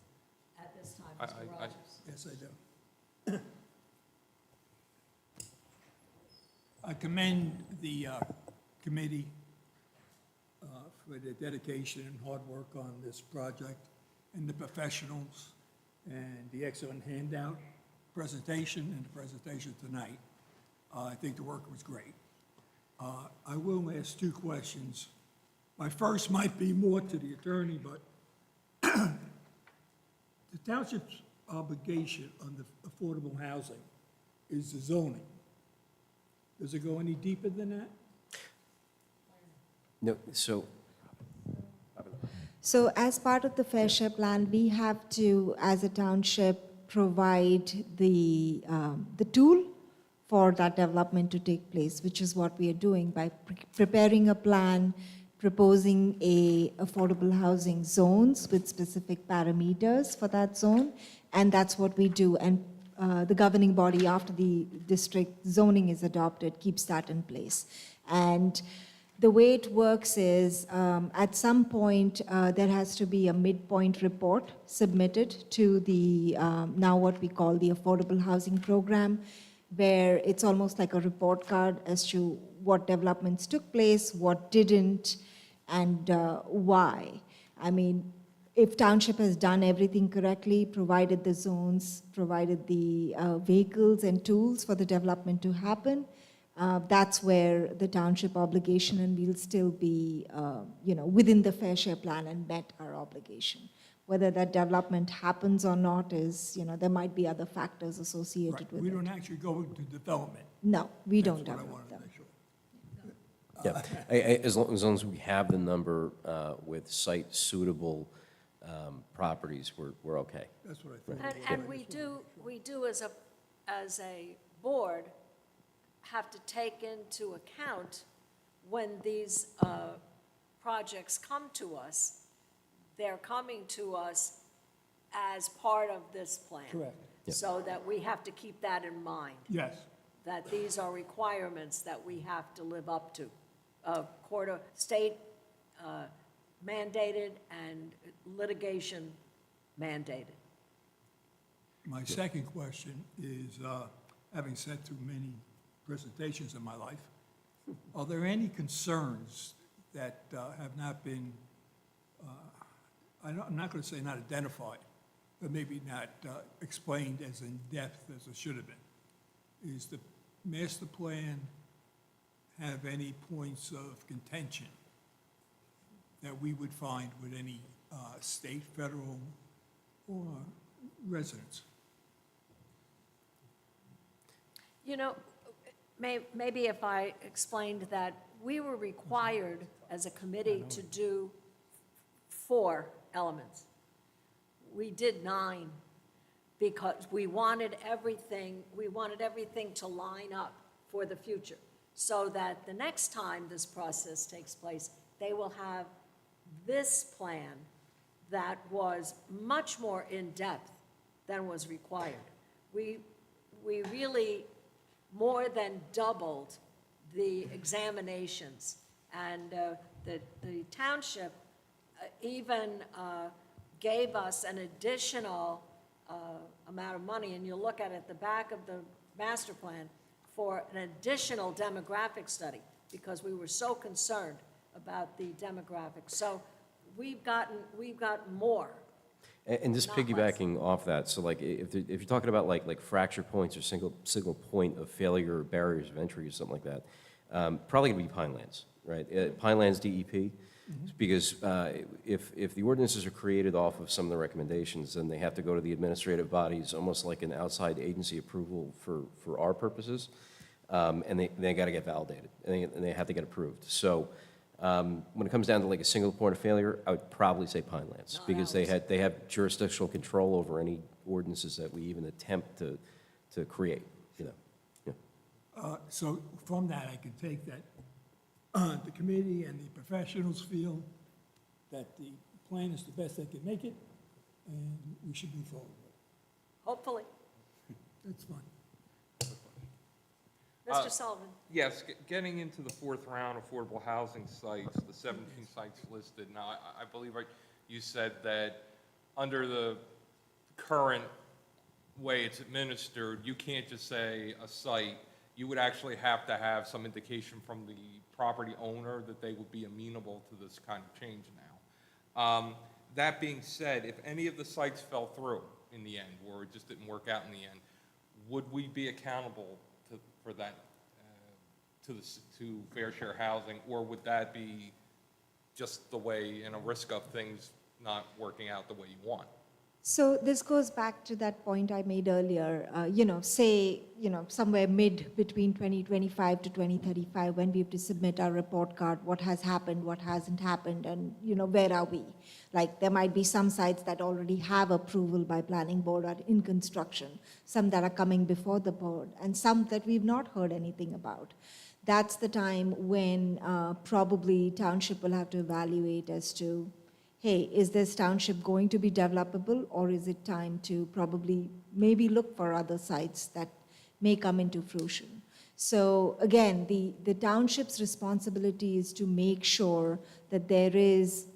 at this time,
I-
Mr.
I-
Rogers?
Yes, I do. I commend the committee for their dedication and hard work on this project, and the professionals, and the excellent handout presentation and the presentation tonight. I think the work was great. I will ask 2 questions. My first might be more to the attorney, but the township's obligation on the affordable housing is the zoning. Does it go any deeper than that?
No, so,
So as part of the fair share plan, we have to, as a township, provide the tool for that development to take place, which is what we are doing by preparing a plan, proposing a affordable housing zones with specific parameters for that zone, and that's what we do. And the governing body, after the district zoning is adopted, keeps that in place. And the way it works is, at some point, there has to be a midpoint report submitted to the, now what we call the Affordable Housing Program, where it's almost like a report card as to what developments took place, what didn't, and why. I mean, if township has done everything correctly, provided the zones, provided the vehicles and tools for the development to happen, that's where the township obligation, and we'll still be, within the fair share plan and met our obligation. Whether that development happens or not is, there might be other factors associated
Right,
with
we
it.
don't actually go into development.
No, we don't
That's what I
develop
wanted to
them.
make sure.
Yeah, as long as we have the number with site-suitable properties, we're okay.
That's what I thought.
And we do as a board have to take into account when these projects come to us, they're coming to us as part of this plan.
Correct.
So that we have to keep that in mind,
Yes,
that these are requirements that we have to live up to. State mandated and litigation mandated.
my second question is, having sat through many presentations in my life, are there any concerns that have not been, I'm not going to say not identified, but maybe not explained as in-depth as it should have been? Is the master plan have any points of contention that we would find with any state, federal, or residents?
Maybe if I explained that we were required as a committee to do 4 elements. We did 9 because we wanted everything to line up for the future, so that the next time this process takes place, they will have this plan that was much more in-depth than was required. We really more than doubled the examinations, and the township even gave us an additional amount of money, and you'll look at the back of the master plan, for an additional demographic study, because we were so concerned about the demographics. So we've gotten more.
And just
Not less.
piggybacking off that, so like if you're talking about like fracture points or single point of failure or barriers of entry or something like that, probably gonna be Pinelands, right? Pinelands DEP, because if the ordinances are created off of some of the recommendations, then they have to go to the administrative bodies, almost like an outside agency approval for our purposes, and they got to get validated, and they have to get approved. So when it comes down to like a single point of failure, I would probably say Pinelands,
Not
because
ours.
they have jurisdictional control over any ordinances that we even attempt to create, you know. Yeah.
So from that, I can take that the committee and the professionals feel that the plan is the best they can make it, and we should move forward with it.
Hopefully.
That's fine.
Mr. Sullivan?
Yes, getting into the 4th round affordable housing sites, the 17 sites listed. Now, I believe you said that under the current way it's administered, you can't just say a site. You would actually have to have some indication from the property owner that they would be amenable to this kind of change now. That being said, if any of the sites fell through in the end, or it just didn't work out in the end, would we be accountable for that to fair share housing, or would that be just the way, a risk of things not working out the way you want?
So this goes back to that point I made earlier, somewhere between 2025 to 2035, when we have to submit our report card, what has happened, what hasn't happened, and, where are we? Like, there might be some sites that already have approval by planning board or in construction, some that are coming before the board, and some that we've not heard anything about. That's the time when probably township will have to evaluate as to, hey, is this township going to be developable, or is it time to probably maybe look for other sites that may come into fruition? So again, the township's responsibility is to make sure that there is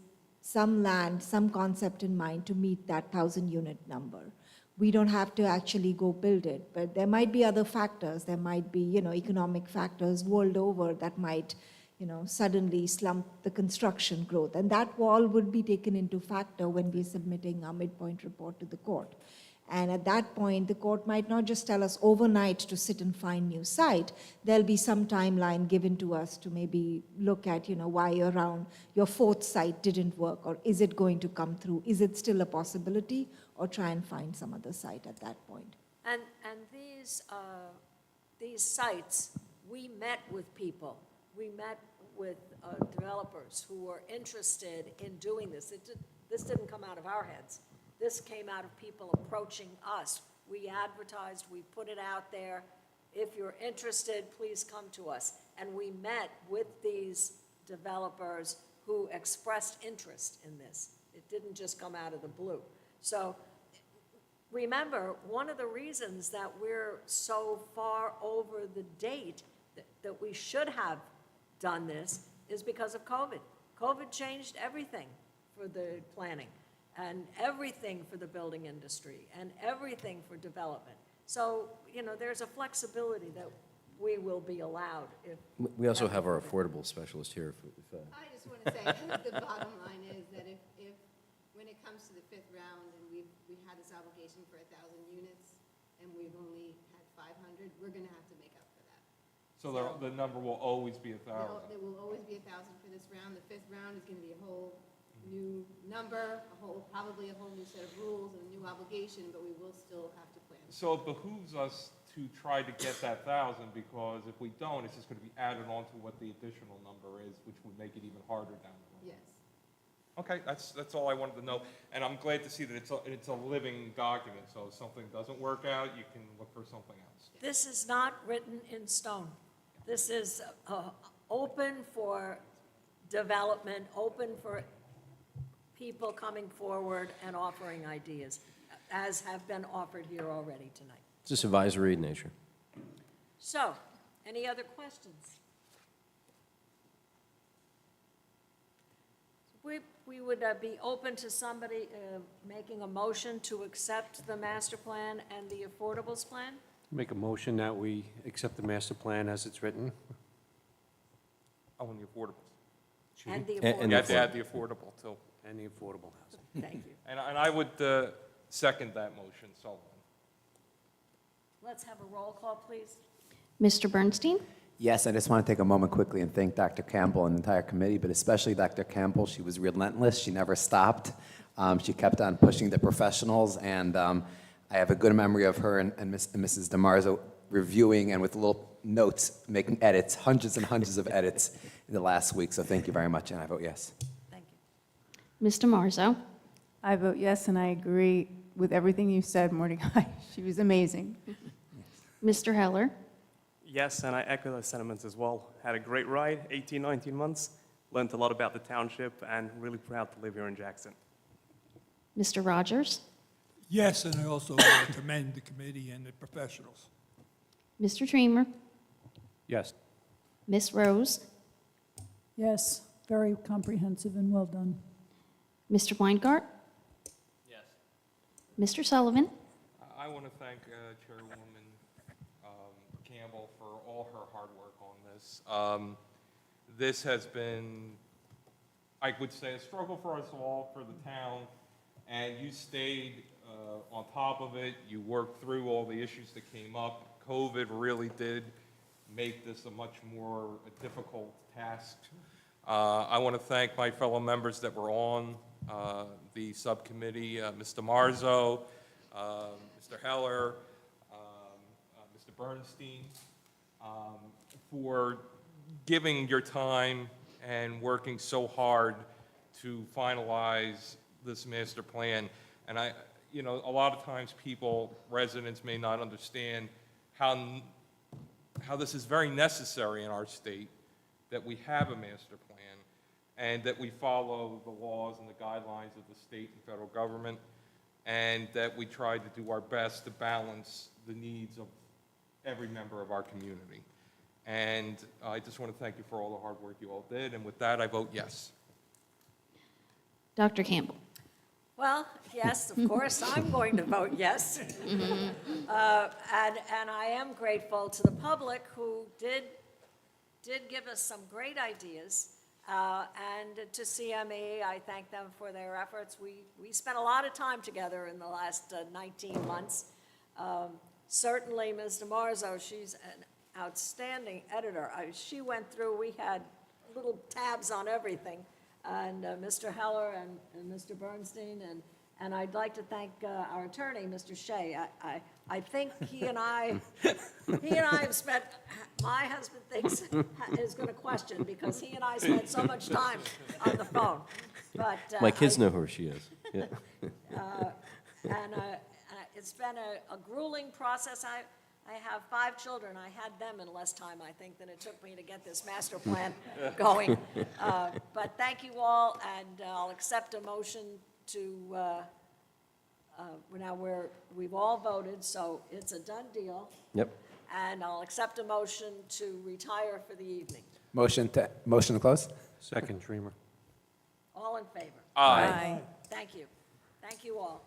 some land, some concept in mind to meet that 1,000-unit number. We don't have to actually go build it, but there might be other factors. There might be, economic factors world over that might, suddenly slump the construction growth. And that all would be taken into factor when we're submitting our midpoint report to the court. And at that point, the court might not just tell us overnight to sit and find new site. There'll be some timeline given to us to maybe look at, why around your fourth site didn't work, or is it going to come through? Is it still a possibility, or try and find some other site at that point?
And these sites, we met with people. We met with developers who were interested in doing this. This didn't come out of our heads. This came out of people approaching us. We advertised, we put it out there. If you're interested, please come to us. And we met with these developers who expressed interest in this. It didn't just come out of the blue. So remember, one of the reasons that we're so far over the date that we should have done this is because of COVID. COVID changed everything for the planning, and everything for the building industry, and everything for development. So, there's a flexibility that we will be allowed if.
We also have our affordable specialist here.
I just want to say, the bottom line is that if when it comes to the fifth round, and we had this obligation for 1,000 units, and we've only had 500, we're going to have to make up for that.
So the number will always be 1,000.
There will always be 1,000 for this round. The fifth round is going to be a whole new number, probably a whole new set of rules and a new obligation, but we will still have to plan.
So it behooves us to try to get that 1,000, because if we don't, it's just going to be added on to what the additional number is, which would make it even harder down the road.
Yes.
Okay, that's all I wanted to know, and I'm glad to see that it's a living document, so if something doesn't work out, you can look for something else.
This is not written in stone. This is open for development, open for people coming forward and offering ideas, as have been offered here already tonight.
It's just advisory in nature.
So, any other questions? We would be open to somebody making a motion to accept the master plan and the affordables plan?
Make a motion that we accept the master plan as it's written.
Oh, and the affordables.
And the
And
You
affordables.
have to add the affordable, too.
And the affordable housing.
Thank you.
And I would second that motion, Sullivan.
Let's have a roll call, please.
Mr. Bernstein?
Yes, I just want to take a moment quickly and thank Dr. Campbell and the entire committee, but especially Dr. Campbell. She was relentless. She never stopped. She kept on pushing the professionals, and I have a good memory of her and Mrs. DeMarzo reviewing and with little notes, making edits, hundreds and hundreds of edits in the last week. So thank you very much, and I vote yes.
Thank you.
Ms. DeMarzo?
I vote yes, and I agree with everything you said, Mordecai. She was amazing.
Mr. Heller?
Yes, and I echo those sentiments as well. Had a great ride, 18, 19 months. Learned a lot about the township, and really proud to live here in Jackson.
Mr. Rogers?
Yes, and I also want to commend the committee and the professionals.
Mr. Dreamer?
Yes.
Ms. Rose?
Yes, very comprehensive and well done.
Mr. Weingart?
Yes.
Mr. Sullivan?
I want to thank Chairwoman Campbell for all her hard work on this. This has been, I would say, a struggle for us all, for the town, and you stayed on top of it. You worked through all the issues that came up. COVID really did make this a much more difficult task. I want to thank my fellow members that were on the subcommittee, Mr. Marzo, Mr. Heller, Mr. Bernstein, for giving your time and working so hard to finalize this master plan. And a lot of times residents may not understand how this is very necessary in our state, that we have a master plan and that we follow the laws and the guidelines of the state and federal government, and that we try to do our best to balance the needs of every member of our community. And I just want to thank you for all the hard work you all did, and with that, I vote yes.
Dr. Campbell?
Well, yes, of course, I'm going to vote yes. And I am grateful to the public who did give us some great ideas. And to CME, I thank them for their efforts. We spent a lot of time together in the last 19 months. Certainly, Ms. DeMarzo, she's an outstanding editor. She went through, we had little tabs on everything, and Mr. Heller and Mr. Bernstein, and I'd like to thank our attorney, Mr. Shea. I think he and I have spent, my husband thinks, is going to question, because he and I spent so much time on the phone. But
My kids know who she is. Yeah.
and it's been a grueling process. I have 5 children. I had them in less time, I think, than it took me to get this master plan going. But thank you all, and I'll accept a motion to, now we've all voted, so it's a done deal.
Yep.
And I'll accept a motion to retire for the evening.
Motion to close?
Second, Dreamer.
All in favor?
Aye.
Thank you. Thank you all.